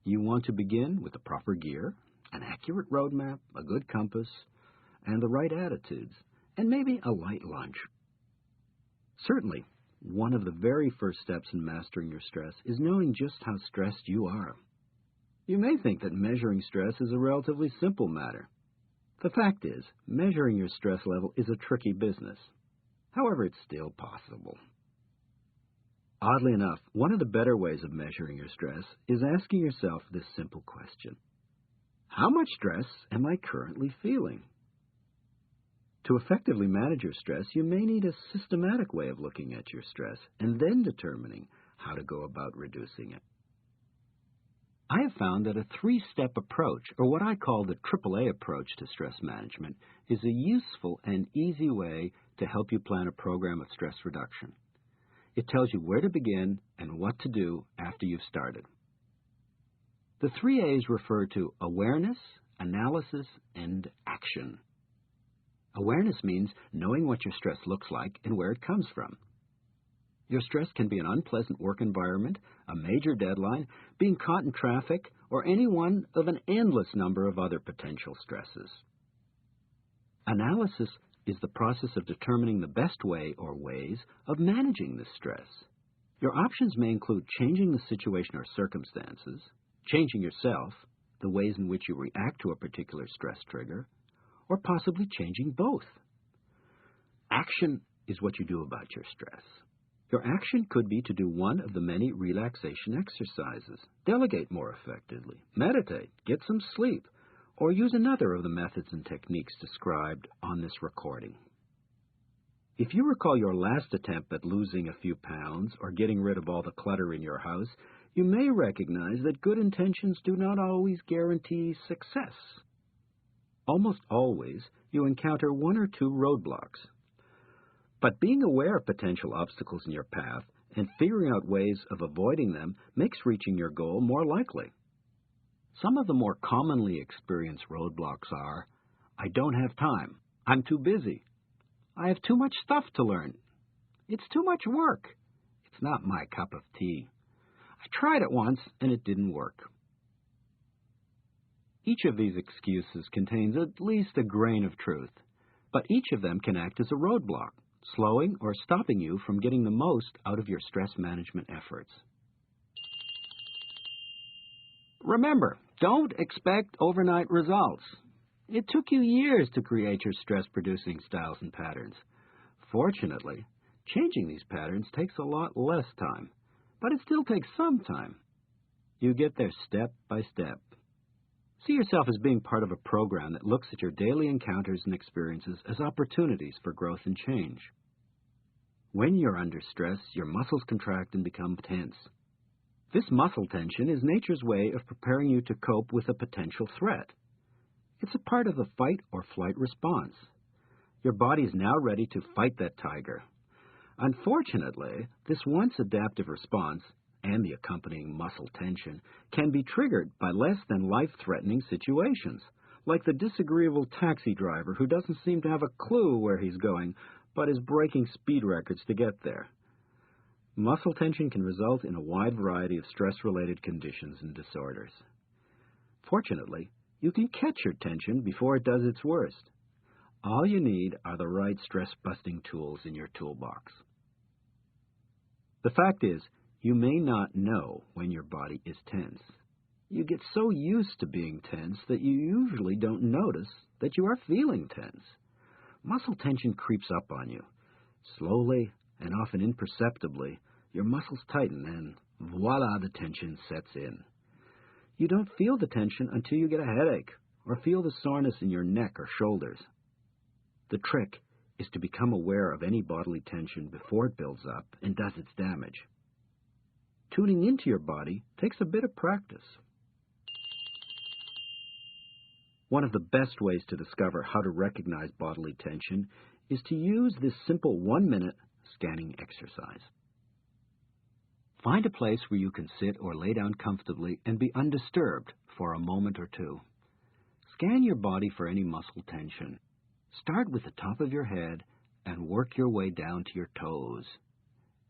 You want to begin with the proper gear, an accurate roadmap, a good compass, and the right attitudes, and maybe a light lunch. Certainly, one of the very first steps in mastering your stress is knowing just how stressed you are. You may think that measuring stress is a relatively simple matter. The fact is, measuring your stress level is a tricky business. However, it's still possible. Oddly enough, one of the better ways of measuring your stress is asking yourself this simple question: how much stress am I currently feeling? To effectively manage your stress, you may need a systematic way of looking at your stress and then determining how to go about reducing it. I have found that a three-step approach, or what I call the AAA approach to stress management, is a useful and easy way to help you plan a program of stress reduction. It tells you where to begin and what to do after you've started. The three A's refer to awareness, analysis, and action. Awareness means knowing what your stress looks like and where it comes from. Your stress can be an unpleasant work environment, a major deadline, being caught in traffic, or any one of an endless number of other potential stresses. Analysis is the process of determining the best way or ways of managing this stress. Your options may include changing the situation or circumstances, changing yourself, the ways in which you react to a particular stress trigger, or possibly changing both. Action is what you do about your stress. Your action could be to do one of the many relaxation exercises, delegate more effectively, meditate, get some sleep, or use another of the methods and techniques described on this recording. If you recall your last attempt at losing a few pounds or getting rid of all the clutter in your house, you may recognize that good intentions do not always guarantee success. Almost always, you encounter one or two roadblocks. But being aware of potential obstacles in your path and figuring out ways of avoiding them makes reaching your goal more likely. Some of the more commonly experienced roadblocks are: I don't have time, I'm too busy, I have too much stuff to learn, it's too much work, it's not my cup of tea, I tried it once and it didn't work. Each of these excuses contains at least a grain of truth, but each of them can act as a roadblock, slowing or stopping you from getting the most out of your stress management efforts. Remember, don't expect overnight results. It took you years to create your stress-producing styles and patterns. Fortunately, changing these patterns takes a lot less time, but it still takes some time. You get there step by step. See yourself as being part of a program that looks at your daily encounters and experiences as opportunities for growth and change. When you're under stress, your muscles contract and become tense. This muscle tension is nature's way of preparing you to cope with a potential threat. It's a part of the fight or flight response. Your body is now ready to fight that tiger. Unfortunately, this once adaptive response and the accompanying muscle tension can be triggered by less than life-threatening situations, like the disagreeable taxi driver who doesn't seem to have a clue where he's going, but is breaking speed records to get there. Muscle tension can result in a wide variety of stress-related conditions and disorders. Fortunately, you can catch your tension before it does its worst. All you need are the right stress-busting tools in your toolbox. The fact is, you may not know when your body is tense. You get so used to being tense that you usually don't notice that you are feeling tense. Muscle tension creeps up on you. Slowly and often imperceptibly, your muscles tighten and voila, the tension sets in. You don't feel the tension until you get a headache or feel the soreness in your neck or shoulders. The trick is to become aware of any bodily tension before it builds up and does its damage. Tuning into your body takes a bit of practice. One of the best ways to discover how to recognize bodily tension is to use this simple 1-minute scanning exercise. Find a place where you can sit or lay down comfortably and be undisturbed for a moment or two. Scan your body for any muscle tension. Start with the top of your head and work your way down to your toes.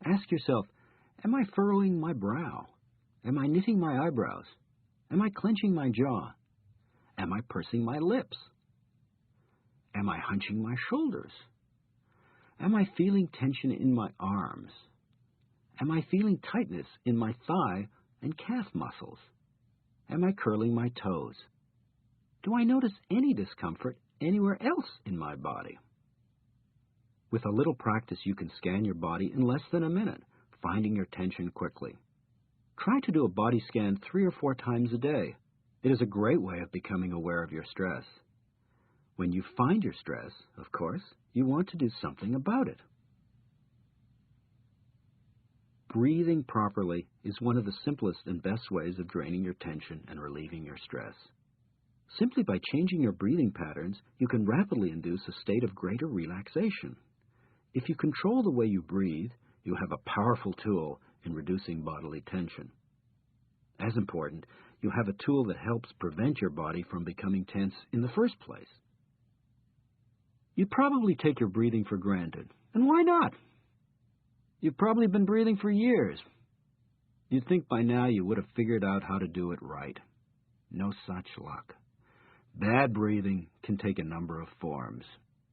Ask yourself, am I furrowing my brow? Am I knitting my eyebrows? Am I clenching my jaw? Am I pursing my lips? Am I hunching my shoulders? Am I feeling tension in my arms? Am I feeling tightness in my thigh and calf muscles? Am I curling my toes? Do I notice any discomfort anywhere else in my body? With a little practice, you can scan your body in less than a minute, finding your tension quickly. Try to do a body scan 3 or 4 times a day. It is a great way of becoming aware of your stress. When you find your stress, of course, you want to do something about it. Breathing properly is one of the simplest and best ways of draining your tension and relieving your stress. Simply by changing your breathing patterns, you can rapidly induce a state of greater relaxation. If you control the way you breathe, you have a powerful tool in reducing bodily tension. As important, you have a tool that helps prevent your body from becoming tense in the first place. You probably take your breathing for granted, and why not? You've probably been breathing for years. You'd think by now you would have figured out how to do it right. No such luck. Bad breathing can take a number of forms.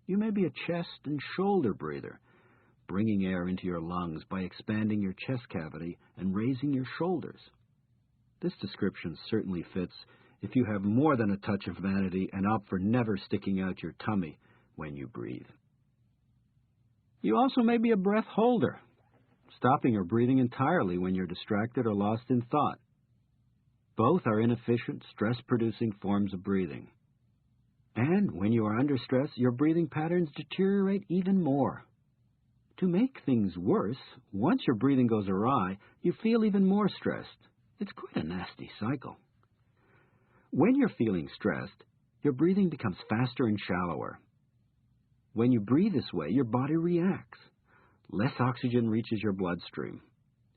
You may be a chest and shoulder breather, bringing air into your lungs by expanding your chest cavity and raising your shoulders. This description certainly fits if you have more than a touch of vanity and opt for never sticking out your tummy when you breathe. You also may be a breath holder, stopping or breathing entirely when you're distracted or lost in thought. Both are inefficient, stress-producing forms of breathing. And when you are under stress, your breathing patterns deteriorate even more. To make things worse, once your breathing goes awry, you feel even more stressed. It's quite a nasty cycle. When you're feeling stressed, your breathing becomes faster and shallower. When you breathe this way, your body reacts. Less oxygen reaches your bloodstream.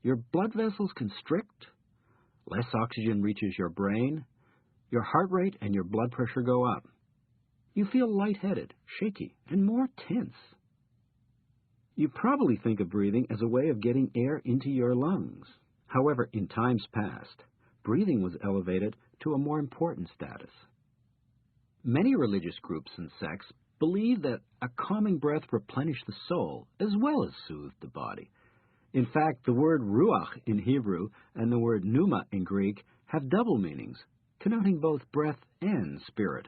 Your blood vessels constrict. Less oxygen reaches your brain. Your heart rate and your blood pressure go up. You feel lightheaded, shaky, and more tense. You probably think of breathing as a way of getting air into your lungs. However, in times past, breathing was elevated to a more important status. Many religious groups and sects believe that a calming breath replenished the soul as well as soothed the body. In fact, the word ruach in Hebrew and the word pneuma in Greek have double meanings, connoting both breath and spirit.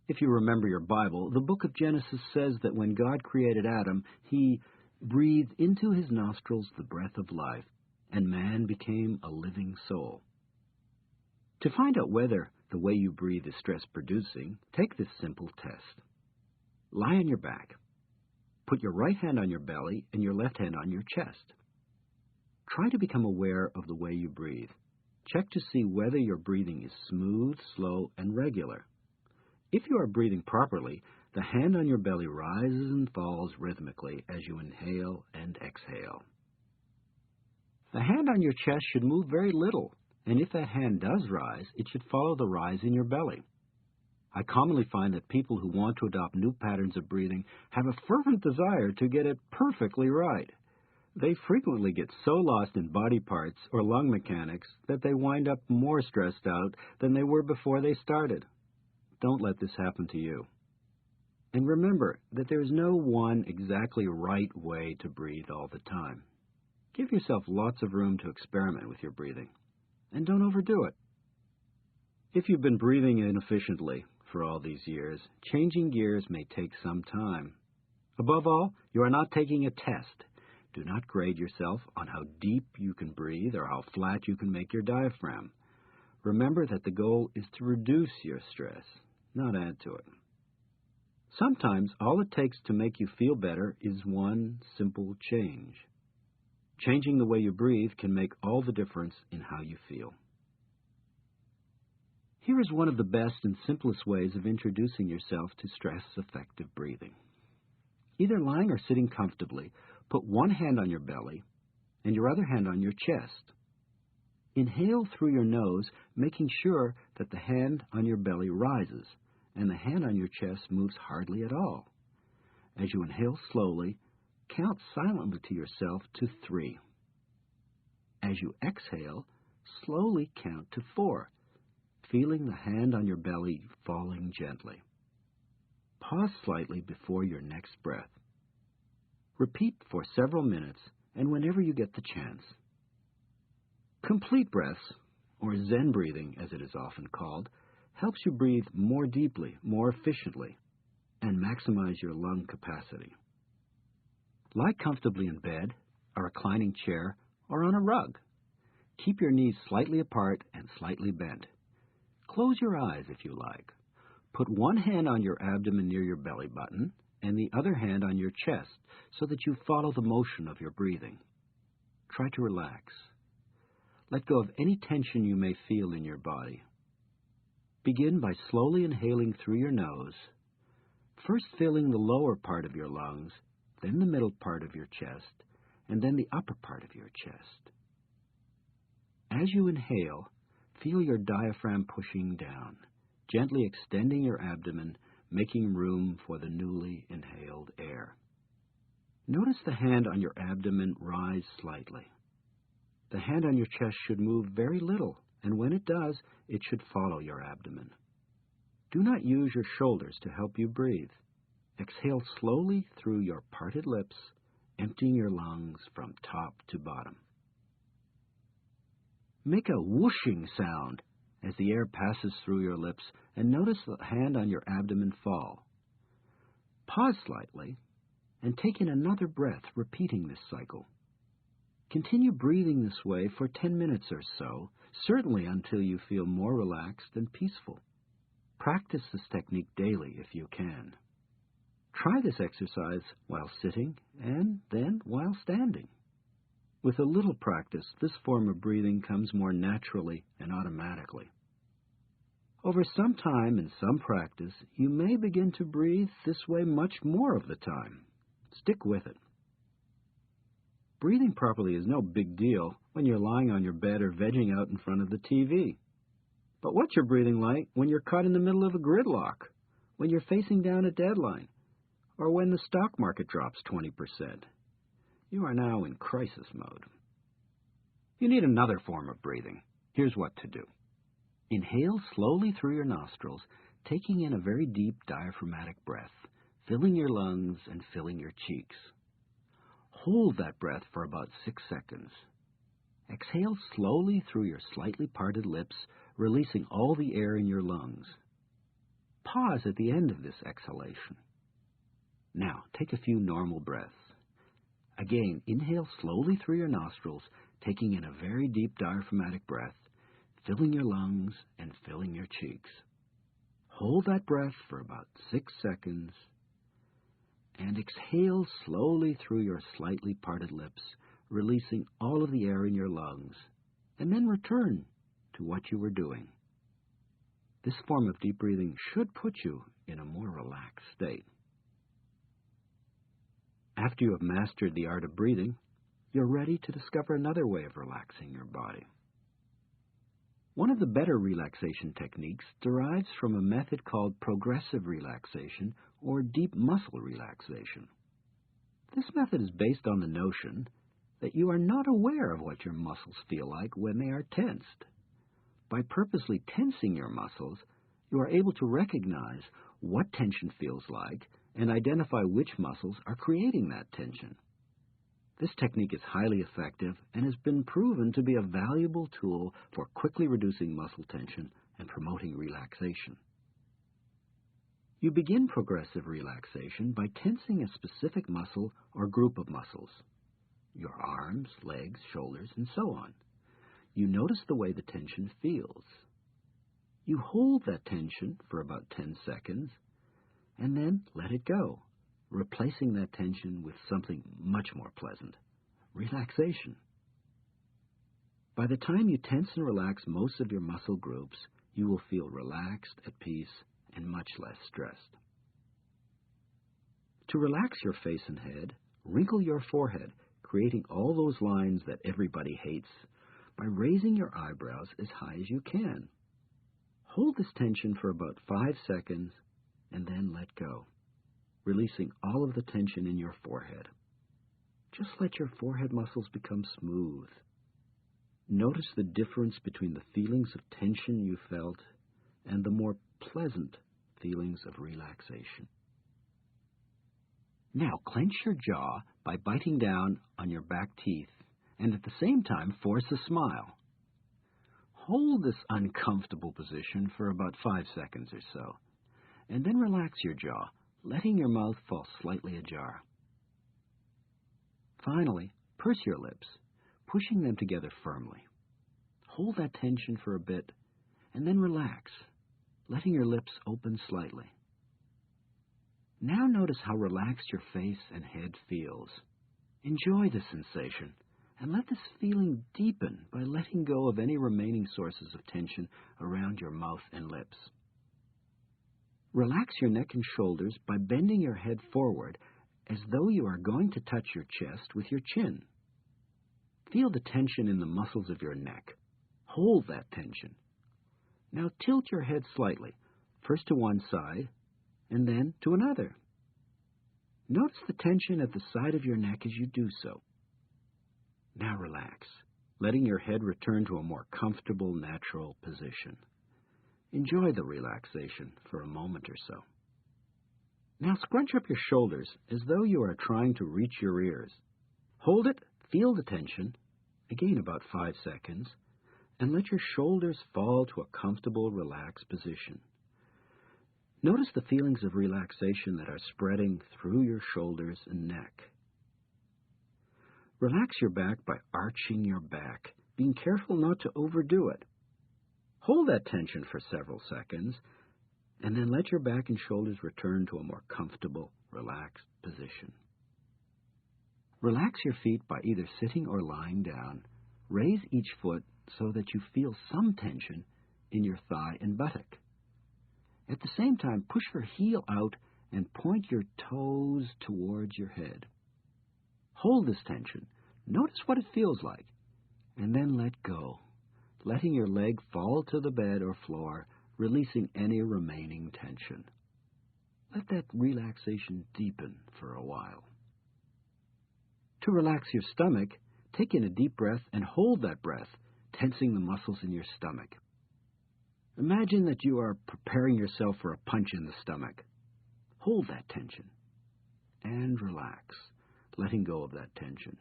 If you remember your Bible, the book of Genesis says that when God created Adam, he breathed into his nostrils the breath of life, and man became a living soul. To find out whether the way you breathe is stress-producing, take this simple test. Lie on your back. Put your right hand on your belly and your left hand on your chest. Try to become aware of the way you breathe. Check to see whether your breathing is smooth, slow, and regular. If you are breathing properly, the hand on your belly rises and falls rhythmically as you inhale and exhale. The hand on your chest should move very little, and if that hand does rise, it should follow the rise in your belly. I commonly find that people who want to adopt new patterns of breathing have a fervent desire to get it perfectly right. They frequently get so lost in body parts or lung mechanics that they wind up more stressed out than they were before they started. Don't let this happen to you. And remember that there is no one exactly right way to breathe all the time. Give yourself lots of room to experiment with your breathing, and don't overdo it. If you've been breathing inefficiently for all these years, changing gears may take some time. Above all, you are not taking a test. Do not grade yourself on how deep you can breathe or how flat you can make your diaphragm. Remember that the goal is to reduce your stress, not add to it. Sometimes all it takes to make you feel better is one simple change. Changing the way you breathe can make all the difference in how you feel. Here is one of the best and simplest ways of introducing yourself to stress-effective breathing. Either lying or sitting comfortably, put one hand on your belly and your other hand on your chest. Inhale through your nose, making sure that the hand on your belly rises and the hand on your chest moves hardly at all. As you inhale slowly, count silently to yourself to 3. As you exhale, slowly count to 4, feeling the hand on your belly falling gently. Pause slightly before your next breath. Repeat for several minutes and whenever you get the chance. Complete breaths, or Zen breathing as it is often called, helps you breathe more deeply, more efficiently, and maximize your lung capacity. Lie comfortably in bed, a reclining chair, or on a rug. Keep your knees slightly apart and slightly bent. Close your eyes if you like. Put one hand on your abdomen near your belly button and the other hand on your chest so that you follow the motion of your breathing. Try to relax. Let go of any tension you may feel in your body. Begin by slowly inhaling through your nose, first filling the lower part of your lungs, then the middle part of your chest, and then the upper part of your chest. As you inhale, feel your diaphragm pushing down, gently extending your abdomen, making room for the newly inhaled air. Notice the hand on your abdomen rise slightly. The hand on your chest should move very little, and when it does, it should follow your abdomen. Do not use your shoulders to help you breathe. Exhale slowly through your parted lips, emptying your lungs from top to bottom. Make a whooshing sound as the air passes through your lips, and notice the hand on your abdomen fall. Pause slightly and take in another breath, repeating this cycle. Continue breathing this way for 10 minutes or so, certainly until you feel more relaxed and peaceful. Practice this technique daily if you can. Try this exercise while sitting and then while standing. With a little practice, this form of breathing comes more naturally and automatically. Over some time and some practice, you may begin to breathe this way much more of the time. Stick with it. Breathing properly is no big deal when you're lying on your bed or vegging out in front of the TV. But what's your breathing like when you're caught in the middle of a gridlock, when you're facing down a deadline, or when the stock market drops 20%? You are now in crisis mode. You need another form of breathing. Here's what to do. Inhale slowly through your nostrils, taking in a very deep diaphragmatic breath, filling your lungs and filling your cheeks. Hold that breath for about 6 seconds. Exhale slowly through your slightly parted lips, releasing all the air in your lungs. Pause at the end of this exhalation. Now, take a few normal breaths. Again, inhale slowly through your nostrils, taking in a very deep diaphragmatic breath, filling your lungs and filling your cheeks. Hold that breath for about 6 seconds, and exhale slowly through your slightly parted lips, releasing all of the air in your lungs, and then return to what you were doing. This form of deep breathing should put you in a more relaxed state. After you have mastered the art of breathing, you're ready to discover another way of relaxing your body. One of the better relaxation techniques derives from a method called progressive relaxation or deep muscle relaxation. This method is based on the notion that you are not aware of what your muscles feel like when they are tensed. By purposely tensing your muscles, you are able to recognize what tension feels like and identify which muscles are creating that tension. This technique is highly effective and has been proven to be a valuable tool for quickly reducing muscle tension and promoting relaxation. You begin progressive relaxation by tensing a specific muscle or group of muscles, your arms, legs, shoulders, and so on. You notice the way the tension feels. You hold that tension for about 10 seconds and then let it go, replacing that tension with something much more pleasant, relaxation. By the time you tense and relax most of your muscle groups, you will feel relaxed, at peace, and much less stressed. To relax your face and head, wrinkle your forehead, creating all those lines that everybody hates, by raising your eyebrows as high as you can. Hold this tension for about 5 seconds and then let go, releasing all of the tension in your forehead. Just let your forehead muscles become smooth. Notice the difference between the feelings of tension you felt and the more pleasant feelings of relaxation. Now clench your jaw by biting down on your back teeth and at the same time force a smile. Hold this uncomfortable position for about 5 seconds or so, and then relax your jaw, letting your mouth fall slightly ajar. Finally, purse your lips, pushing them together firmly. Hold that tension for a bit, and then relax, letting your lips open slightly. Now notice how relaxed your face and head feels. Enjoy the sensation, and let this feeling deepen by letting go of any remaining sources of tension around your mouth and lips. Relax your neck and shoulders by bending your head forward as though you are going to touch your chest with your chin. Feel the tension in the muscles of your neck. Hold that tension. Now tilt your head slightly, first to one side and then to another. Notice the tension at the side of your neck as you do so. Now relax, letting your head return to a more comfortable, natural position. Enjoy the relaxation for a moment or so. Now scrunch up your shoulders as though you are trying to reach your ears. Hold it, feel the tension, again about 5 seconds, and let your shoulders fall to a comfortable, relaxed position. Notice the feelings of relaxation that are spreading through your shoulders and neck. Relax your back by arching your back, being careful not to overdo it. Hold that tension for several seconds, and then let your back and shoulders return to a more comfortable, relaxed position. Relax your feet by either sitting or lying down. Raise each foot so that you feel some tension in your thigh and buttock. At the same time, push your heel out and point your toes towards your head. Hold this tension. Notice what it feels like, and then let go, letting your leg fall to the bed or floor, releasing any remaining tension. Let that relaxation deepen for a while. To relax your stomach, take in a deep breath and hold that breath, tensing the muscles in your stomach. Imagine that you are preparing yourself for a punch in the stomach. Hold that tension and relax, letting go of that tension.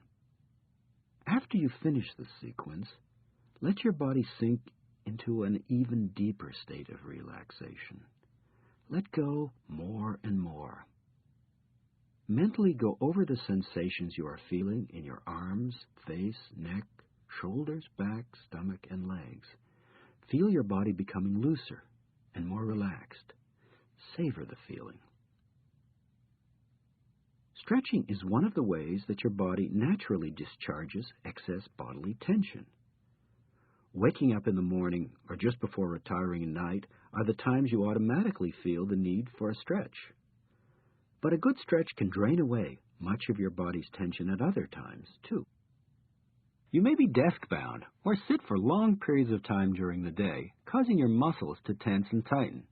After you finish this sequence, let your body sink into an even deeper state of relaxation. Let go more and more. Mentally go over the sensations you are feeling in your arms, face, neck, shoulders, back, stomach, and legs. Feel your body becoming looser and more relaxed. Savor the feeling. Stretching is one of the ways that your body naturally discharges excess bodily tension. Waking up in the morning or just before retiring at night are the times you automatically feel the need for a stretch. But a good stretch can drain away much of your body's tension at other times, too. You may be desk-bound or sit for long periods of time during the day, causing your muscles to tense and tighten.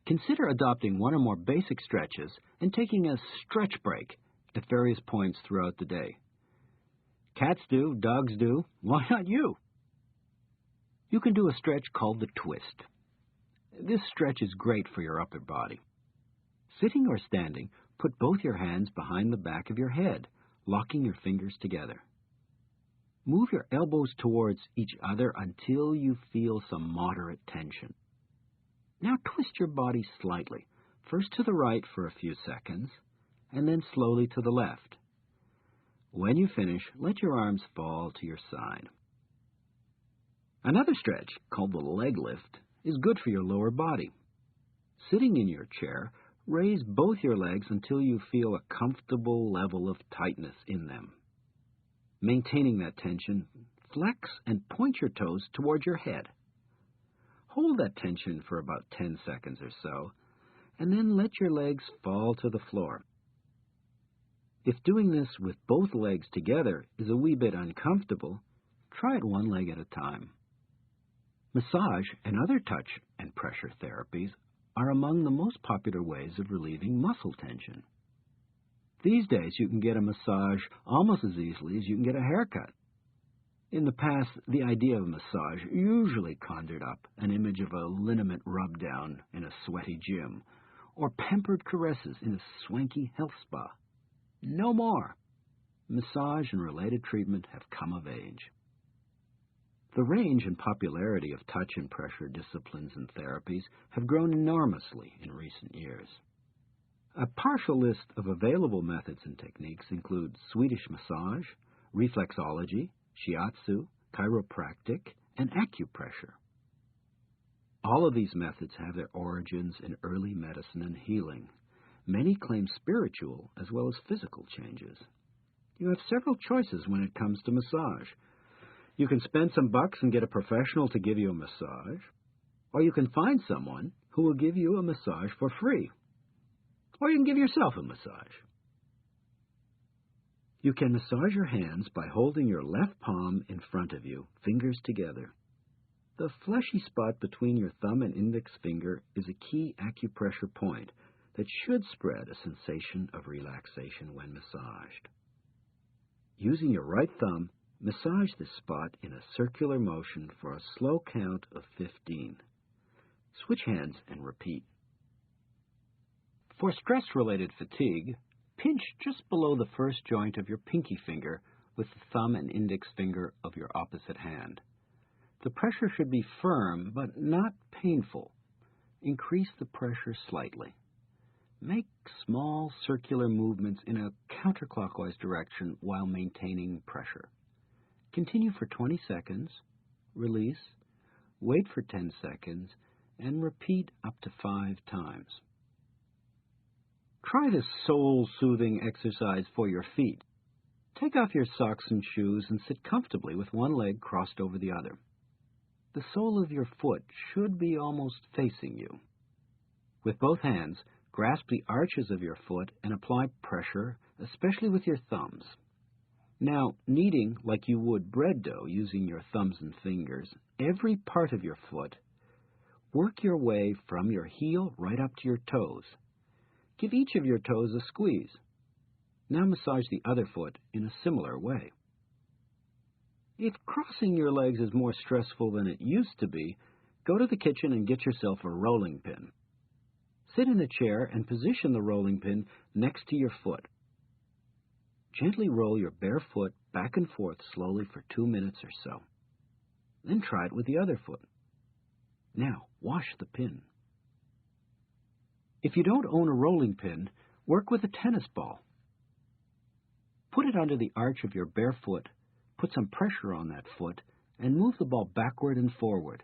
Consider adopting one or more basic stretches and taking a stretch break at various points throughout the day. Cats do, dogs do, why not you? You can do a stretch called the twist. This stretch is great for your upper body. Sitting or standing, put both your hands behind the back of your head, locking your fingers together. Move your elbows towards each other until you feel some moderate tension. Now twist your body slightly, first to the right for a few seconds, and then slowly to the left. When you finish, let your arms fall to your side. Another stretch, called the leg lift, is good for your lower body. Sitting in your chair, raise both your legs until you feel a comfortable level of tightness in them. Maintaining that tension, flex and point your toes toward your head. Hold that tension for about 10 seconds or so, and then let your legs fall to the floor. If doing this with both legs together is a wee bit uncomfortable, try it one leg at a time. Massage and other touch and pressure therapies are among the most popular ways of relieving muscle tension. These days, you can get a massage almost as easily as you can get a haircut. In the past, the idea of massage usually conjured up an image of a liniment rub-down in a sweaty gym, or pampered caresses in a swanky health spa. No more. Massage and related treatment have come of age. The range and popularity of touch and pressure disciplines and therapies have grown enormously in recent years. A partial list of available methods and techniques include Swedish massage, reflexology, shiatsu, chiropractic, and acupressure. All of these methods have their origins in early medicine and healing. Many claim spiritual as well as physical changes. You have several choices when it comes to massage. You can spend some bucks and get a professional to give you a massage, or you can find someone who will give you a massage for free. Or you can give yourself a massage. You can massage your hands by holding your left palm in front of you, fingers together. The fleshy spot between your thumb and index finger is a key acupressure point that should spread a sensation of relaxation when massaged. Using your right thumb, massage this spot in a circular motion for a slow count of 15. Switch hands and repeat. For stress-related fatigue, pinch just below the first joint of your pinky finger with the thumb and index finger of your opposite hand. The pressure should be firm, but not painful. Increase the pressure slightly. Make small circular movements in a counterclockwise direction while maintaining pressure. Continue for 20 seconds, release, wait for 10 seconds, and repeat up to 5 times. Try this soul-soothing exercise for your feet. Take off your socks and shoes and sit comfortably with one leg crossed over the other. The sole of your foot should be almost facing you. With both hands, grasp the arches of your foot and apply pressure, especially with your thumbs. Now, kneading like you would bread dough using your thumbs and fingers, every part of your foot, work your way from your heel right up to your toes. Give each of your toes a squeeze. Now massage the other foot in a similar way. If crossing your legs is more stressful than it used to be, go to the kitchen and get yourself a rolling pin. Sit in a chair and position the rolling pin next to your foot. Gently roll your bare foot back and forth slowly for 2 minutes or so. Then try it with the other foot. Now, wash the pin. If you don't own a rolling pin, work with a tennis ball. Put it under the arch of your bare foot, put some pressure on that foot, and move the ball backward and forward.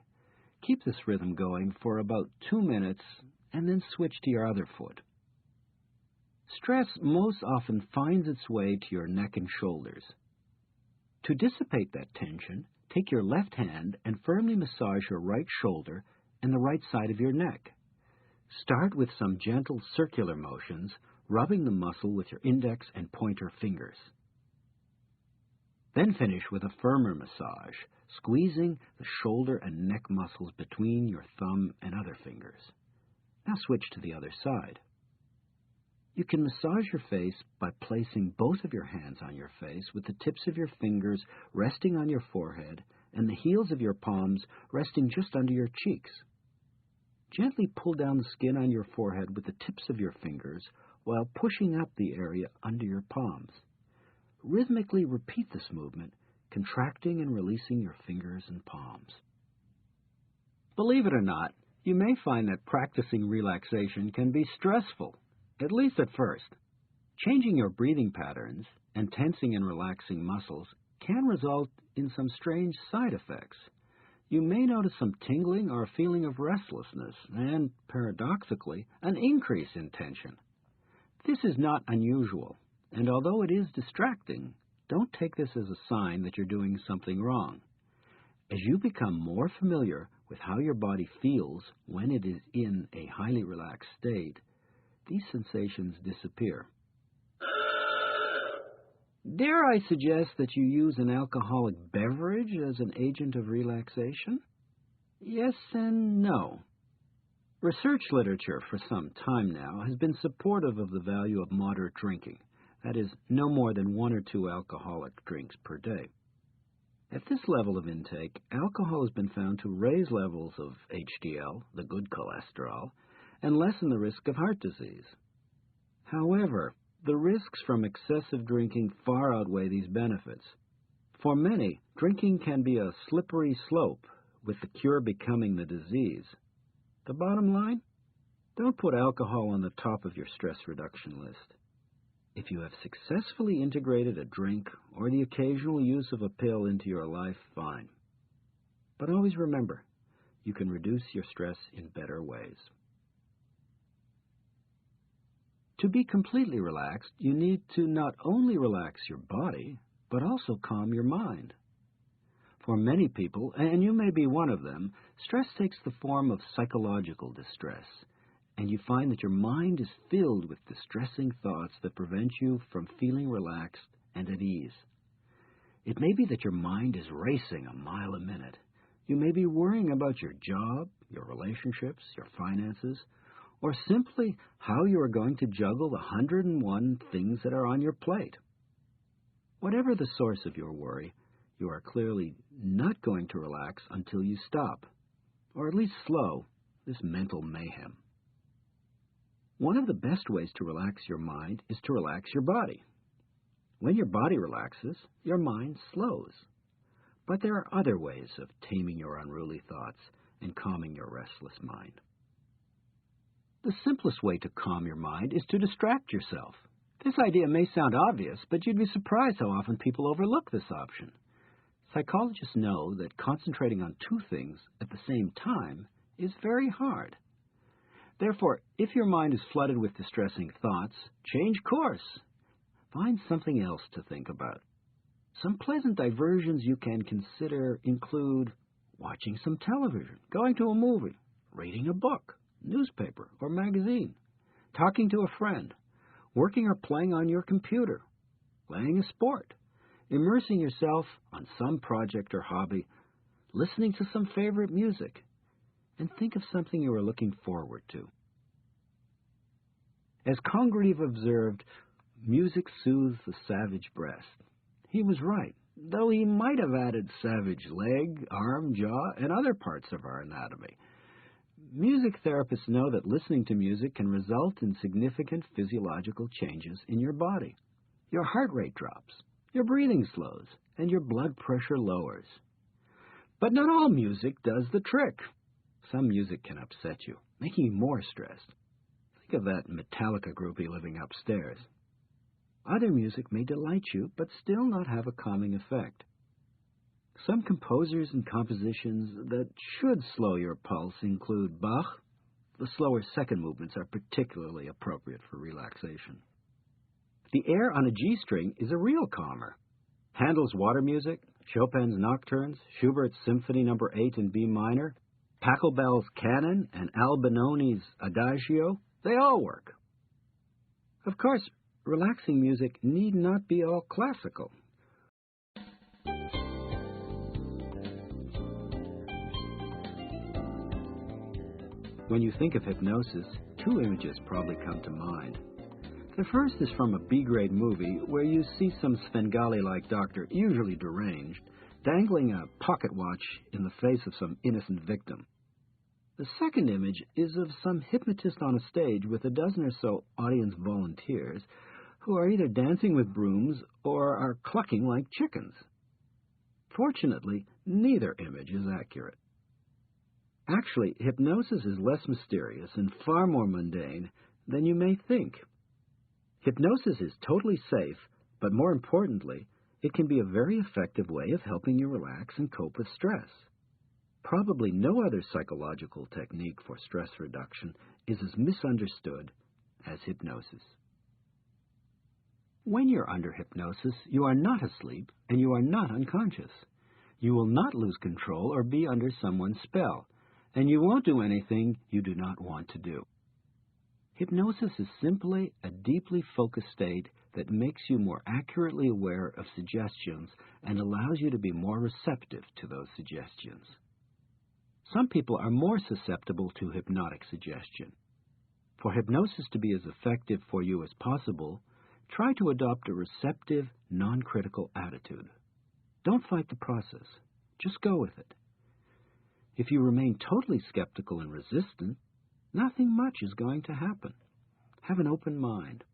Keep this rhythm going for about 2 minutes, and then switch to your other foot. Stress most often finds its way to your neck and shoulders. To dissipate that tension, take your left hand and firmly massage your right shoulder and the right side of your neck. Start with some gentle circular motions, rubbing the muscle with your index and pointer fingers. Then finish with a firmer massage, squeezing the shoulder and neck muscles between your thumb and other fingers. Now switch to the other side. You can massage your face by placing both of your hands on your face with the tips of your fingers resting on your forehead and the heels of your palms resting just under your cheeks. Gently pull down the skin on your forehead with the tips of your fingers while pushing up the area under your palms. Rhythmically repeat this movement, contracting and releasing your fingers and palms. Believe it or not, you may find that practicing relaxation can be stressful, at least at first. Changing your breathing patterns and tensing and relaxing muscles can result in some strange side effects. You may notice some tingling or a feeling of restlessness and, paradoxically, an increase in tension. This is not unusual, and although it is distracting, don't take this as a sign that you're doing something wrong. As you become more familiar with how your body feels when it is in a highly relaxed state, these sensations disappear. Dare I suggest that you use an alcoholic beverage as an agent of relaxation? Yes and no. Research literature for some time now has been supportive of the value of moderate drinking, that is, no more than 1 or 2 alcoholic drinks per day. At this level of intake, alcohol has been found to raise levels of HDL, the good cholesterol, and lessen the risk of heart disease. However, the risks from excessive drinking far outweigh these benefits. For many, drinking can be a slippery slope, with the cure becoming the disease. The bottom line? Don't put alcohol on the top of your stress reduction list. If you have successfully integrated a drink or the occasional use of a pill into your life, fine. But always remember, you can reduce your stress in better ways. To be completely relaxed, you need to not only relax your body, but also calm your mind. For many people, and you may be one of them, stress takes the form of psychological distress, and you find that your mind is filled with distressing thoughts that prevent you from feeling relaxed and at ease. It may be that your mind is racing a mile a minute. You may be worrying about your job, your relationships, your finances, or simply how you are going to juggle the 101 things that are on your plate. Whatever the source of your worry, you are clearly not going to relax until you stop, or at least slow, this mental mayhem. One of the best ways to relax your mind is to relax your body. When your body relaxes, your mind slows. But there are other ways of taming your unruly thoughts and calming your restless mind. The simplest way to calm your mind is to distract yourself. This idea may sound obvious, but you'd be surprised how often people overlook this option. Psychologists know that concentrating on 2 things at the same time is very hard. Therefore, if your mind is flooded with distressing thoughts, change course. Find something else to think about. Some pleasant diversions you can consider include watching some television, going to a movie, reading a book, newspaper or magazine, talking to a friend, working or playing on your computer, playing a sport, immersing yourself on some project or hobby, listening to some favorite music, and think of something you are looking forward to. As Congreve observed, music soothes the savage breast. He was right, though he might have added savage leg, arm, jaw, and other parts of our anatomy. Music therapists know that listening to music can result in significant physiological changes in your body. Your heart rate drops, your breathing slows, and your blood pressure lowers. But not all music does the trick. Some music can upset you, making you more stressed. Think of that Metallica groupie living upstairs. Other music may delight you, but still not have a calming effect. Some composers and compositions that should slow your pulse include Bach. The slower second movements are particularly appropriate for relaxation. The air on a G-string is a real calmer. Handel's Water Music, Chopin's Nocturnes, Schubert's Symphony No. 8 in B minor, Pachelbel's Canon, and Albinoni's Adagio, they all work. Of course, relaxing music need not be all classical. When you think of hypnosis, 2 images probably come to mind. The first is from a B-grade movie where you see some Svengali-like doctor, usually deranged, dangling a pocket watch in the face of some innocent victim. The second image is of some hypnotist on a stage with a dozen or so audience volunteers who are either dancing with brooms or are clucking like chickens. Fortunately, neither image is accurate. Actually, hypnosis is less mysterious and far more mundane than you may think. Hypnosis is totally safe, but more importantly, it can be a very effective way of helping you relax and cope with stress. Probably no other psychological technique for stress reduction is as misunderstood as hypnosis. When you're under hypnosis, you are not asleep and you are not unconscious. You will not lose control or be under someone's spell, and you won't do anything you do not want to do. Hypnosis is simply a deeply focused state that makes you more accurately aware of suggestions and allows you to be more receptive to those suggestions. Some people are more susceptible to hypnotic suggestion. For hypnosis to be as effective for you as possible, try to adopt a receptive, non-critical attitude. Don't fight the process. Just go with it. If you remain totally skeptical and resistant, nothing much is going to happen. Have an open mind.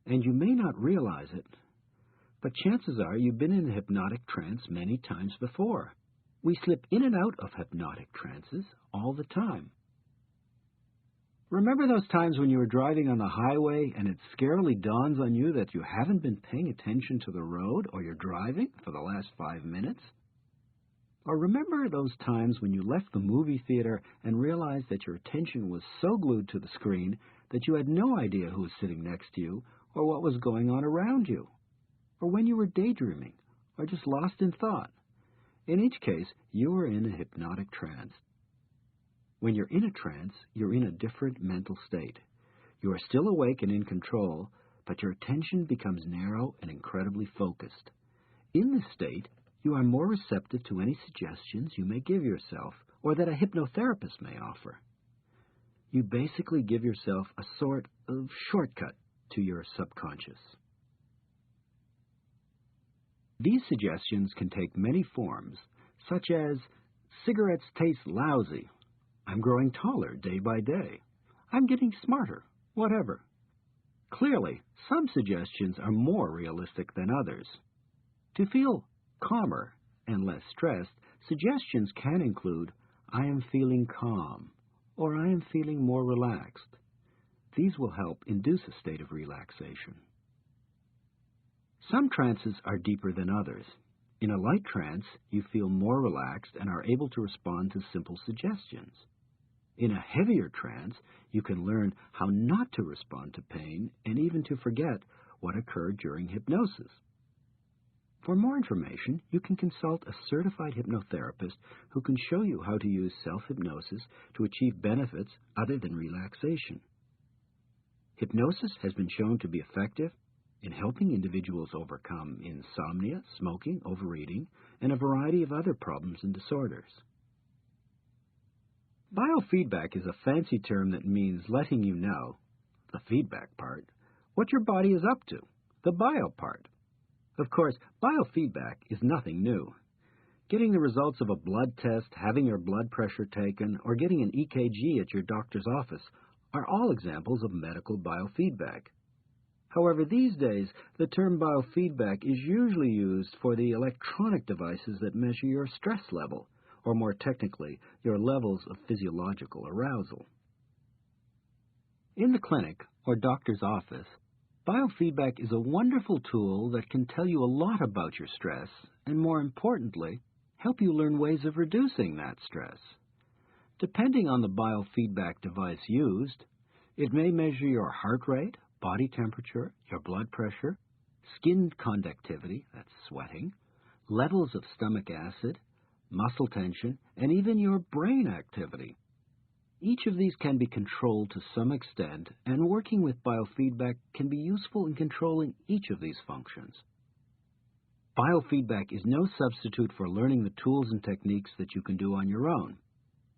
And you may not realize it, but chances are you've been in a hypnotic trance many times before. We slip in and out of hypnotic trances all the time. Remember those times when you were driving on the highway and it scarily dawns on you that you haven't been paying attention to the road or you're driving for the last 5 minutes? Or remember those times when you left the movie theater and realized that your attention was so glued to the screen that you had no idea who was sitting next to you or what was going on around you? Or when you were daydreaming or just lost in thought? In each case, you were in a hypnotic trance. When you're in a trance, you're in a different mental state. You are still awake and in control, but your attention becomes narrow and incredibly focused. In this state, you are more receptive to any suggestions you may give yourself or that a hypnotherapist may offer. You basically give yourself a sort of shortcut to your subconscious. These suggestions can take many forms, such as, cigarettes taste lousy, I'm growing taller day by day, I'm getting smarter, whatever. Clearly, some suggestions are more realistic than others. To feel calmer and less stressed, suggestions can include, I am feeling calm, or I am feeling more relaxed. These will help induce a state of relaxation. Some trances are deeper than others. In a light trance, you feel more relaxed and are able to respond to simple suggestions. In a heavier trance, you can learn how not to respond to pain and even to forget what occurred during hypnosis. For more information, you can consult a certified hypnotherapist who can show you how to use self-hypnosis to achieve benefits other than relaxation. Hypnosis has been shown to be effective in helping individuals overcome insomnia, smoking, overeating, and a variety of other problems and disorders. Biofeedback is a fancy term that means letting you know, the feedback part, what your body is up to, the bio part. Of course, biofeedback is nothing new. Getting the results of a blood test, having your blood pressure taken, or getting an EKG at your doctor's office are all examples of medical biofeedback. However, these days, the term biofeedback is usually used for the electronic devices that measure your stress level, or more technically, your levels of physiological arousal. In the clinic or doctor's office, biofeedback is a wonderful tool that can tell you a lot about your stress and, more importantly, help you learn ways of reducing that stress. Depending on the biofeedback device used, it may measure your heart rate, body temperature, your blood pressure, skin conductivity, that's sweating, levels of stomach acid, muscle tension, and even your brain activity. Each of these can be controlled to some extent, and working with biofeedback can be useful in controlling each of these functions. Biofeedback is no substitute for learning the tools and techniques that you can do on your own.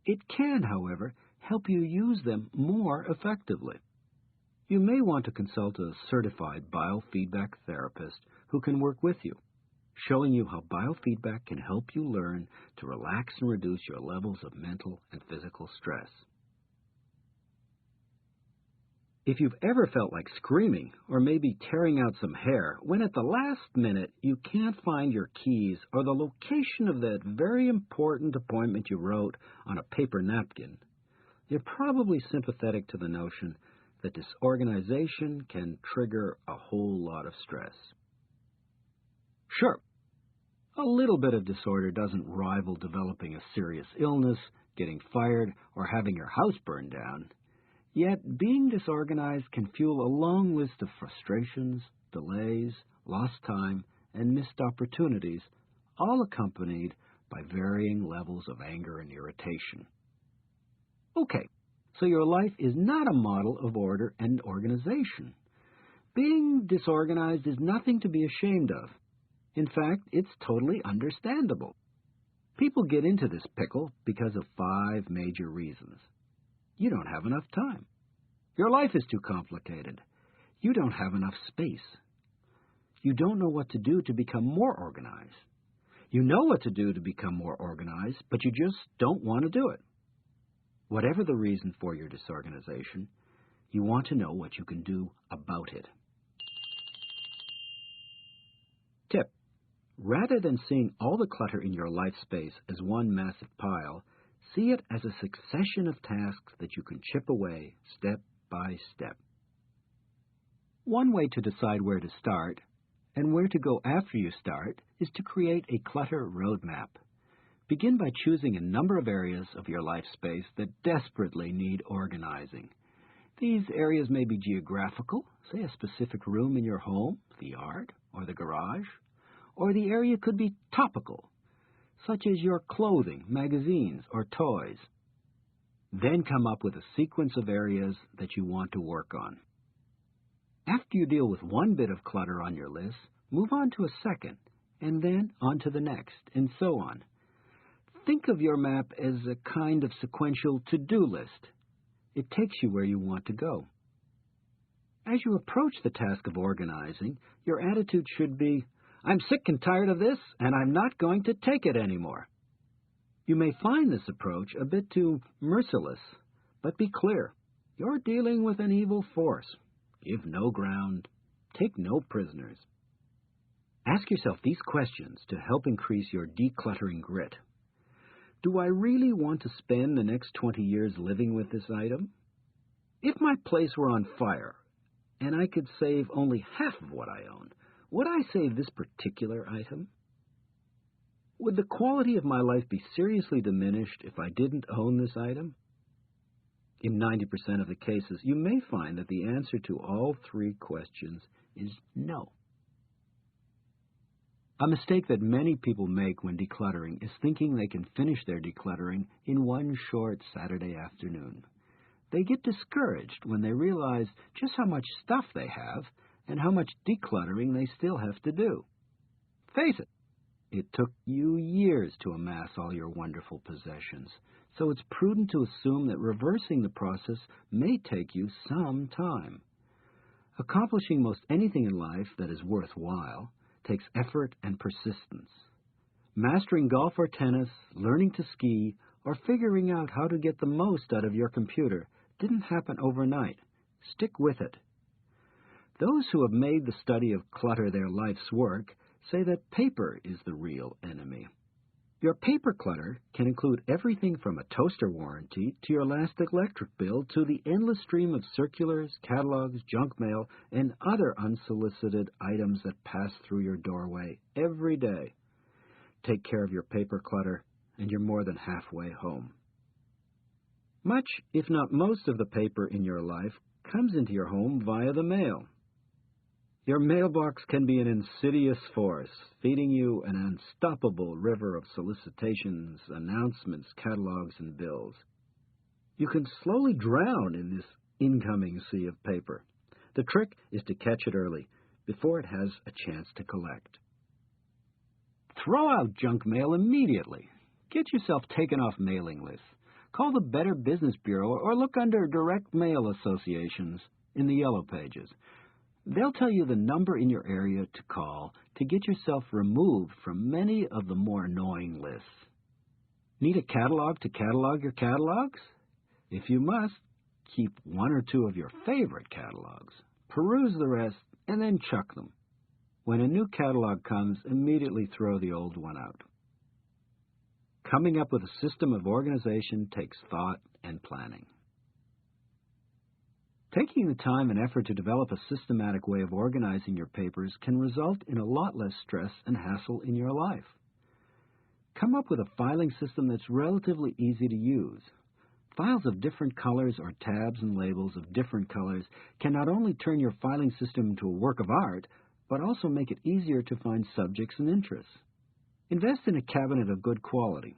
It can, however, help you use them more effectively. You may want to consult a certified biofeedback therapist who can work with you. showing you how biofeedback can help you learn to relax and reduce your levels of mental and physical stress. If you've ever felt like screaming or maybe tearing out some hair when at the last minute you can't find your keys or the location of that very important appointment you wrote on a paper napkin, you're probably sympathetic to the notion that disorganization can trigger a whole lot of stress. Sure, a little bit of disorder doesn't rival developing a serious illness, getting fired, or having your house burned down. Yet, being disorganized can fuel a long list of frustrations, delays, lost time, and missed opportunities, all accompanied by varying levels of anger and irritation. Okay, so your life is not a model of order and organization. Being disorganized is nothing to be ashamed of. In fact, it's totally understandable. People get into this pickle because of 5 major reasons. You don't have enough time. Your life is too complicated. You don't have enough space. You don't know what to do to become more organized. You know what to do to become more organized, but you just don't want to do it. Whatever the reason for your disorganization, you want to know what you can do about it. Tip: rather than seeing all the clutter in your life space as one massive pile, see it as a succession of tasks that you can chip away step by step. One way to decide where to start and where to go after you start is to create a clutter roadmap. Begin by choosing a number of areas of your life space that desperately need organizing. These areas may be geographical, say a specific room in your home, the yard, or the garage, or the area could be topical, such as your clothing, magazines, or toys. Then come up with a sequence of areas that you want to work on. After you deal with one bit of clutter on your list, move on to a second, and then on to the next, and so on. Think of your map as a kind of sequential to-do list. It takes you where you want to go. As you approach the task of organizing, your attitude should be, "I'm sick and tired of this, and I'm not going to take it anymore." You may find this approach a bit too merciless, but be clear. You're dealing with an evil force. Give no ground. Take no prisoners. Ask yourself these questions to help increase your decluttering grit. Do I really want to spend the next 20 years living with this item? If my place were on fire, and I could save only half of what I own, would I save this particular item? Would the quality of my life be seriously diminished if I didn't own this item? In 90% of the cases, you may find that the answer to all 3 questions is no. A mistake that many people make when decluttering is thinking they can finish their decluttering in one short Saturday afternoon. They get discouraged when they realize just how much stuff they have and how much decluttering they still have to do. Face it, it took you years to amass all your wonderful possessions, so it's prudent to assume that reversing the process may take you some time. Accomplishing most anything in life that is worthwhile takes effort and persistence. Mastering golf or tennis, learning to ski, or figuring out how to get the most out of your computer didn't happen overnight. Stick with it. Those who have made the study of clutter their life's work say that paper is the real enemy. Your paper clutter can include everything from a toaster warranty to your last electric bill to the endless stream of circulars, catalogs, junk mail, and other unsolicited items that pass through your doorway every day. Take care of your paper clutter, and you're more than halfway home. Much, if not most, of the paper in your life comes into your home via the mail. Your mailbox can be an insidious force, feeding you an unstoppable river of solicitations, announcements, catalogs, and bills. You can slowly drown in this incoming sea of paper. The trick is to catch it early, before it has a chance to collect. Throw out junk mail immediately. Get yourself taken off mailing lists. Call the Better Business Bureau or look under direct mail associations in the yellow pages. They'll tell you the number in your area to call to get yourself removed from many of the more annoying lists. Need a catalog to catalog your catalogs? If you must, keep one or two of your favorite catalogs, peruse the rest, and then chuck them. When a new catalog comes, immediately throw the old one out. Coming up with a system of organization takes thought and planning. Taking the time and effort to develop a systematic way of organizing your papers can result in a lot less stress and hassle in your life. Come up with a filing system that's relatively easy to use. Files of different colors or tabs and labels of different colors can not only turn your filing system into a work of art, but also make it easier to find subjects and interests. Invest in a cabinet of good quality.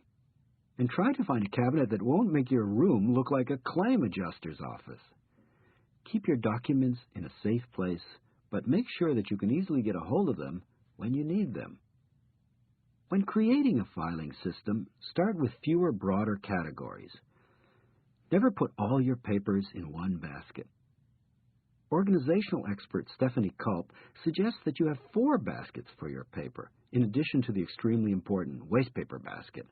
And try to find a cabinet that won't make your room look like a claim adjuster's office. Keep your documents in a safe place, but make sure that you can easily get a hold of them when you need them. When creating a filing system, start with fewer, broader categories. Never put all your papers in one basket. Organizational expert Stephanie Culp suggests that you have 4 baskets for your paper, in addition to the extremely important wastepaper basket.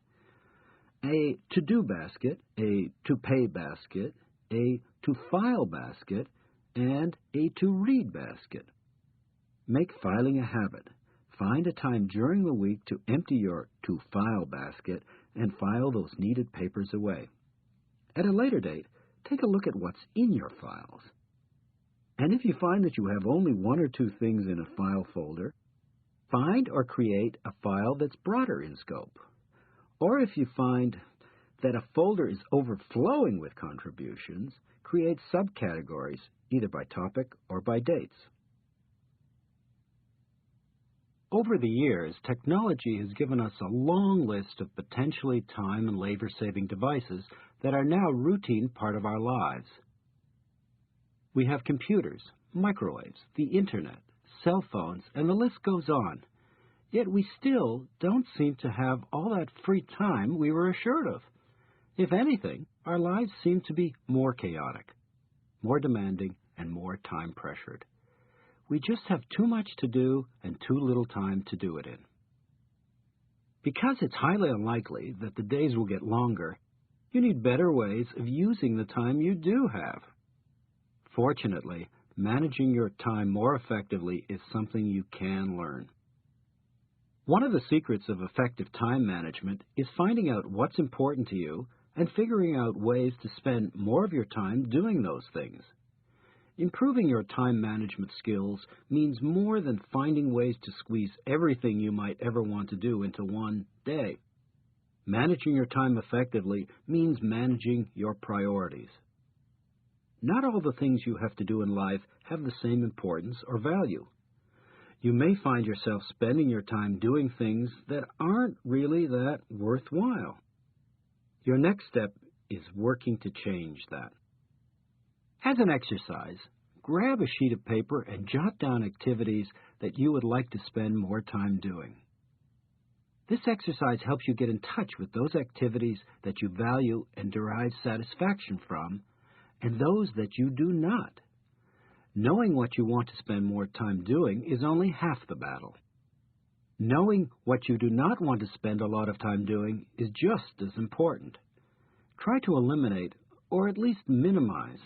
A to-do basket, a to-pay basket, a to-file basket, and a to-read basket. Make filing a habit. Find a time during the week to empty your to-file basket and file those needed papers away. At a later date, take a look at what's in your files. And if you find that you have only 1 or 2 things in a file folder, find or create a file that's broader in scope. Or if you find that a folder is overflowing with contributions, create subcategories, either by topic or by dates. Over the years, technology has given us a long list of potentially time and labor-saving devices that are now a routine part of our lives. We have computers, microwaves, the internet, cell phones, and the list goes on. Yet we still don't seem to have all that free time we were assured of. If anything, our lives seem to be more chaotic, more demanding, and more time-pressured. We just have too much to do and too little time to do it in. Because it's highly unlikely that the days will get longer, you need better ways of using the time you do have. Fortunately, managing your time more effectively is something you can learn. One of the secrets of effective time management is finding out what's important to you and figuring out ways to spend more of your time doing those things. Improving your time management skills means more than finding ways to squeeze everything you might ever want to do into one day. Managing your time effectively means managing your priorities. Not all the things you have to do in life have the same importance or value. You may find yourself spending your time doing things that aren't really that worthwhile. Your next step is working to change that. As an exercise, grab a sheet of paper and jot down activities that you would like to spend more time doing. This exercise helps you get in touch with those activities that you value and derive satisfaction from, and those that you do not. Knowing what you want to spend more time doing is only half the battle. Knowing what you do not want to spend a lot of time doing is just as important. Try to eliminate, or at least minimize,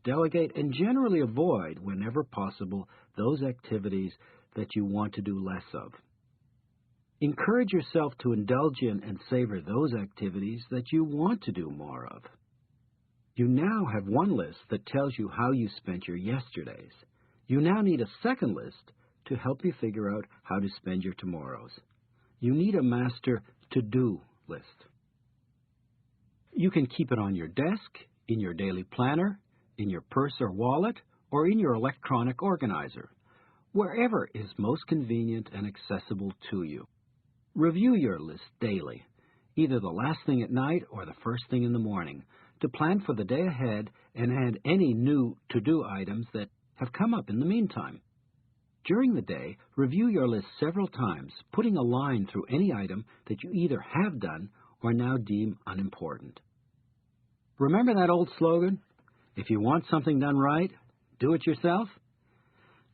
delegate, and generally avoid, whenever possible, those activities that you want to do less of. Encourage yourself to indulge in and savor those activities that you want to do more of. You now have one list that tells you how you spent your yesterdays. You now need a second list to help you figure out how to spend your tomorrows. You need a master to-do list. You can keep it on your desk, in your daily planner, in your purse or wallet, or in your electronic organizer, wherever is most convenient and accessible to you. Review your list daily, either the last thing at night or the first thing in the morning, to plan for the day ahead and add any new to-do items that have come up in the meantime. During the day, review your list several times, putting a line through any item that you either have done or now deem unimportant. Remember that old slogan? If you want something done right, do it yourself?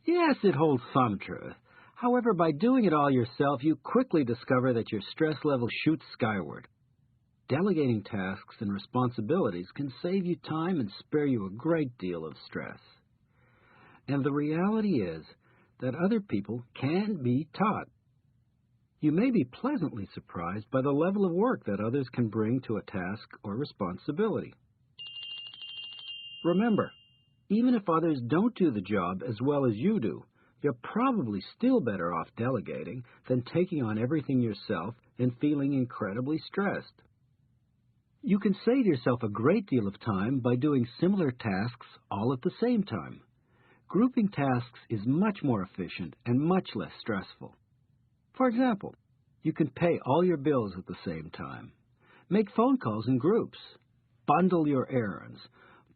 Yes, it holds some truth. However, by doing it all yourself, you quickly discover that your stress level shoots skyward. Delegating tasks and responsibilities can save you time and spare you a great deal of stress. And the reality is that other people can be taught. You may be pleasantly surprised by the level of work that others can bring to a task or responsibility. Remember, even if others don't do the job as well as you do, you're probably still better off delegating than taking on everything yourself and feeling incredibly stressed. You can save yourself a great deal of time by doing similar tasks all at the same time. Grouping tasks is much more efficient and much less stressful. For example, you can pay all your bills at the same time, make phone calls in groups, bundle your errands,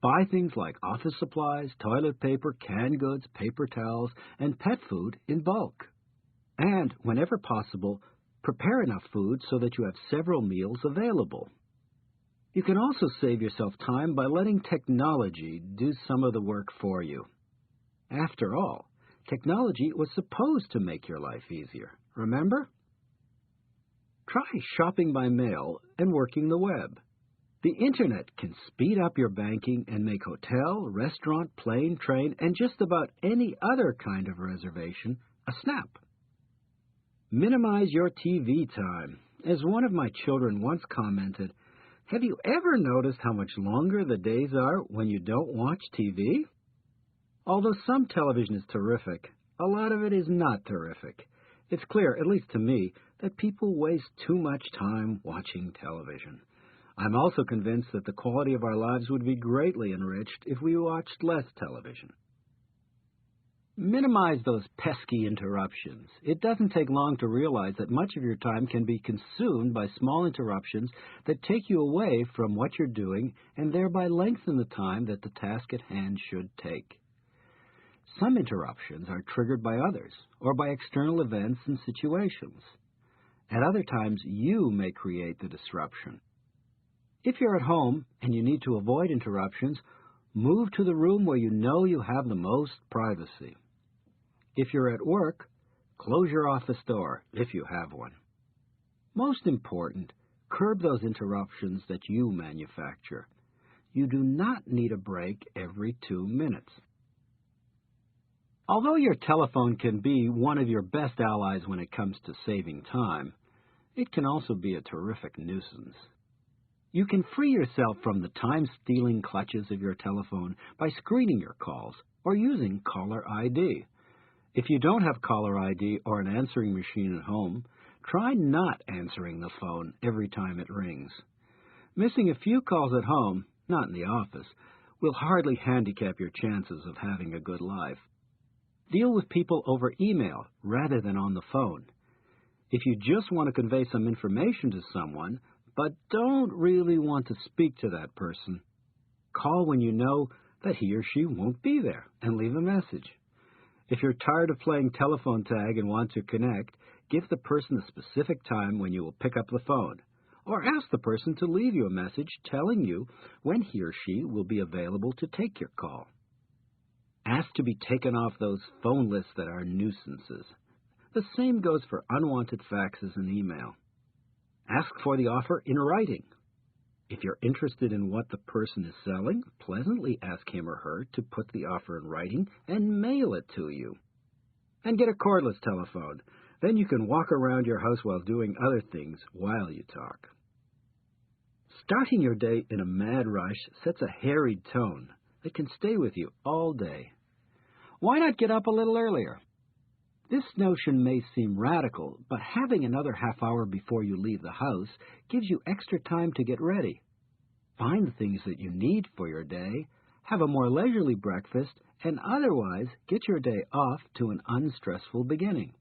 buy things like office supplies, toilet paper, canned goods, paper towels, and pet food in bulk. And, whenever possible, prepare enough food so that you have several meals available. You can also save yourself time by letting technology do some of the work for you. After all, technology was supposed to make your life easier, remember? Try shopping by mail and working the web. The Internet can speed up your banking and make hotel, restaurant, plane, train, and just about any other kind of reservation a snap. Minimize your TV time. As one of my children once commented, "Have you ever noticed how much longer the days are when you don't watch TV?" Although some television is terrific, a lot of it is not terrific. It's clear, at least to me, that people waste too much time watching television. I'm also convinced that the quality of our lives would be greatly enriched if we watched less television. Minimize those pesky interruptions. It doesn't take long to realize that much of your time can be consumed by small interruptions that take you away from what you're doing and thereby lengthen the time that the task at hand should take. Some interruptions are triggered by others or by external events and situations. At other times, you may create the disruption. If you're at home and you need to avoid interruptions, move to the room where you know you have the most privacy. If you're at work, close your office door, if you have one. Most important, curb those interruptions that you manufacture. You do not need a break every 2 minutes. Although your telephone can be one of your best allies when it comes to saving time, it can also be a terrific nuisance. You can free yourself from the time-stealing clutches of your telephone by screening your calls or using caller ID. If you don't have caller ID or an answering machine at home, try not answering the phone every time it rings. Missing a few calls at home, not in the office, will hardly handicap your chances of having a good life. Deal with people over email rather than on the phone. If you just want to convey some information to someone, but don't really want to speak to that person, call when you know that he or she won't be there and leave a message. If you're tired of playing telephone tag and want to connect, give the person a specific time when you will pick up the phone, or ask the person to leave you a message telling you when he or she will be available to take your call. Ask to be taken off those phone lists that are nuisances. The same goes for unwanted faxes and email. Ask for the offer in writing. If you're interested in what the person is selling, pleasantly ask him or her to put the offer in writing and mail it to you. And get a cordless telephone. Then you can walk around your house while doing other things while you talk. Starting your day in a mad rush sets a harried tone that can stay with you all day. Why not get up a little earlier? This notion may seem radical, but having another half hour before you leave the house gives you extra time to get ready. Find the things that you need for your day, have a more leisurely breakfast, and otherwise get your day off to an unstressful beginning.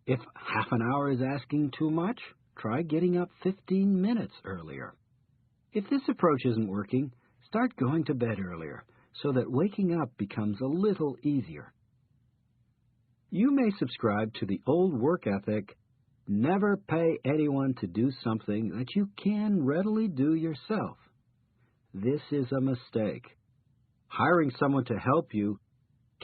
If half an hour is asking too much, try getting up 15 minutes earlier. If this approach isn't working, start going to bed earlier so that waking up becomes a little easier. You may subscribe to the old work ethic, never pay anyone to do something that you can readily do yourself. This is a mistake. Hiring someone to help you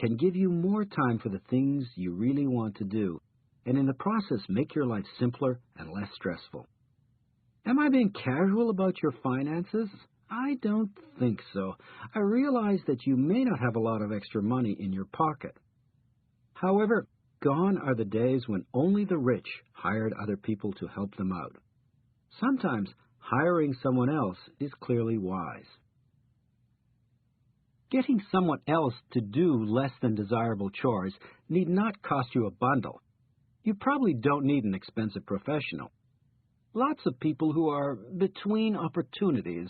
can give you more time for the things you really want to do, and in the process make your life simpler and less stressful. Am I being casual about your finances? I don't think so. I realize that you may not have a lot of extra money in your pocket. However, gone are the days when only the rich hired other people to help them out. Sometimes hiring someone else is clearly wise. Getting someone else to do less than desirable chores need not cost you a bundle. You probably don't need an expensive professional. Lots of people who are between opportunities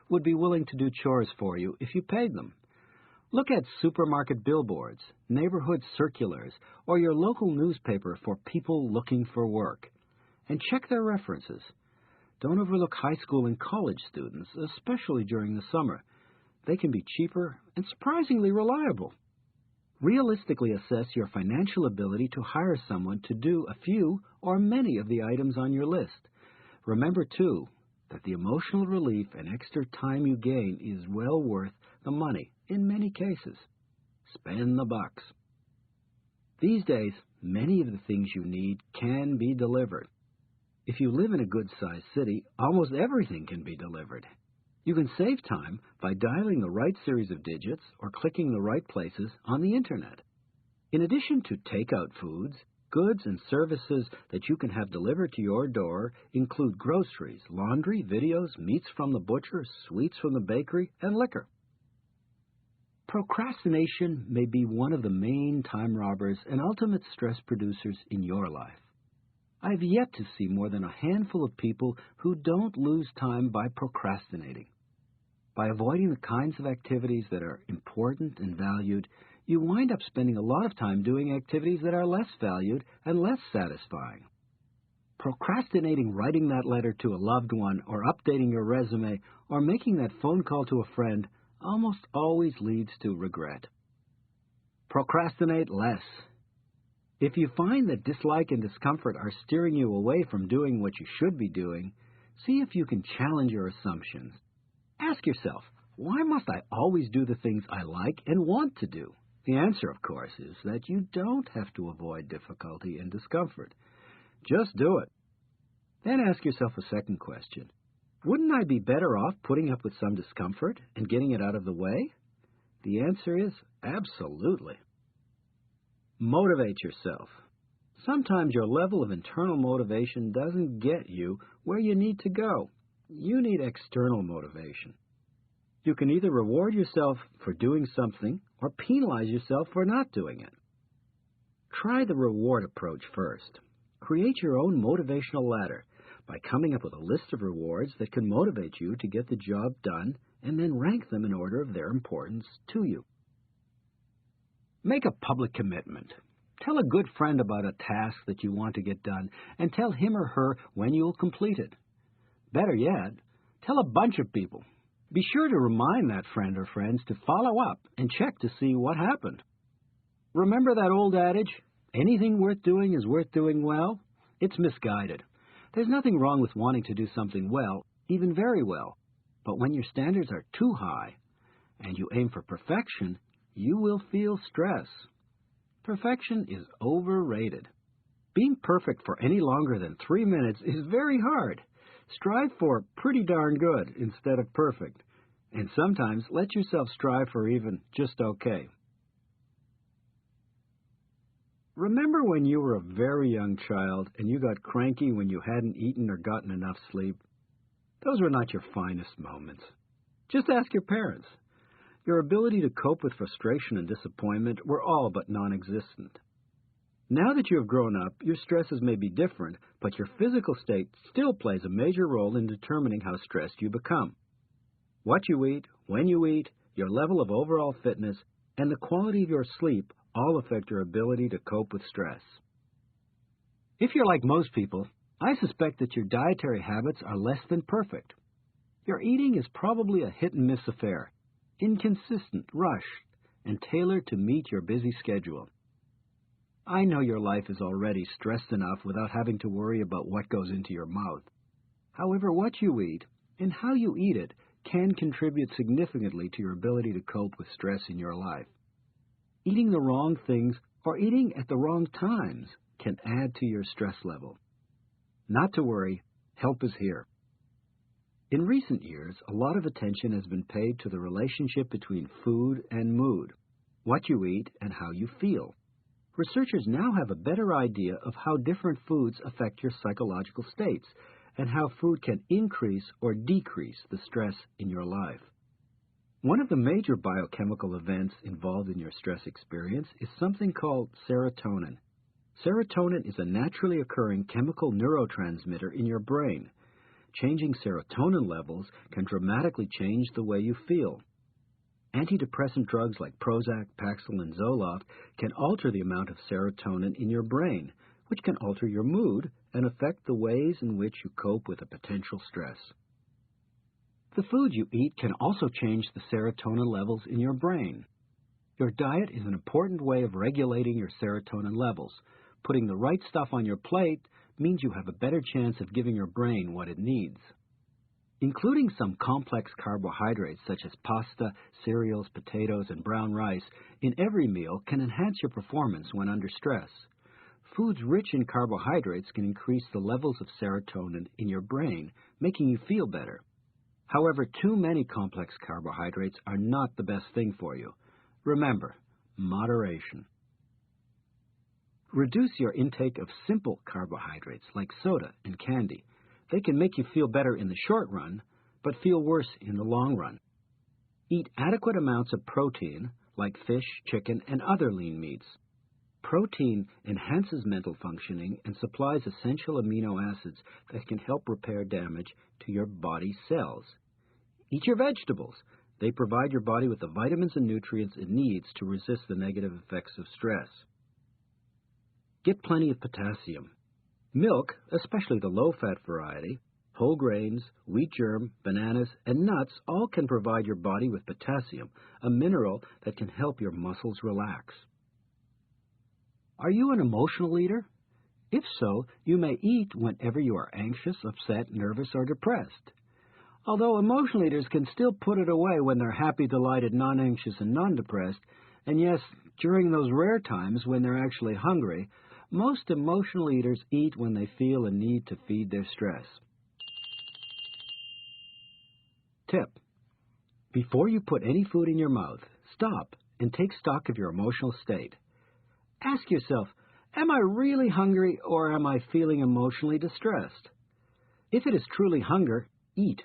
would be willing to do chores for you if you paid them. Look at supermarket billboards, neighborhood circulars, or your local newspaper for people looking for work. And check their references. Don't overlook high school and college students, especially during the summer. They can be cheaper and surprisingly reliable. Realistically assess your financial ability to hire someone to do a few or many of the items on your list. Remember, too, that the emotional relief and extra time you gain is well worth the money in many cases. Spend the bucks. These days, many of the things you need can be delivered. If you live in a good-sized city, almost everything can be delivered. You can save time by dialing the right series of digits or clicking the right places on the Internet. In addition to takeout foods, goods and services that you can have delivered to your door include groceries, laundry, videos, meats from the butcher, sweets from the bakery, and liquor. Procrastination may be one of the main time robbers and ultimate stress producers in your life. I've yet to see more than a handful of people who don't lose time by procrastinating. By avoiding the kinds of activities that are important and valued, you wind up spending a lot of time doing activities that are less valued and less satisfying. Procrastinating writing that letter to a loved one or updating your resume or making that phone call to a friend almost always leads to regret. Procrastinate less. If you find that dislike and discomfort are steering you away from doing what you should be doing, see if you can challenge your assumptions. Ask yourself, why must I always do the things I like and want to do? The answer, of course, is that you don't have to avoid difficulty and discomfort. Just do it. Then ask yourself a second question. Wouldn't I be better off putting up with some discomfort and getting it out of the way? The answer is absolutely. Motivate yourself. Sometimes your level of internal motivation doesn't get you where you need to go. You need external motivation. You can either reward yourself for doing something or penalize yourself for not doing it. Try the reward approach first. Create your own motivational ladder by coming up with a list of rewards that can motivate you to get the job done and then rank them in order of their importance to you. Make a public commitment. Tell a good friend about a task that you want to get done and tell him or her when you'll complete it. Better yet, tell a bunch of people. Be sure to remind that friend or friends to follow up and check to see what happened. Remember that old adage, anything worth doing is worth doing well? It's misguided. There's nothing wrong with wanting to do something well, even very well. But when your standards are too high and you aim for perfection, you will feel stress. Perfection is overrated. Being perfect for any longer than 3 minutes is very hard. Strive for pretty darn good instead of perfect. And sometimes let yourself strive for even just okay. Remember when you were a very young child and you got cranky when you hadn't eaten or gotten enough sleep? Those were not your finest moments. Just ask your parents. Your ability to cope with frustration and disappointment were all but non-existent. Now that you have grown up, your stresses may be different, but your physical state still plays a major role in determining how stressed you become. What you eat, when you eat, your level of overall fitness, and the quality of your sleep all affect your ability to cope with stress. If you're like most people, I suspect that your dietary habits are less than perfect. Your eating is probably a hit-and-miss affair, inconsistent, rushed, and tailored to meet your busy schedule. I know your life is already stressed enough without having to worry about what goes into your mouth. However, what you eat and how you eat it can contribute significantly to your ability to cope with stress in your life. eating the wrong things or eating at the wrong times can add to your stress level. Not to worry, help is here. In recent years, a lot of attention has been paid to the relationship between food and mood, what you eat and how you feel. Researchers now have a better idea of how different foods affect your psychological states and how food can increase or decrease the stress in your life. One of the major biochemical events involved in your stress experience is something called serotonin. Serotonin is a naturally occurring chemical neurotransmitter in your brain. Changing serotonin levels can dramatically change the way you feel. Antidepressant drugs like Prozac, Paxil, and Zoloft can alter the amount of serotonin in your brain, which can alter your mood and affect the ways in which you cope with a potential stress. The food you eat can also change the serotonin levels in your brain. Your diet is an important way of regulating your serotonin levels. Putting the right stuff on your plate means you have a better chance of giving your brain what it needs. Including some complex carbohydrates such as pasta, cereals, potatoes, and brown rice in every meal can enhance your performance when under stress. Foods rich in carbohydrates can increase the levels of serotonin in your brain, making you feel better. However, too many complex carbohydrates are not the best thing for you. Remember, moderation. Reduce your intake of simple carbohydrates like soda and candy. They can make you feel better in the short run, but feel worse in the long run. Eat adequate amounts of protein, like fish, chicken, and other lean meats. Protein enhances mental functioning and supplies essential amino acids that can help repair damage to your body's cells. Eat your vegetables. They provide your body with the vitamins and nutrients it needs to resist the negative effects of stress. Get plenty of potassium. Milk, especially the low-fat variety, whole grains, wheat germ, bananas, and nuts all can provide your body with potassium, a mineral that can help your muscles relax. Are you an emotional eater? If so, you may eat whenever you are anxious, upset, nervous, or depressed. Although emotional eaters can still put it away when they're happy, delighted, non-anxious, and non-depressed, and yes, during those rare times when they're actually hungry, most emotional eaters eat when they feel a need to feed their stress. Tip: before you put any food in your mouth, stop and take stock of your emotional state. Ask yourself, am I really hungry or am I feeling emotionally distressed? If it is truly hunger, eat.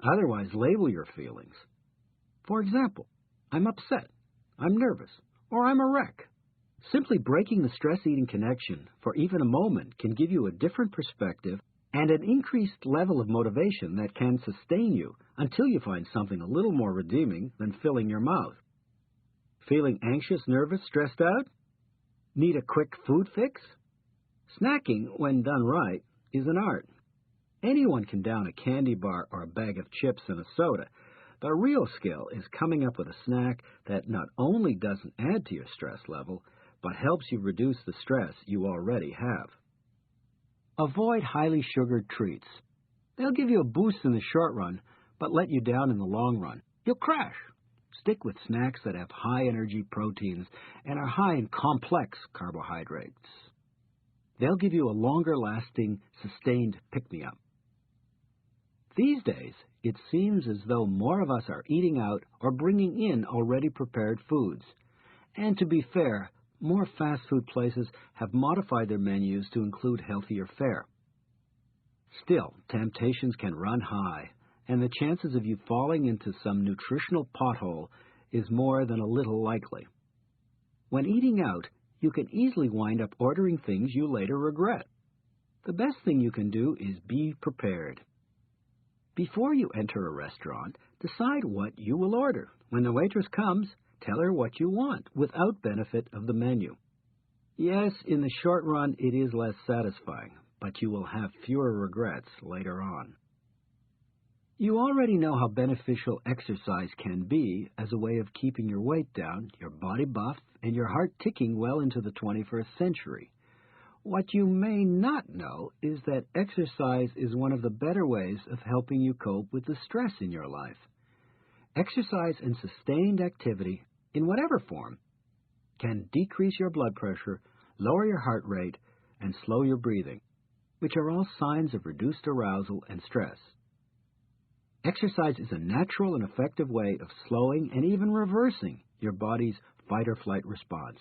Otherwise, label your feelings. For example, I'm upset, I'm nervous, or I'm a wreck. Simply breaking the stress-eating connection for even a moment can give you a different perspective and an increased level of motivation that can sustain you until you find something a little more redeeming than filling your mouth. Feeling anxious, nervous, stressed out? Need a quick food fix? Snacking, when done right, is an art. Anyone can down a candy bar or a bag of chips and a soda. The real skill is coming up with a snack that not only doesn't add to your stress level, but helps you reduce the stress you already have. Avoid highly sugared treats. They'll give you a boost in the short run, but let you down in the long run. You'll crash. Stick with snacks that have high energy proteins and are high in complex carbohydrates. They'll give you a longer-lasting, sustained pick-me-up. These days, it seems as though more of us are eating out or bringing in already prepared foods. And to be fair, more fast food places have modified their menus to include healthier fare. Still, temptations can run high, and the chances of you falling into some nutritional pothole is more than a little likely. When eating out, you can easily wind up ordering things you later regret. The best thing you can do is be prepared. Before you enter a restaurant, decide what you will order. When the waitress comes, tell her what you want without benefit of the menu. Yes, in the short run it is less satisfying, but you will have fewer regrets later on. You already know how beneficial exercise can be as a way of keeping your weight down, your body buff, and your heart ticking well into the 21st century. What you may not know is that exercise is one of the better ways of helping you cope with the stress in your life. Exercise and sustained activity, in whatever form, can decrease your blood pressure, lower your heart rate, and slow your breathing, which are all signs of reduced arousal and stress. Exercise is a natural and effective way of slowing and even reversing your body's fight-or-flight response.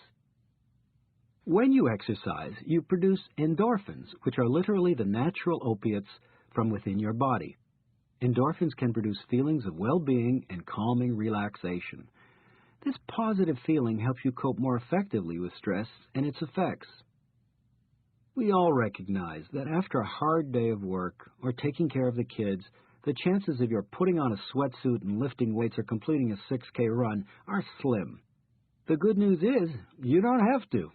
When you exercise, you produce endorphins, which are literally the natural opiates from within your body. Endorphins can produce feelings of well-being and calming relaxation. This positive feeling helps you cope more effectively with stress and its effects. We all recognize that after a hard day of work or taking care of the kids, the chances of your putting on a sweatsuit and lifting weights or completing a 6K run are slim. The good news is, you don't have to.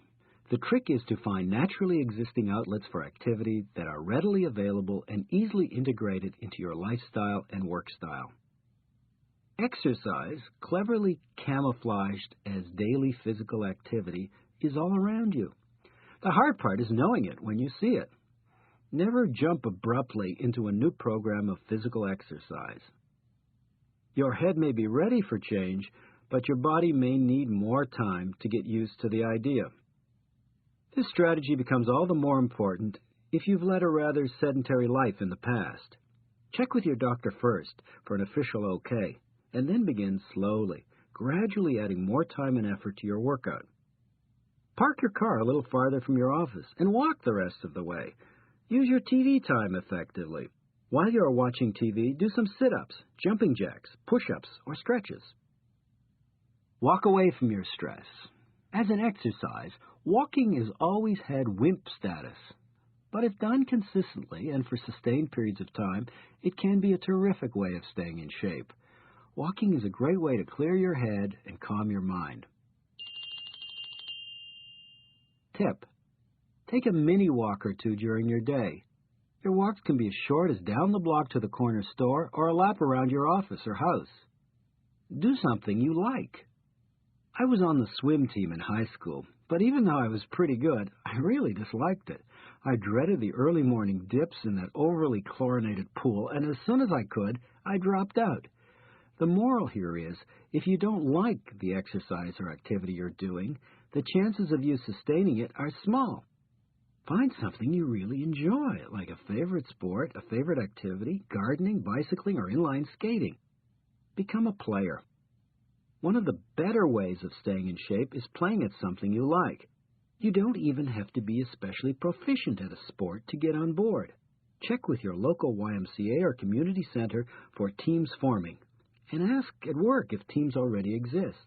The trick is to find naturally existing outlets for activity that are readily available and easily integrated into your lifestyle and work style. Exercise, cleverly camouflaged as daily physical activity, is all around you. The hard part is knowing it when you see it. Never jump abruptly into a new program of physical exercise. Your head may be ready for change, but your body may need more time to get used to the idea. This strategy becomes all the more important if you've led a rather sedentary life in the past. Check with your doctor first for an official okay, and then begin slowly, gradually adding more time and effort to your workout. Park your car a little farther from your office and walk the rest of the way. Use your TV time effectively. While you are watching TV, do some sit-ups, jumping jacks, push-ups, or stretches. Walk away from your stress. As an exercise, walking has always had wimp status. But if done consistently and for sustained periods of time, it can be a terrific way of staying in shape. Walking is a great way to clear your head and calm your mind. Tip: take a mini walk or two during your day. Your walks can be as short as down the block to the corner store or a lap around your office or house. Do something you like. I was on the swim team in high school, but even though I was pretty good, I really disliked it. I dreaded the early morning dips in that overly chlorinated pool, and as soon as I could, I dropped out. The moral here is, if you don't like the exercise or activity you're doing, the chances of you sustaining it are small. Find something you really enjoy, like a favorite sport, a favorite activity, gardening, bicycling, or inline skating. Become a player. One of the better ways of staying in shape is playing at something you like. You don't even have to be especially proficient at a sport to get on board. Check with your local YMCA or community center for teams forming, and ask at work if teams already exist.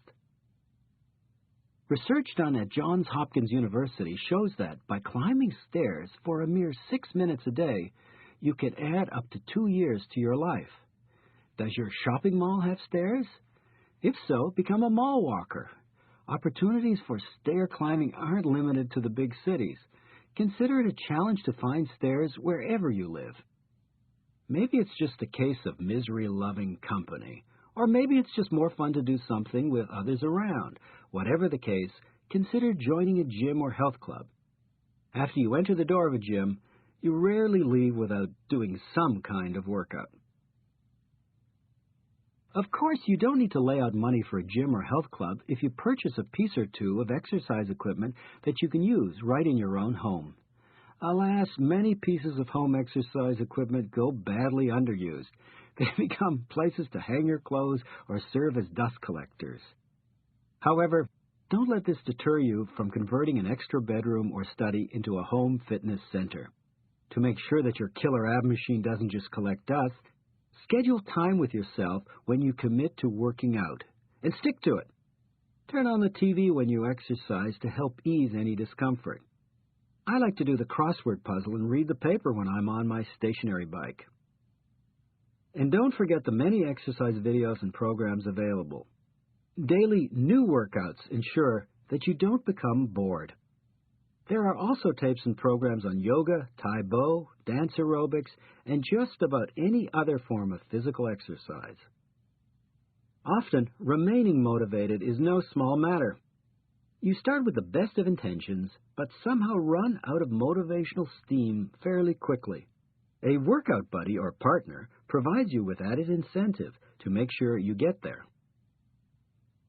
Research done at Johns Hopkins University shows that by climbing stairs for a mere 6 minutes a day, you can add up to 2 years to your life. Does your shopping mall have stairs? If so, become a mall walker. Opportunities for stair climbing aren't limited to the big cities. Consider it a challenge to find stairs wherever you live. Maybe it's just a case of misery-loving company, or maybe it's just more fun to do something with others around. Whatever the case, consider joining a gym or health club. After you enter the door of a gym, you rarely leave without doing some kind of workout. Of course, you don't need to lay out money for a gym or health club if you purchase a piece or two of exercise equipment that you can use right in your own home. Alas, many pieces of home exercise equipment go badly underused. They become places to hang your clothes or serve as dust collectors. However, don't let this deter you from converting an extra bedroom or study into a home fitness center. To make sure that your killer ab machine doesn't just collect dust, schedule time with yourself when you commit to working out, and stick to it. Turn on the TV when you exercise to help ease any discomfort. I like to do the crossword puzzle and read the paper when I'm on my stationary bike. And don't forget the many exercise videos and programs available. Daily new workouts ensure that you don't become bored. There are also tapes and programs on yoga, Tai Bo, dance aerobics, and just about any other form of physical exercise. Often, remaining motivated is no small matter. You start with the best of intentions, but somehow run out of motivational steam fairly quickly. A workout buddy or partner provides you with added incentive to make sure you get there.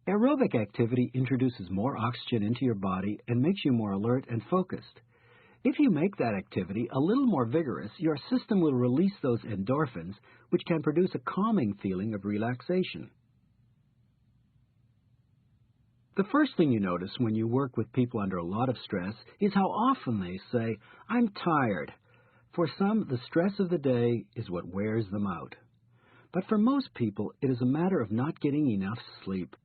Aerobic activity introduces more oxygen into your body and makes you more alert and focused. If you make that activity a little more vigorous, your system will release those endorphins, which can produce a calming feeling of relaxation. The first thing you notice when you work with people under a lot of stress is how often they say, "I'm tired." For some, the stress of the day is what wears them out. But for most people, it is a matter of not getting enough sleep.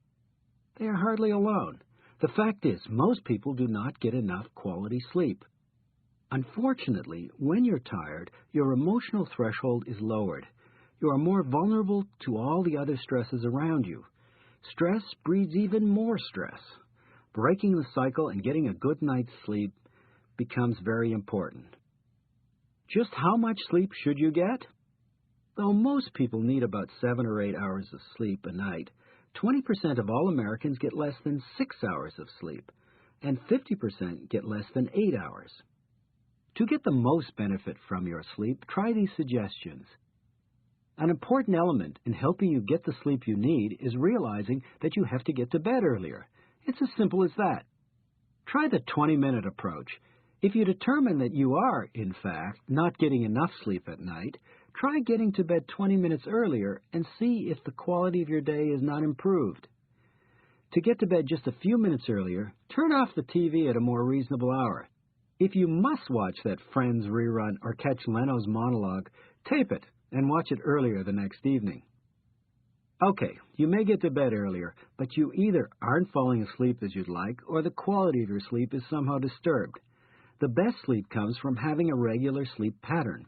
They are hardly alone. The fact is, most people do not get enough quality sleep. Unfortunately, when you're tired, your emotional threshold is lowered. You are more vulnerable to all the other stresses around you. Stress breeds even more stress. Breaking the cycle and getting a good night's sleep becomes very important. Just how much sleep should you get? Though most people need about 7 or 8 hours of sleep a night, 20% of all Americans get less than 6 hours of sleep, and 50% get less than 8 hours. To get the most benefit from your sleep, try these suggestions. An important element in helping you get the sleep you need is realizing that you have to get to bed earlier. It's as simple as that. Try the 20-minute approach. If you determine that you are, in fact, not getting enough sleep at night, try getting to bed 20 minutes earlier and see if the quality of your day is not improved. To get to bed just a few minutes earlier, turn off the TV at a more reasonable hour. If you must watch that Friends rerun or catch Leno's monologue, tape it and watch it earlier the next evening. Okay, you may get to bed earlier, but you either aren't falling asleep as you'd like or the quality of your sleep is somehow disturbed. The best sleep comes from having a regular sleep pattern.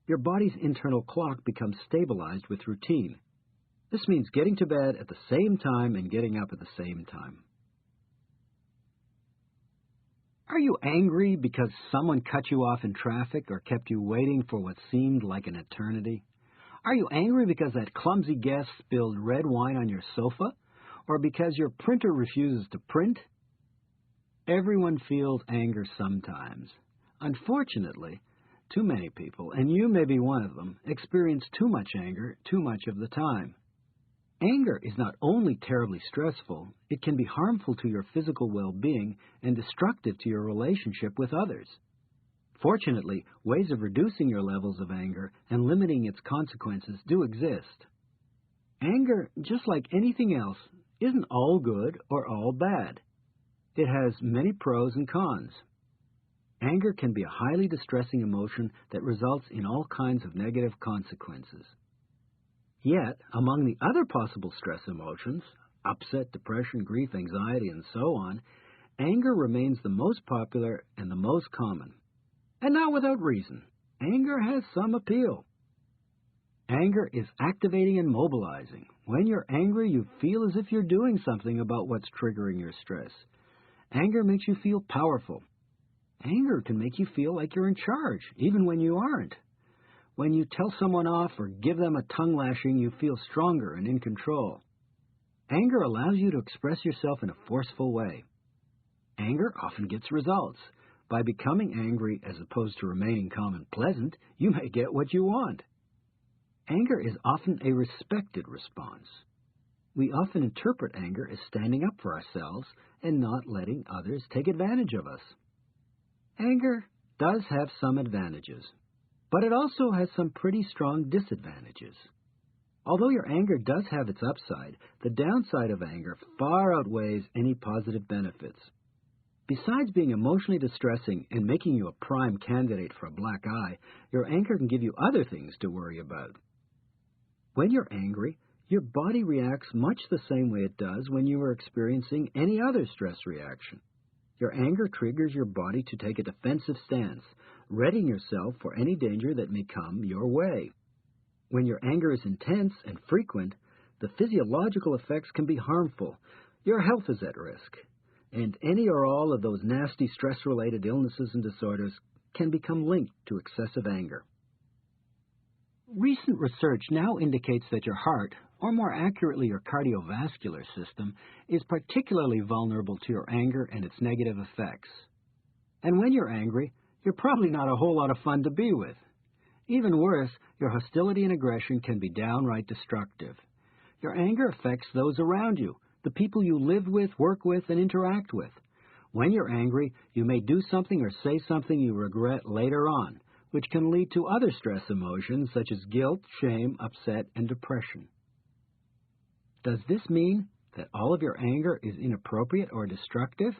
Your body's internal clock becomes stabilized with routine. This means getting to bed at the same time and getting up at the same time. Are you angry because someone cut you off in traffic or kept you waiting for what seemed like an eternity? Are you angry because that clumsy guest spilled red wine on your sofa? Or because your printer refuses to print? Everyone feels anger sometimes. Unfortunately, too many people, and you may be one of them, experience too much anger too much of the time. Anger is not only terribly stressful, it can be harmful to your physical well-being and destructive to your relationship with others. Fortunately, ways of reducing your levels of anger and limiting its consequences do exist. Anger, just like anything else, isn't all good or all bad. It has many pros and cons. Anger can be a highly distressing emotion that results in all kinds of negative consequences. Yet, among the other possible stress emotions, upset, depression, grief, anxiety, and so on, anger remains the most popular and the most common. And not without reason. Anger has some appeal. Anger is activating and mobilizing. When you're angry, you feel as if you're doing something about what's triggering your stress. Anger makes you feel powerful. Anger can make you feel like you're in charge, even when you aren't. When you tell someone off or give them a tongue lashing, you feel stronger and in control. Anger allows you to express yourself in a forceful way. Anger often gets results. By becoming angry as opposed to remaining calm and pleasant, you may get what you want. Anger is often a respected response. We often interpret anger as standing up for ourselves and not letting others take advantage of us. Anger does have some advantages, but it also has some pretty strong disadvantages. Although your anger does have its upside, the downside of anger far outweighs any positive benefits. Besides being emotionally distressing and making you a prime candidate for a black eye, your anger can give you other things to worry about. When you're angry, your body reacts much the same way it does when you are experiencing any other stress reaction. Your anger triggers your body to take a defensive stance, readying yourself for any danger that may come your way. When your anger is intense and frequent, the physiological effects can be harmful. Your health is at risk, and any or all of those nasty stress-related illnesses and disorders can become linked to excessive anger. Recent research now indicates that your heart, or more accurately your cardiovascular system, is particularly vulnerable to your anger and its negative effects. And when you're angry, you're probably not a whole lot of fun to be with. Even worse, your hostility and aggression can be downright destructive. Your anger affects those around you, the people you live with, work with, and interact with. When you're angry, you may do something or say something you regret later on, which can lead to other stress emotions such as guilt, shame, upset, and depression. Does this mean that all of your anger is inappropriate or destructive?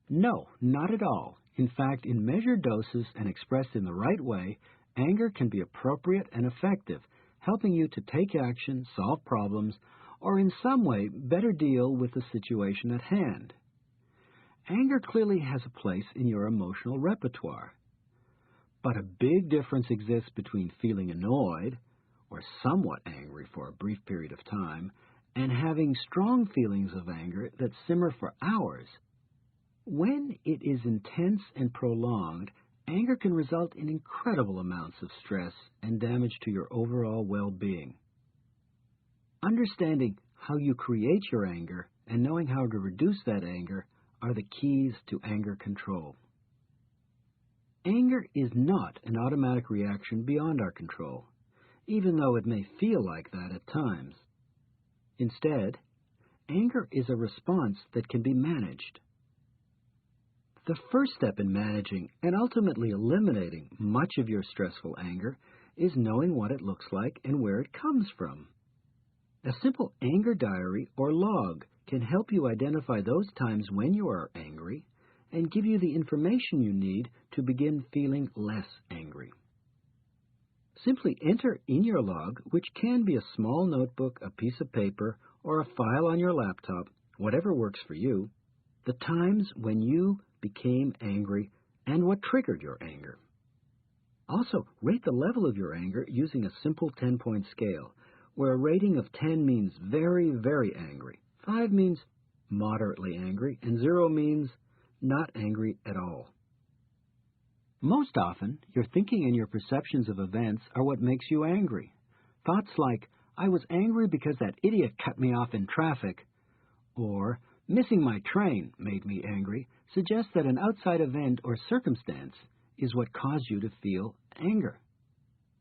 No, not at all. In fact, in measured doses and expressed in the right way, anger can be appropriate and effective, helping you to take action, solve problems, or in some way better deal with the situation at hand. Anger clearly has a place in your emotional repertoire. But a big difference exists between feeling annoyed, or somewhat angry for a brief period of time, and having strong feelings of anger that simmer for hours. When it is intense and prolonged, anger can result in incredible amounts of stress and damage to your overall well-being. Understanding how you create your anger and knowing how to reduce that anger are the keys to anger control. Anger is not an automatic reaction beyond our control, even though it may feel like that at times. Instead, anger is a response that can be managed. The first step in managing and ultimately eliminating much of your stressful anger is knowing what it looks like and where it comes from. A simple anger diary or log can help you identify those times when you are angry and give you the information you need to begin feeling less angry. Simply enter in your log, which can be a small notebook, a piece of paper, or a file on your laptop, whatever works for you, the times when you became angry and what triggered your anger. Also, rate the level of your anger using a simple 10-point scale, where a rating of 10 means very, very angry, 5 means moderately angry, and 0 means not angry at all. Most often, your thinking and your perceptions of events are what makes you angry. Thoughts like, I was angry because that idiot cut me off in traffic, or missing my train made me angry, suggest that an outside event or circumstance is what caused you to feel anger.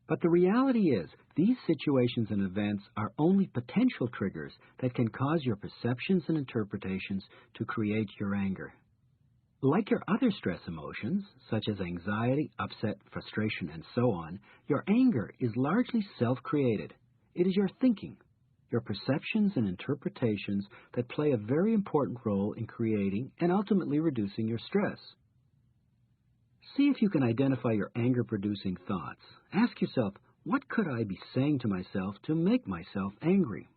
But the reality is, these situations and events are only potential triggers that can cause your perceptions and interpretations to create your anger. Like your other stress emotions, such as anxiety, upset, frustration, and so on, your anger is largely self-created. It is your thinking, your perceptions and interpretations that play a very important role in creating and ultimately reducing your stress. See if you can identify your anger-producing thoughts. Ask yourself, what could I be saying to myself to make myself angry?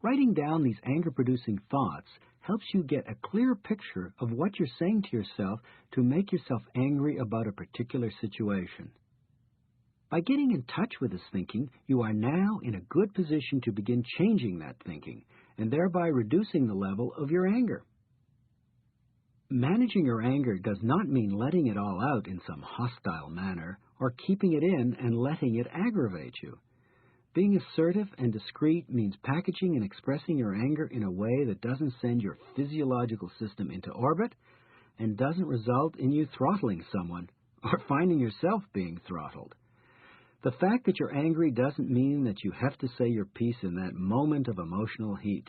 Writing down these anger-producing thoughts helps you get a clear picture of what you're saying to yourself to make yourself angry about a particular situation. By getting in touch with this thinking, you are now in a good position to begin changing that thinking, and thereby reducing the level of your anger. Managing your anger does not mean letting it all out in some hostile manner, or keeping it in and letting it aggravate you. Being assertive and discreet means packaging and expressing your anger in a way that doesn't send your physiological system into orbit and doesn't result in you throttling someone or finding yourself being throttled. The fact that you're angry doesn't mean that you have to say your piece in that moment of emotional heat.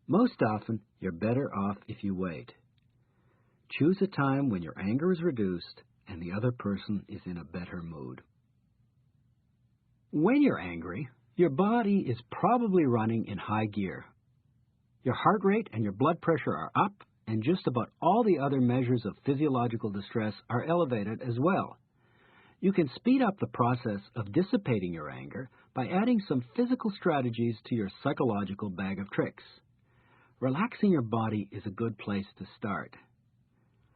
Most often, you're better off if you wait. Choose a time when your anger is reduced and the other person is in a better mood. When you're angry, your body is probably running in high gear. Your heart rate and your blood pressure are up, and just about all the other measures of physiological distress are elevated as well. You can speed up the process of dissipating your anger by adding some physical strategies to your psychological bag of tricks. Relaxing your body is a good place to start.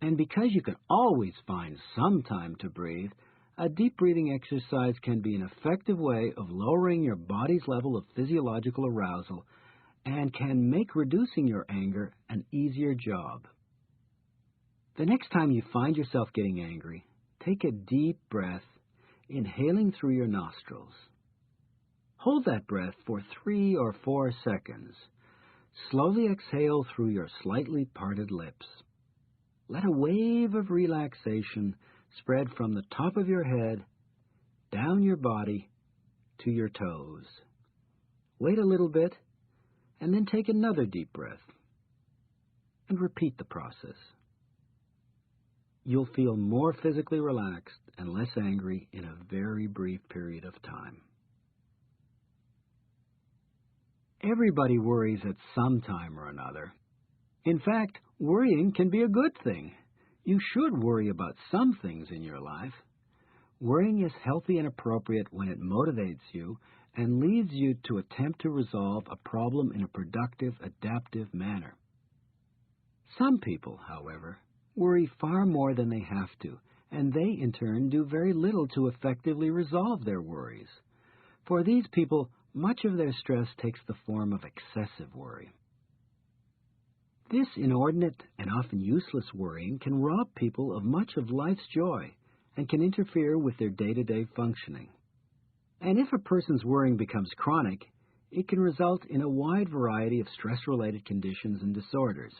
And because you can always find some time to breathe, a deep breathing exercise can be an effective way of lowering your body's level of physiological arousal and can make reducing your anger an easier job. The next time you find yourself getting angry, take a deep breath, inhaling through your nostrils. Hold that breath for 3 or 4 seconds. Slowly exhale through your slightly parted lips. Let a wave of relaxation spread from the top of your head, down your body, to your toes. Wait a little bit, and then take another deep breath. And repeat the process. You'll feel more physically relaxed and less angry in a very brief period of time. Everybody worries at some time or another. In fact, worrying can be a good thing. You should worry about some things in your life. Worrying is healthy and appropriate when it motivates you and leads you to attempt to resolve a problem in a productive, adaptive manner. Some people, however, worry far more than they have to, and they, in turn, do very little to effectively resolve their worries. For these people, much of their stress takes the form of excessive worry. This inordinate and often useless worrying can rob people of much of life's joy and can interfere with their day-to-day functioning. And if a person's worrying becomes chronic, it can result in a wide variety of stress-related conditions and disorders.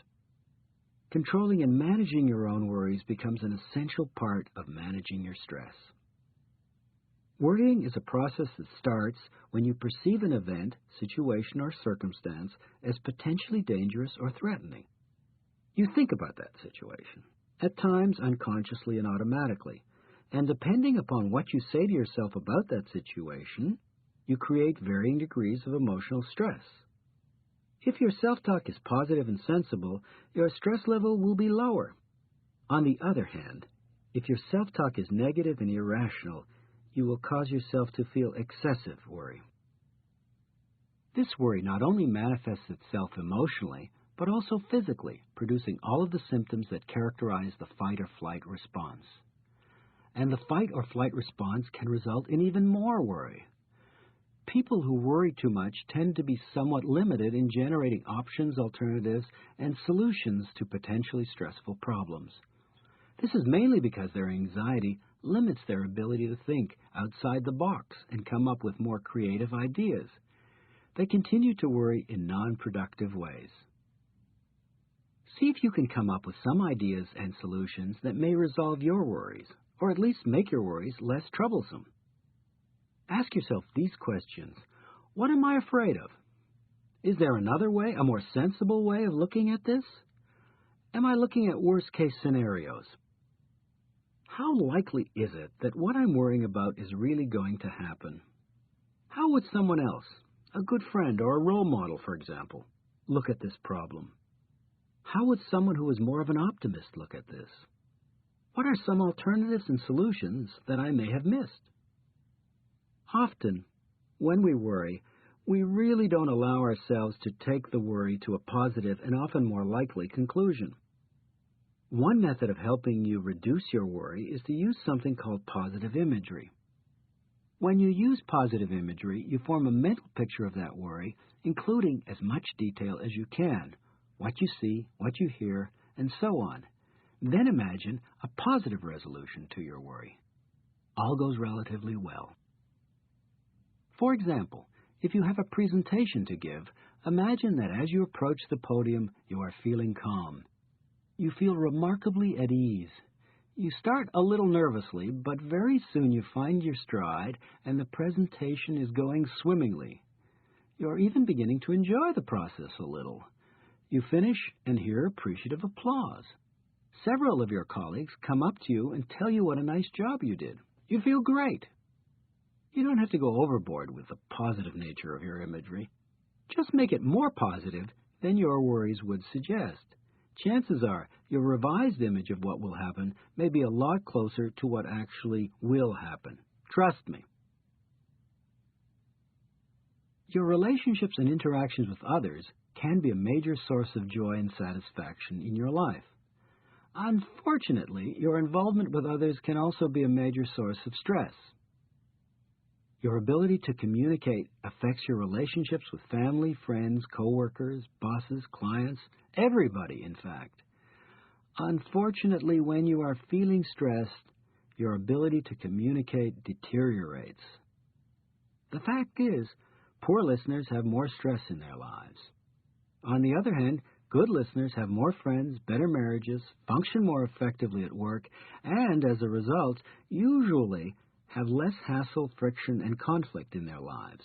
Controlling and managing your own worries becomes an essential part of managing your stress. Worrying is a process that starts when you perceive an event, situation, or circumstance as potentially dangerous or threatening. You think about that situation, at times unconsciously and automatically, and depending upon what you say to yourself about that situation, you create varying degrees of emotional stress. If your self-talk is positive and sensible, your stress level will be lower. On the other hand, if your self-talk is negative and irrational, you will cause yourself to feel excessive worry. This worry not only manifests itself emotionally, but also physically, producing all of the symptoms that characterize the fight or flight response. And the fight or flight response can result in even more worry. People who worry too much tend to be somewhat limited in generating options, alternatives, and solutions to potentially stressful problems. This is mainly because their anxiety limits their ability to think outside the box and come up with more creative ideas. They continue to worry in non-productive ways. See if you can come up with some ideas and solutions that may resolve your worries, or at least make your worries less troublesome. Ask yourself these questions. What am I afraid of? Is there another way, a more sensible way of looking at this? Am I looking at worst-case scenarios? How likely is it that what I'm worrying about is really going to happen? How would someone else, a good friend or a role model, for example, look at this problem? How would someone who is more of an optimist look at this? What are some alternatives and solutions that I may have missed? Often, when we worry, we really don't allow ourselves to take the worry to a positive and often more likely conclusion. One method of helping you reduce your worry is to use something called positive imagery. When you use positive imagery, you form a mental picture of that worry, including as much detail as you can, what you see, what you hear, and so on. Then imagine a positive resolution to your worry. All goes relatively well. For example, if you have a presentation to give, imagine that as you approach the podium, you are feeling calm. You feel remarkably at ease. You start a little nervously, but very soon you find your stride and the presentation is going swimmingly. You're even beginning to enjoy the process a little. You finish and hear appreciative applause. Several of your colleagues come up to you and tell you what a nice job you did. You feel great. You don't have to go overboard with the positive nature of your imagery. Just make it more positive than your worries would suggest. Chances are your revised image of what will happen may be a lot closer to what actually will happen. Trust me. Your relationships and interactions with others can be a major source of joy and satisfaction in your life. Unfortunately, your involvement with others can also be a major source of stress. Your ability to communicate affects your relationships with family, friends, coworkers, bosses, clients, everybody, in fact. Unfortunately, when you are feeling stressed, your ability to communicate deteriorates. The fact is, poor listeners have more stress in their lives. On the other hand, good listeners have more friends, better marriages, function more effectively at work, and as a result, usually have less hassle, friction, and conflict in their lives.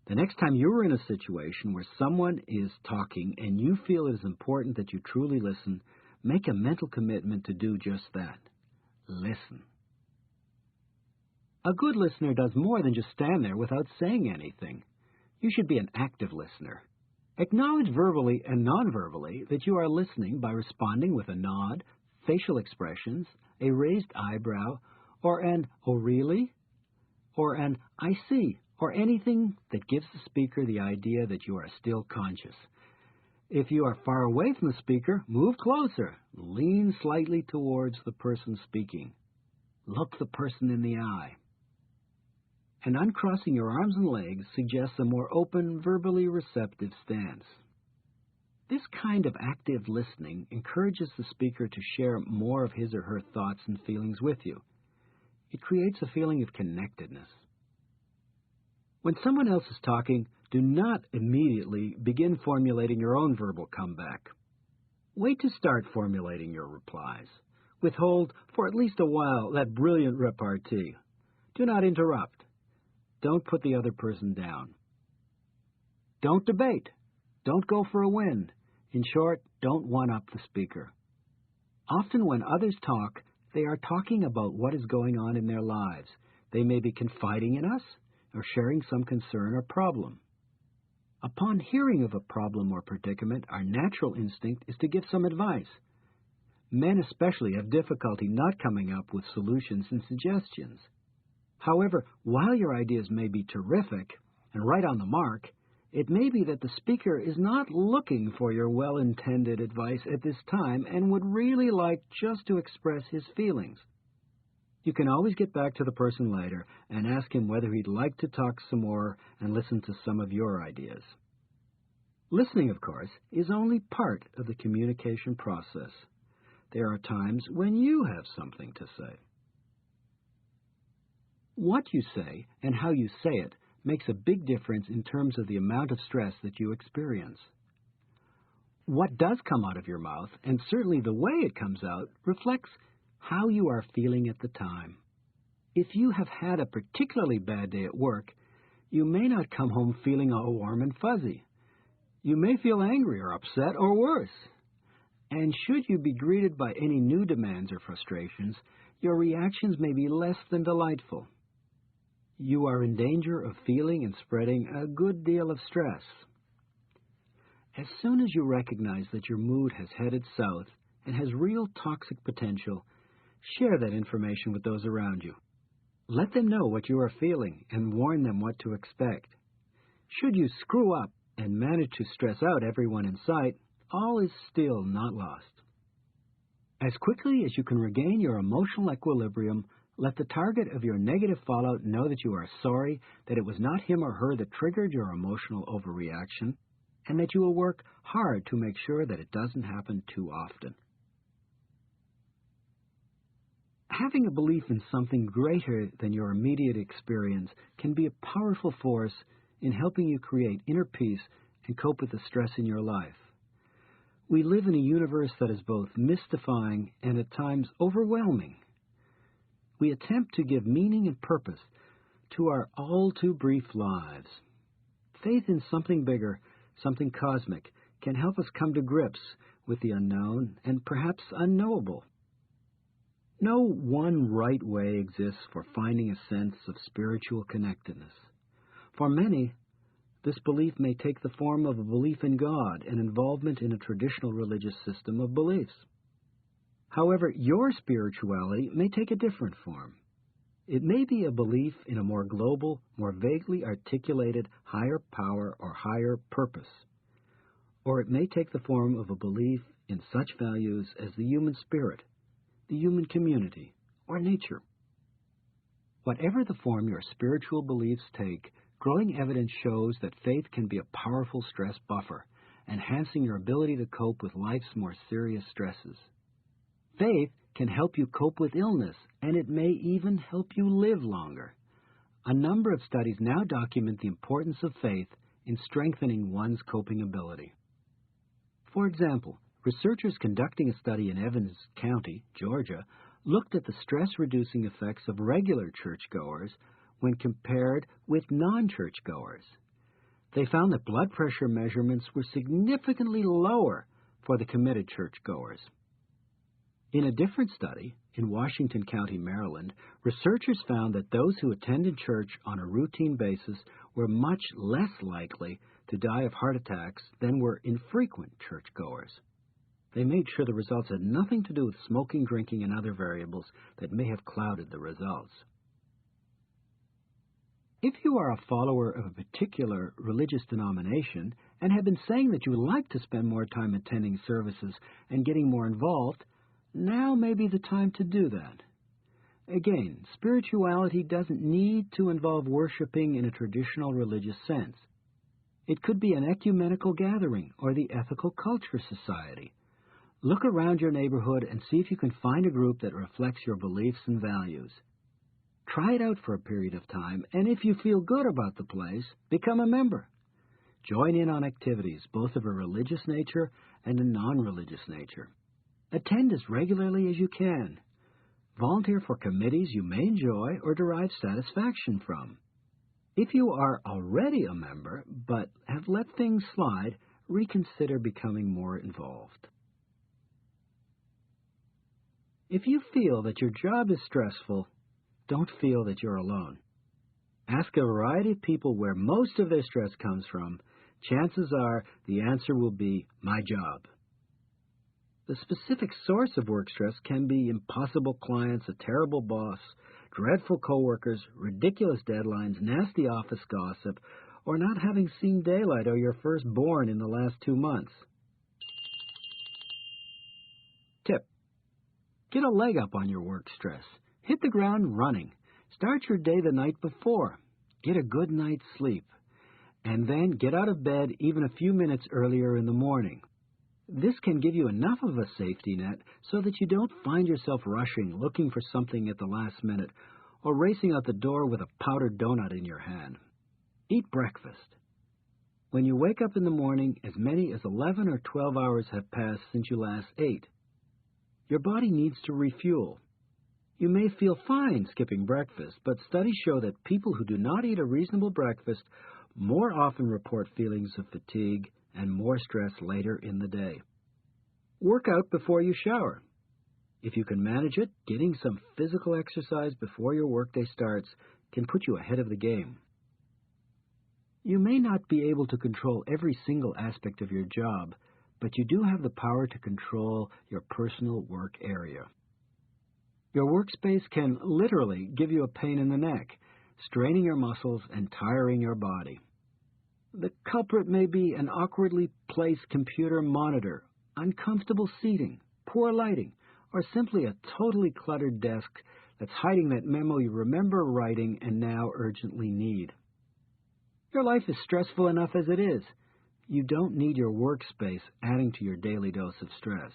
The next time you're in a situation where someone is talking and you feel it is important that you truly listen, make a mental commitment to do just that. Listen. A good listener does more than just stand there without saying anything. You should be an active listener. Acknowledge verbally and non-verbally that you are listening by responding with a nod, facial expressions, a raised eyebrow, or an "oh really?" or an "I see," or anything that gives the speaker the idea that you are still conscious. If you are far away from the speaker, move closer. Lean slightly towards the person speaking. Look the person in the eye. And uncrossing your arms and legs suggests a more open, verbally receptive stance. This kind of active listening encourages the speaker to share more of his or her thoughts and feelings with you. It creates a feeling of connectedness. When someone else is talking, do not immediately begin formulating your own verbal comeback. Wait to start formulating your replies. Withhold, for at least a while, that brilliant repartee. Do not interrupt. Don't put the other person down. Don't debate. Don't go for a win. In short, don't one-up the speaker. Often when others talk, they are talking about what is going on in their lives. They may be confiding in us or sharing some concern or problem. Upon hearing of a problem or predicament, our natural instinct is to give some advice. Men especially have difficulty not coming up with solutions and suggestions. However, while your ideas may be terrific and right on the mark, it may be that the speaker is not looking for your well-intended advice at this time and would really like just to express his feelings. You can always get back to the person later and ask him whether he'd like to talk some more and listen to some of your ideas. Listening, of course, is only part of the communication process. There are times when you have something to say. What you say and how you say it makes a big difference in terms of the amount of stress that you experience. What does come out of your mouth, and certainly the way it comes out, reflects how you are feeling at the time. If you have had a particularly bad day at work, you may not come home feeling all warm and fuzzy. You may feel angry or upset or worse. And should you be greeted by any new demands or frustrations, your reactions may be less than delightful. You are in danger of feeling and spreading a good deal of stress. As soon as you recognize that your mood has headed south and has real toxic potential, share that information with those around you. Let them know what you are feeling and warn them what to expect. Should you screw up and manage to stress out everyone in sight, all is still not lost. As quickly as you can regain your emotional equilibrium, let the target of your negative fallout know that you are sorry, that it was not him or her that triggered your emotional overreaction, and that you will work hard to make sure that it doesn't happen too often. Having a belief in something greater than your immediate experience can be a powerful force in helping you create inner peace and cope with the stress in your life. We live in a universe that is both mystifying and at times overwhelming. We attempt to give meaning and purpose to our all-too-brief lives. Faith in something bigger, something cosmic, can help us come to grips with the unknown and perhaps unknowable. No one right way exists for finding a sense of spiritual connectedness. For many, this belief may take the form of a belief in God and involvement in a traditional religious system of beliefs. However, your spirituality may take a different form. It may be a belief in a more global, more vaguely articulated higher power or higher purpose. Or it may take the form of a belief in such values as the human spirit, the human community, or nature. Whatever the form your spiritual beliefs take, growing evidence shows that faith can be a powerful stress buffer, enhancing your ability to cope with life's more serious stresses. Faith can help you cope with illness, and it may even help you live longer. A number of studies now document the importance of faith in strengthening one's coping ability. For example, researchers conducting a study in Evans County, Georgia, looked at the stress-reducing effects of regular churchgoers when compared with non-churchgoers. They found that blood pressure measurements were significantly lower for the committed churchgoers. In a different study, in Washington County, Maryland, researchers found that those who attended church on a routine basis were much less likely to die of heart attacks than were infrequent churchgoers. They made sure the results had nothing to do with smoking, drinking, and other variables that may have clouded the results. If you are a follower of a particular religious denomination and have been saying that you would like to spend more time attending services and getting more involved, now may be the time to do that. Again, spirituality doesn't need to involve worshiping in a traditional religious sense. It could be an ecumenical gathering or the Ethical Culture Society. Look around your neighborhood and see if you can find a group that reflects your beliefs and values. Try it out for a period of time, and if you feel good about the place, become a member. Join in on activities, both of a religious nature and a non-religious nature. Attend as regularly as you can. Volunteer for committees you may enjoy or derive satisfaction from. If you are already a member but have let things slide, reconsider becoming more involved. If you feel that your job is stressful, don't feel that you're alone. Ask a variety of people where most of their stress comes from. Chances are the answer will be, my job. The specific source of work stress can be impossible clients, a terrible boss, dreadful coworkers, ridiculous deadlines, nasty office gossip, or not having seen daylight or your firstborn in the last 2 months. Tip: get a leg up on your work stress. Hit the ground running. Start your day the night before. Get a good night's sleep. And then get out of bed even a few minutes earlier in the morning. This can give you enough of a safety net so that you don't find yourself rushing, looking for something at the last minute, or racing out the door with a powdered donut in your hand. Eat breakfast. When you wake up in the morning, as many as 11 or 12 hours have passed since you last ate. Your body needs to refuel. You may feel fine skipping breakfast, but studies show that people who do not eat a reasonable breakfast more often report feelings of fatigue and more stress later in the day. Work out before you shower. If you can manage it, getting some physical exercise before your workday starts can put you ahead of the game. You may not be able to control every single aspect of your job, but you do have the power to control your personal work area. Your workspace can literally give you a pain in the neck, straining your muscles and tiring your body. The culprit may be an awkwardly placed computer monitor, uncomfortable seating, poor lighting, or simply a totally cluttered desk that's hiding that memo you remember writing and now urgently need. Your life is stressful enough as it is. You don't need your workspace adding to your daily dose of stress.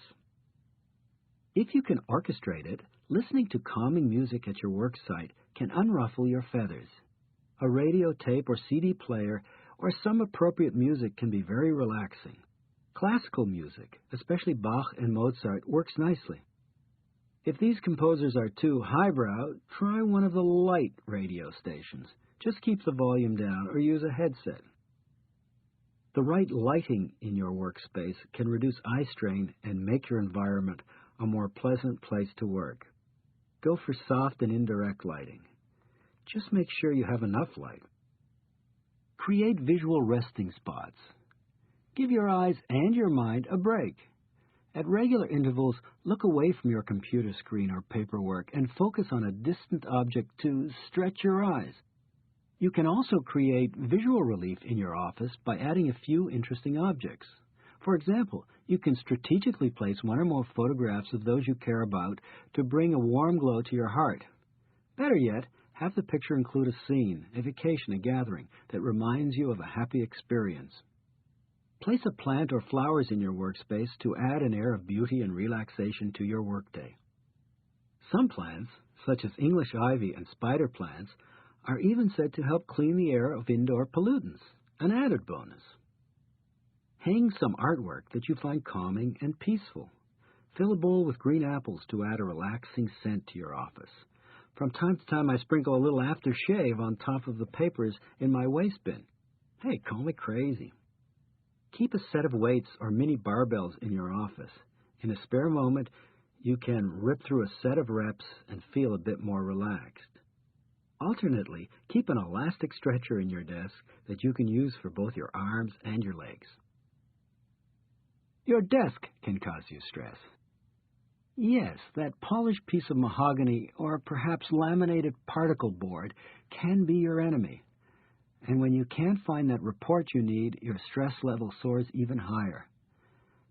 If you can orchestrate it, listening to calming music at your work site can unruffle your feathers. A radio tape or CD player or some appropriate music can be very relaxing. Classical music, especially Bach and Mozart, works nicely. If these composers are too highbrow, try one of the light radio stations. Just keep the volume down or use a headset. The right lighting in your workspace can reduce eye strain and make your environment a more pleasant place to work. Go for soft and indirect lighting. Just make sure you have enough light. Create visual resting spots. Give your eyes and your mind a break. At regular intervals, look away from your computer screen or paperwork and focus on a distant object to stretch your eyes. You can also create visual relief in your office by adding a few interesting objects. For example, you can strategically place one or more photographs of those you care about to bring a warm glow to your heart. Better yet, have the picture include a scene, a vacation, a gathering that reminds you of a happy experience. Place a plant or flowers in your workspace to add an air of beauty and relaxation to your workday. Some plants, such as English ivy and spider plants, are even said to help clean the air of indoor pollutants, an added bonus. Hang some artwork that you find calming and peaceful. Fill a bowl with green apples to add a relaxing scent to your office. From time to time, I sprinkle a little aftershave on top of the papers in my waste bin. Hey, call me crazy. Keep a set of weights or mini barbells in your office. In a spare moment, you can rip through a set of reps and feel a bit more relaxed. Alternately, keep an elastic stretcher in your desk that you can use for both your arms and your legs. Your desk can cause you stress. Yes, that polished piece of mahogany or perhaps laminated particle board can be your enemy. And when you can't find that report you need, your stress level soars even higher.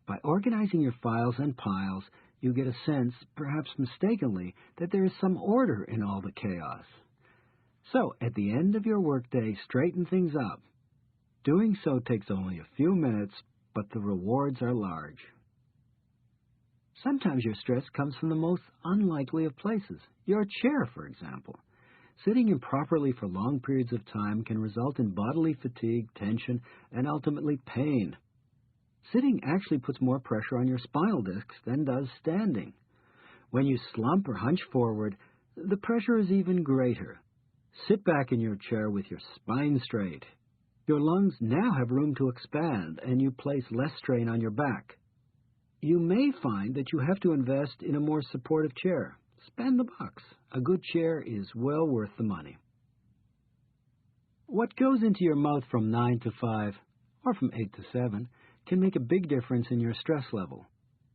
By organizing your files and piles, you get a sense, perhaps mistakenly, that there is some order in all the chaos. So, at the end of your workday, straighten things up. Doing so takes only a few minutes, but the rewards are large. Sometimes your stress comes from the most unlikely of places. Your chair, for example. Sitting improperly for long periods of time can result in bodily fatigue, tension, and ultimately pain. Sitting actually puts more pressure on your spinal discs than does standing. When you slump or hunch forward, the pressure is even greater. Sit back in your chair with your spine straight. Your lungs now have room to expand, and you place less strain on your back. You may find that you have to invest in a more supportive chair. Spend the bucks. A good chair is well worth the money. What goes into your mouth from 9 to 5, or from 8 to 7, can make a big difference in your stress level.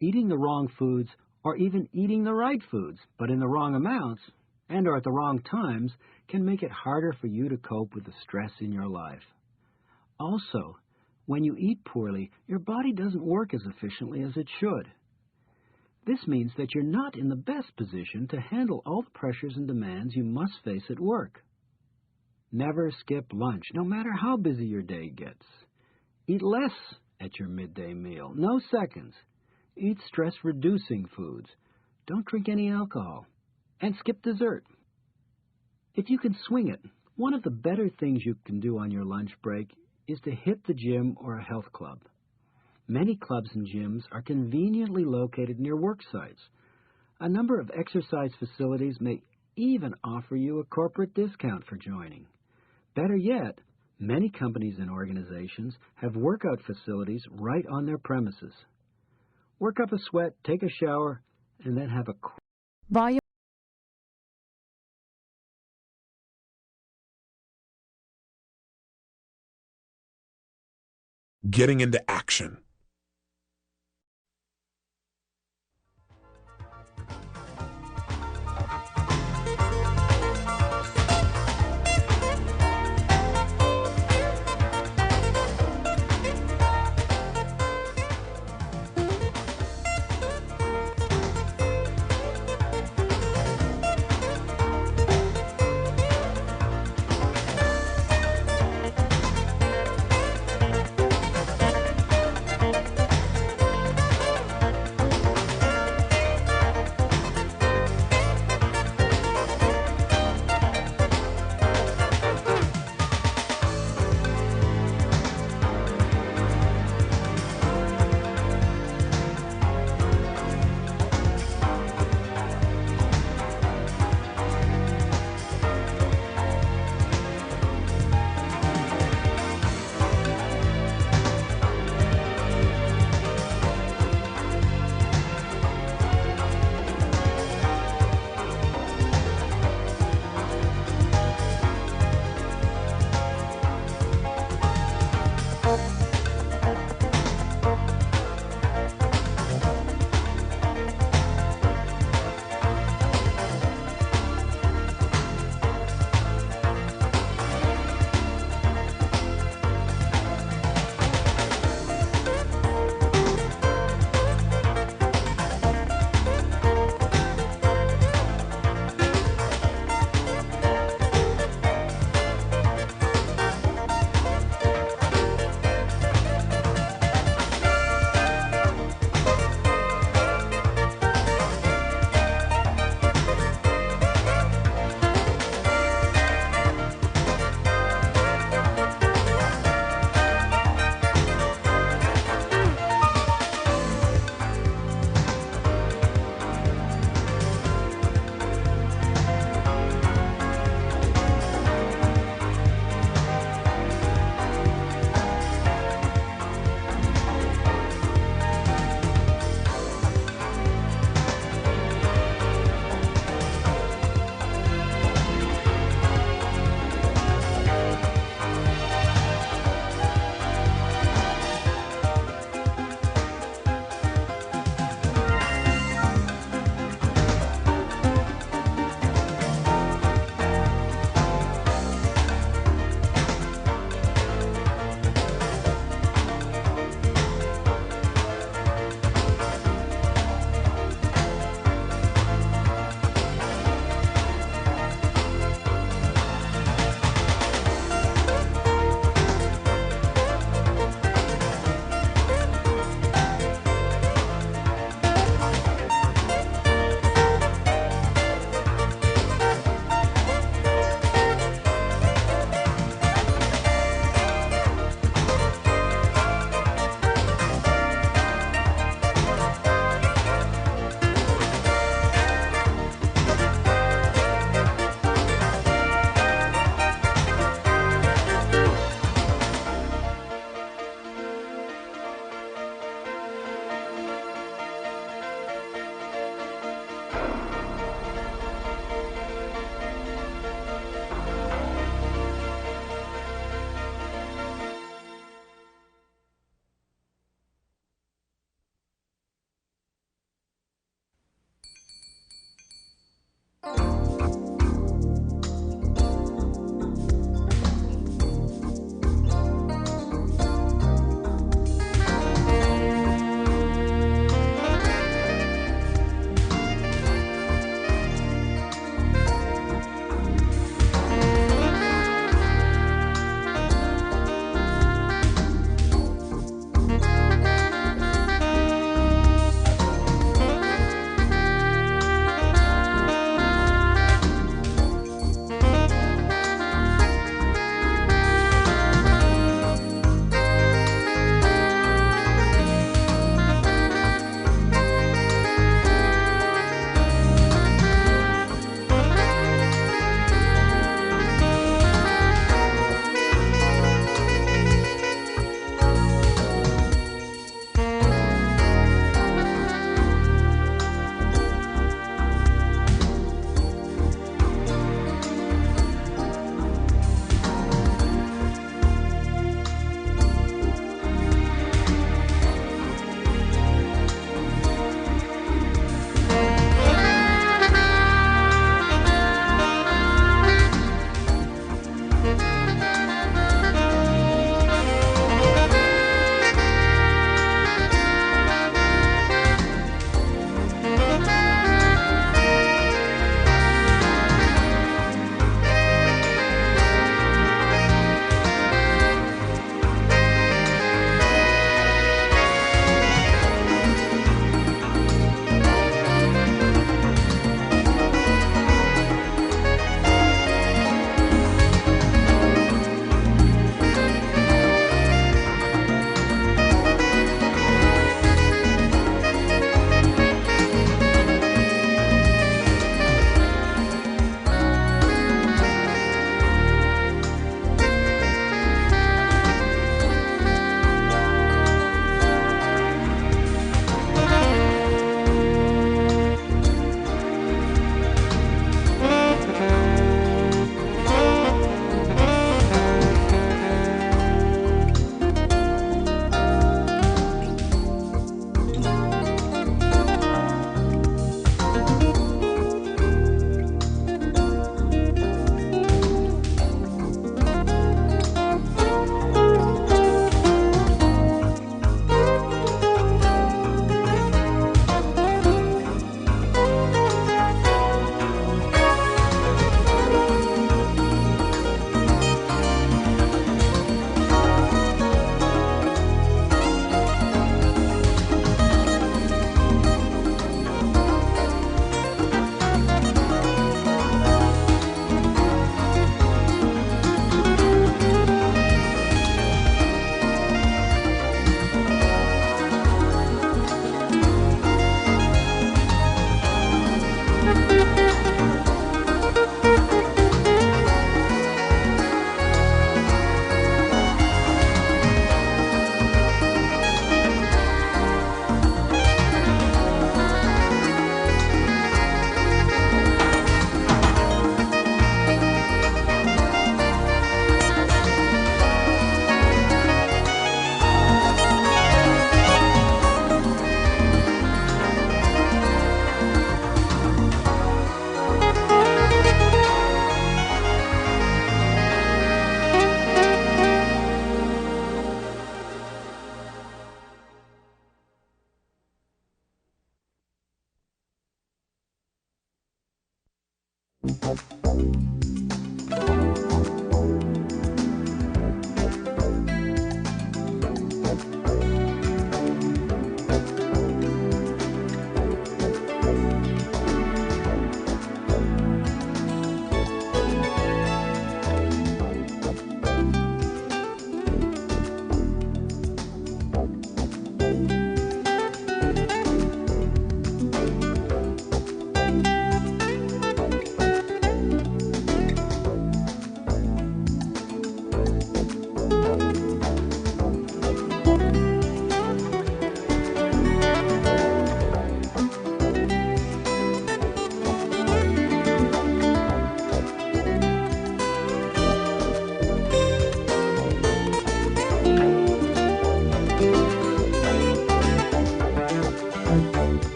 Eating the wrong foods, or even eating the right foods, but in the wrong amounts, and or at the wrong times, can make it harder for you to cope with the stress in your life. Also, when you eat poorly, your body doesn't work as efficiently as it should. This means that you're not in the best position to handle all the pressures and demands you must face at work. Never skip lunch, no matter how busy your day gets. Eat less at your midday meal, no seconds. Eat stress-reducing foods. Don't drink any alcohol. And skip dessert. If you can swing it, one of the better things you can do on your lunch break is to hit the gym or a health club. Many clubs and gyms are conveniently located near work sites. A number of exercise facilities may even offer you a corporate discount for joining. Better yet, many companies and organizations have workout facilities right on their premises. Work up a sweat, take a shower, and then have a Volume. Getting into action.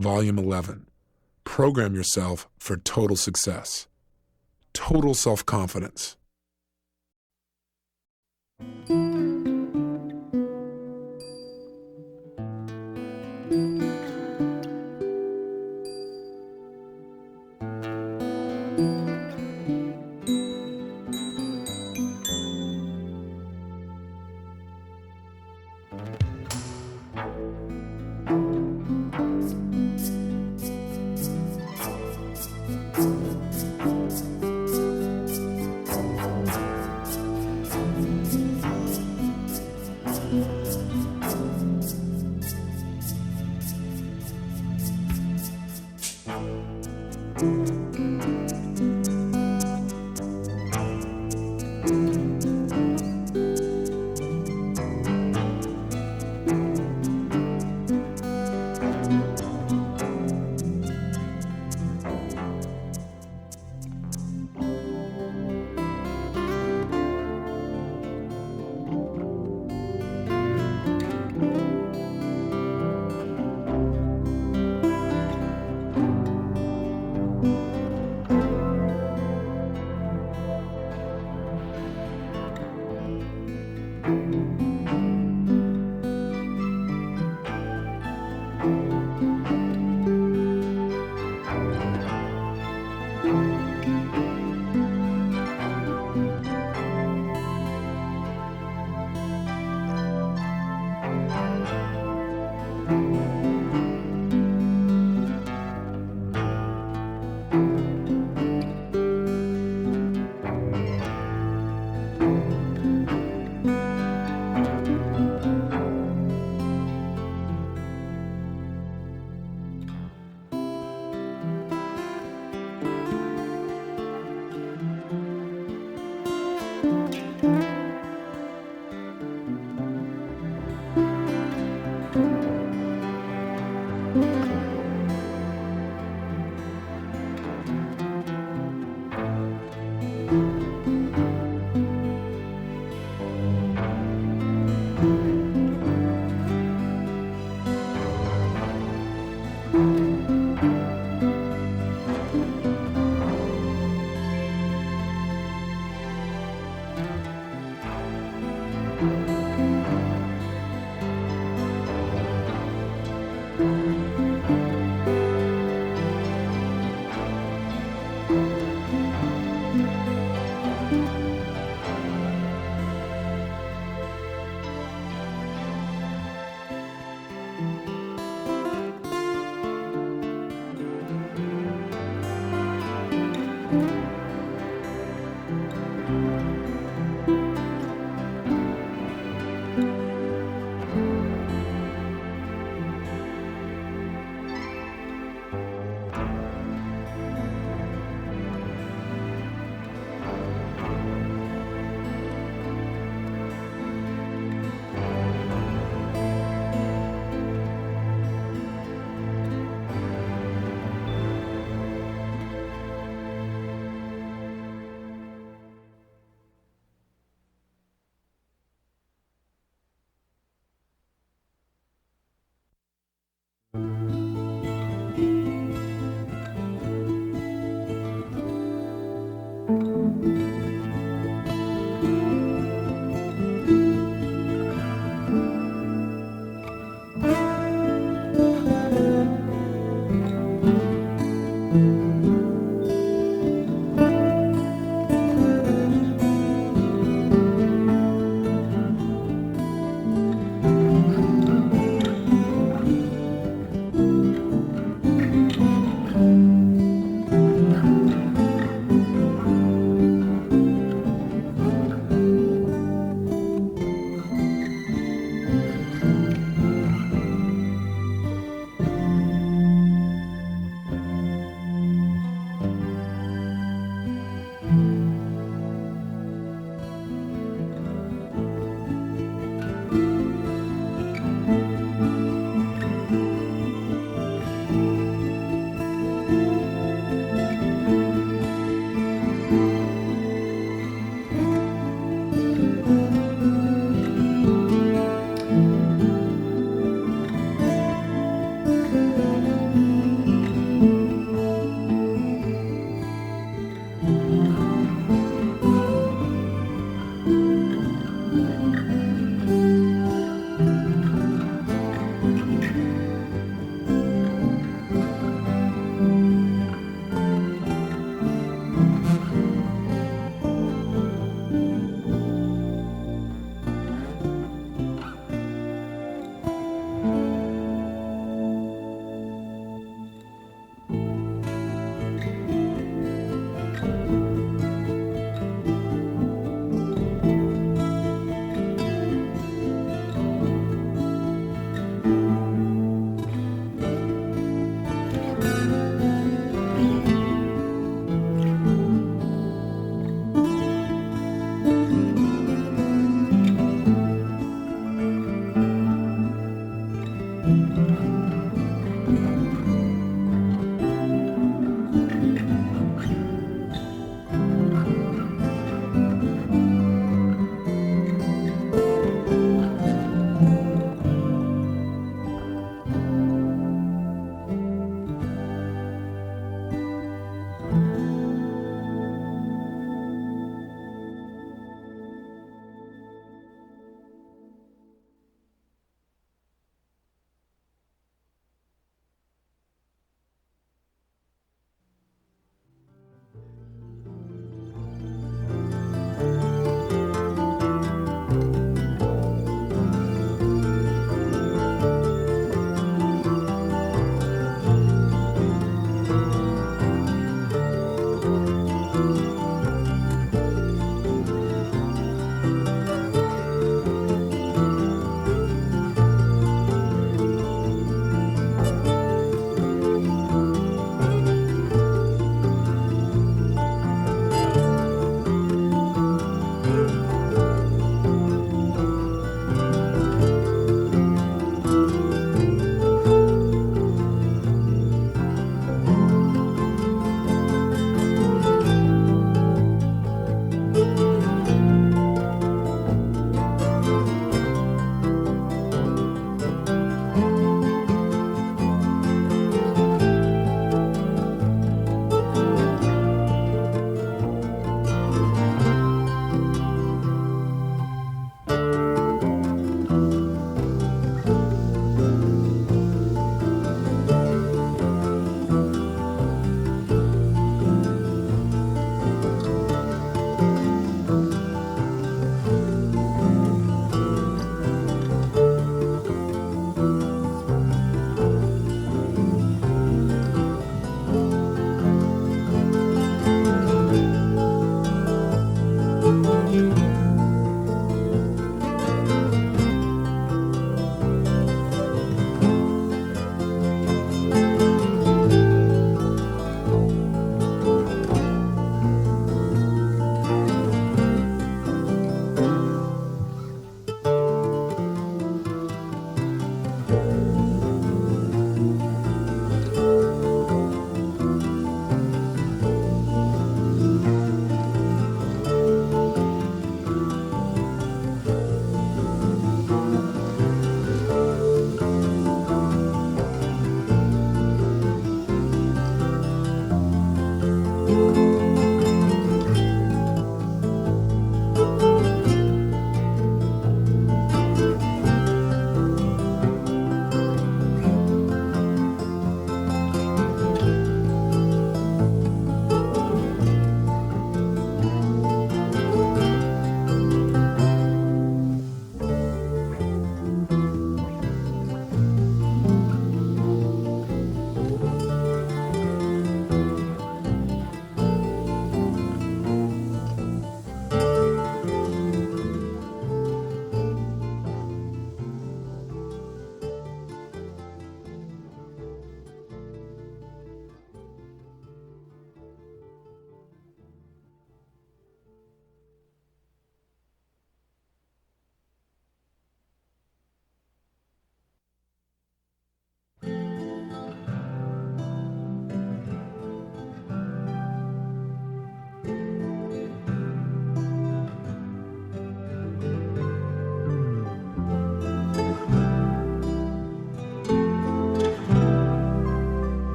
Volume 11. Program yourself for total success. Total self-confidence.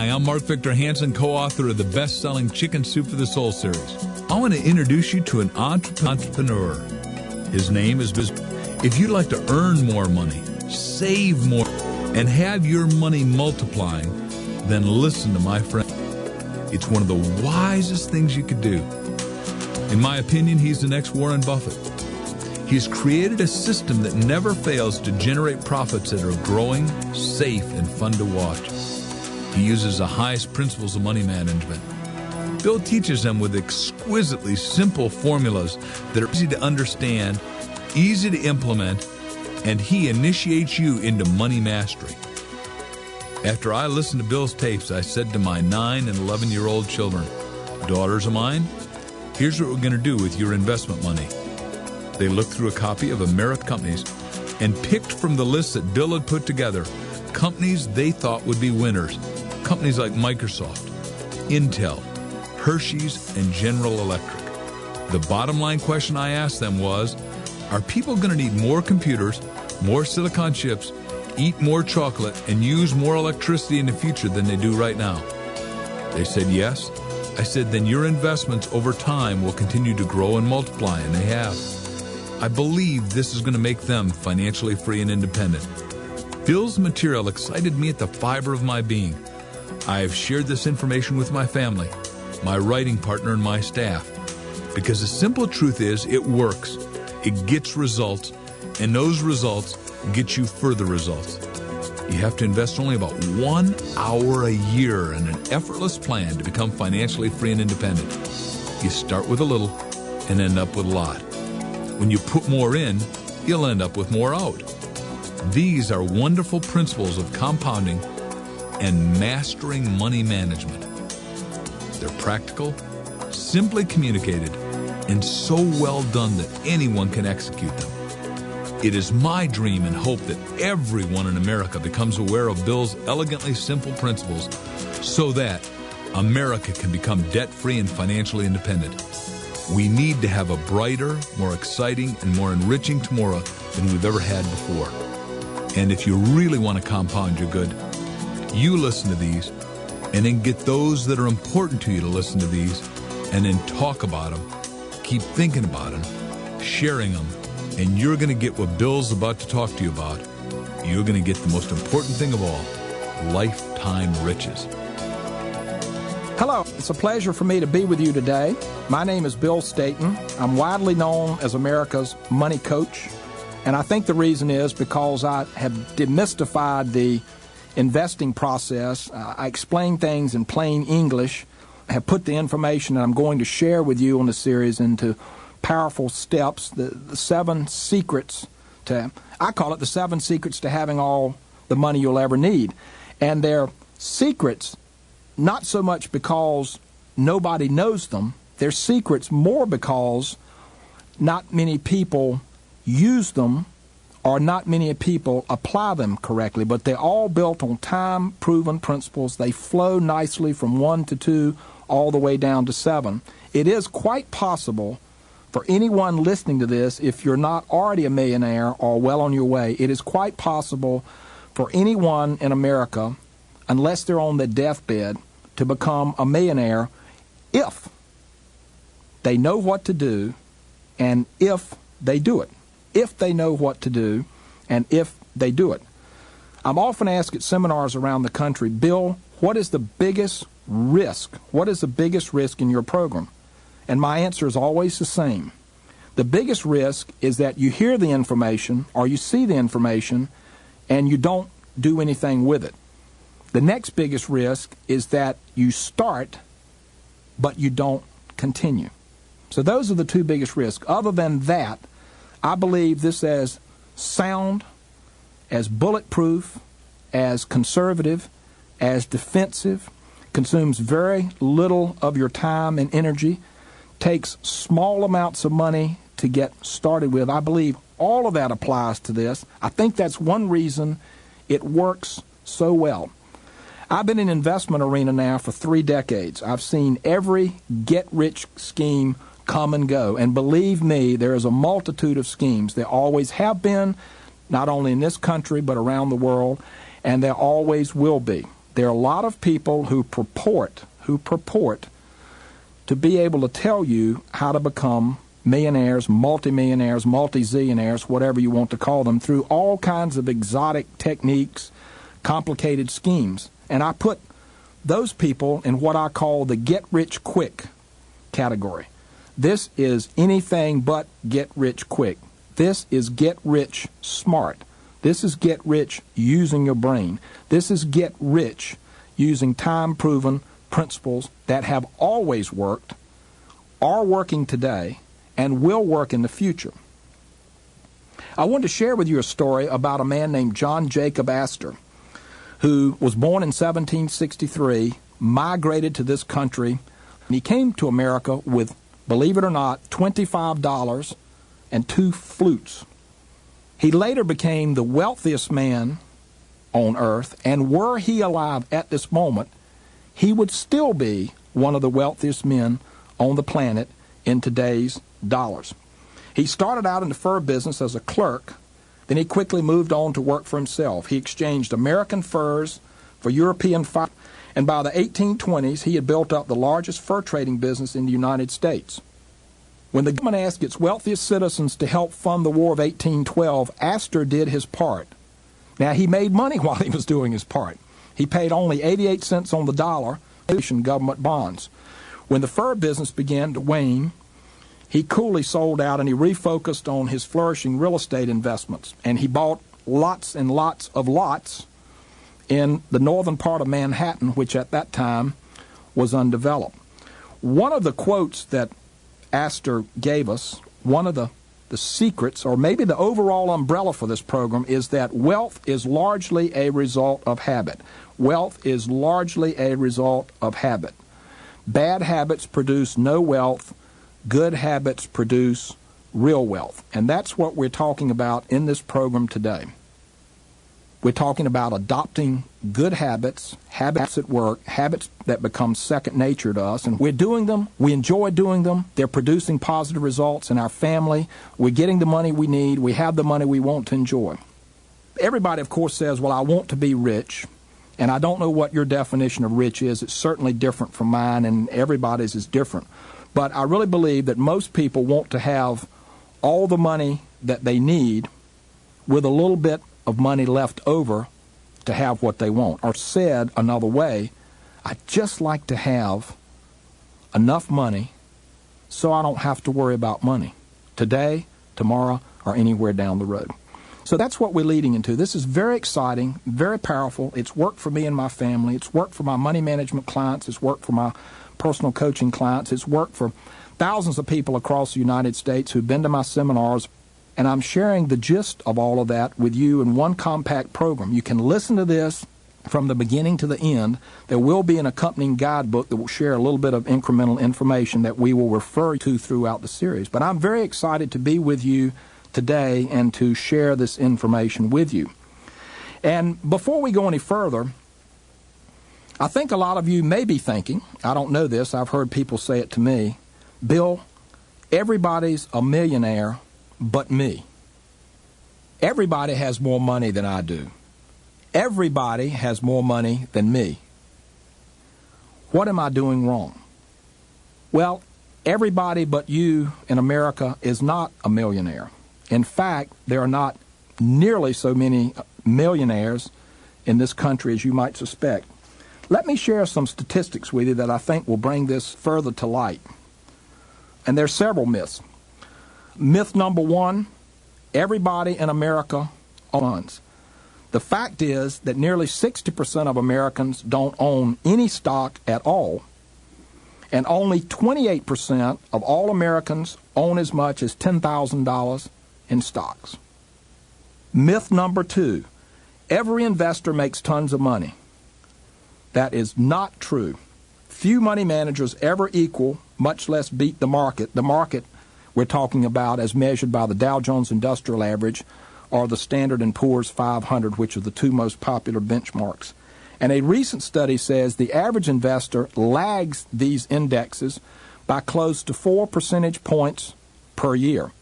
Hi, I'm Mark Victor Hansen, co-author of the best-selling Chicken Soup for the Soul series. I want to introduce you to an entrepreneur. His name is Biz. If you'd like to earn more money, save more, and have your money multiplying, then listen to my friend. It's one of the wisest things you could do. In my opinion, he's the next Warren Buffett. He's created a system that never fails to generate profits that are growing, safe, and fun to watch. He uses the highest principles of money management. Bill teaches them with exquisitely simple formulas that are easy to understand, easy to implement, and he initiates you into money mastery. After I listened to Bill's tapes, I said to my 9 and 11-year-old children, daughters of mine, here's what we're going to do with your investment money. They looked through a copy of American companies and picked from the list that Bill had put together companies they thought would be winners. Companies like Microsoft, Intel, Hershey's, and General Electric. The bottom line question I asked them was, are people going to need more computers, more silicon chips, eat more chocolate, and use more electricity in the future than they do right now? They said yes. I said, then your investments over time will continue to grow and multiply, and they have. I believe this is going to make them financially free and independent. Bill's material excited me at the fiber of my being. I have shared this information with my family, my writing partner, and my staff. Because the simple truth is, it works. It gets results, and those results get you further results. You have to invest only about 1 hour a year in an effortless plan to become financially free and independent. You start with a little and end up with a lot. When you put more in, you'll end up with more out. These are wonderful principles of compounding and mastering money management. They're practical, simply communicated, and so well done that anyone can execute them. It is my dream and hope that everyone in America becomes aware of Bill's elegantly simple principles so that America can become debt-free and financially independent. We need to have a brighter, more exciting, and more enriching tomorrow than we've ever had before. And if you really want to compound your good, you listen to these, and then get those that are important to you to listen to these, and then talk about them, keep thinking about them, sharing them, and you're going to get what Bill's about to talk to you about. You're going to get the most important thing of all, lifetime riches. Hello, it's a pleasure for me to be with you today. My name is Bill Staten. I'm widely known as America's money coach, and I think the reason is because I have demystified the investing process. I explain things in plain English. I have put the information that I'm going to share with you on the series into powerful steps, the 7 secrets to, I call it the 7 secrets to having all the money you'll ever need. And they're secrets not so much because nobody knows them. They're secrets more because not many people use them or not many people apply them correctly, but they're all built on time-proven principles. They flow nicely from 1 to 2 all the way down to 7. It is quite possible for anyone listening to this, if you're not already a millionaire or well on your way, it is quite possible for anyone in America, unless they're on their deathbed, to become a millionaire if they know what to do and if they do it. If they know what to do and if they do it. I'm often asked at seminars around the country, Bill, what is the biggest risk? What is the biggest risk in your program? And my answer is always the same. The biggest risk is that you hear the information or you see the information and you don't do anything with it. The next biggest risk is that you start, but you don't continue. So those are the 2 biggest risks. Other than that, I believe this as sound, as bulletproof, as conservative, as defensive, consumes very little of your time and energy, takes small amounts of money to get started with. I believe all of that applies to this. I think that's one reason it works so well. I've been in the investment arena now for 3 decades. I've seen every get-rich scheme come and go. And believe me, there is a multitude of schemes. There always have been, not only in this country, but around the world, and there always will be. there are a lot of people who purport to be able to tell you how to become millionaires, multimillionaires, multi-zillionaires, whatever you want to call them, through all kinds of exotic techniques, complicated schemes. And I put those people in what I call the get-rich-quick category. This is anything but get-rich-quick. This is get-rich smart. This is get-rich using your brain. This is get-rich using time-proven principles that have always worked, are working today, and will work in the future. I want to share with you a story about a man named John Jacob Astor, who was born in 1763, migrated to this country, and he came to America with, believe it or not, $25 and 2 flutes. He later became the wealthiest man on earth, and were he alive at this moment, he would still be one of the wealthiest men on the planet in today's dollars. He started out in the fur business as a clerk. Then he quickly moved on to work for himself. He exchanged American furs for European fur, and by the 1820s, he had built up the largest fur trading business in the United States. When the government asked its wealthiest citizens to help fund the War of 1812, Astor did his part. Now, he made money while he was doing his part. He paid only 88 cents on the dollar in government bonds. When the fur business began to wane, he coolly sold out and he refocused on his flourishing real estate investments. And he bought lots and lots of lots in the northern part of Manhattan, which at that time was undeveloped. One of the quotes that Astor gave us, one of the secrets, or maybe the overall umbrella for this program, is that wealth is largely a result of habit. Wealth is largely a result of habit. Bad habits produce no wealth. Good habits produce real wealth. And that's what we're talking about in this program today. We're talking about adopting good habits, habits at work, habits that become second nature to us. And we're doing them. We enjoy doing them. They're producing positive results in our family. We're getting the money we need. We have the money we want to enjoy. Everybody, of course, says, well, I want to be rich. And I don't know what your definition of rich is. It's certainly different from mine, and everybody's is different. But I really believe that most people want to have all the money that they need with a little bit of money left over to have what they want. Or said another way, I'd just like to have enough money so I don't have to worry about money today, tomorrow, or anywhere down the road. So that's what we're leading into. This is very exciting, very powerful. It's worked for me and my family. It's worked for my money management clients. It's worked for my personal coaching clients. It's worked for thousands of people across the United States who've been to my seminars. And I'm sharing the gist of all of that with you in one compact program. You can listen to this from the beginning to the end. There will be an accompanying guidebook that will share a little bit of incremental information that we will refer to throughout the series. But I'm very excited to be with you today and to share this information with you. And before we go any further, I think a lot of you may be thinking, I don't know this, I've heard people say it to me, Bill, everybody's a millionaire but me. Everybody has more money than I do. Everybody has more money than me. What am I doing wrong? Well, everybody but you in America is not a millionaire. In fact, there are not nearly so many millionaires in this country as you might suspect. Let me share some statistics with you that I think will bring this further to light. And there are several myths. Myth number one, everybody in America owns. The fact is that nearly 60% of Americans don't own any stock at all, and only 28% of all Americans own as much as $10,000 in stocks. Myth number two, every investor makes tons of money. That is not true. Few money managers ever equal, much less beat the market. The market we're talking about as measured by the Dow Jones Industrial Average or the Standard & Poor's 500, which are the two most popular benchmarks. And a recent study says the average investor lags these indexes by close to 4 percentage points per year.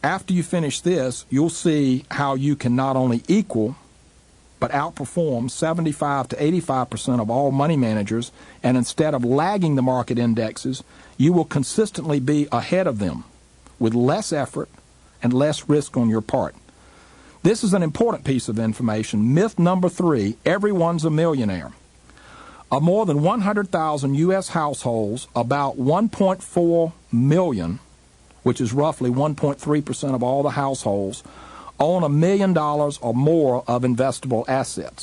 After you finish this, you'll see how you can not only equal but outperform 75 to 85% of all money managers, and instead of lagging the market indexes, you will consistently be ahead of them with less effort and less risk on your part. This is an important piece of information. Myth number 3, everyone's a millionaire. Of more than 100,000 U.S. households, about 1.4 million, which is roughly 1.3% of all the households, own $1 million or more of investable assets.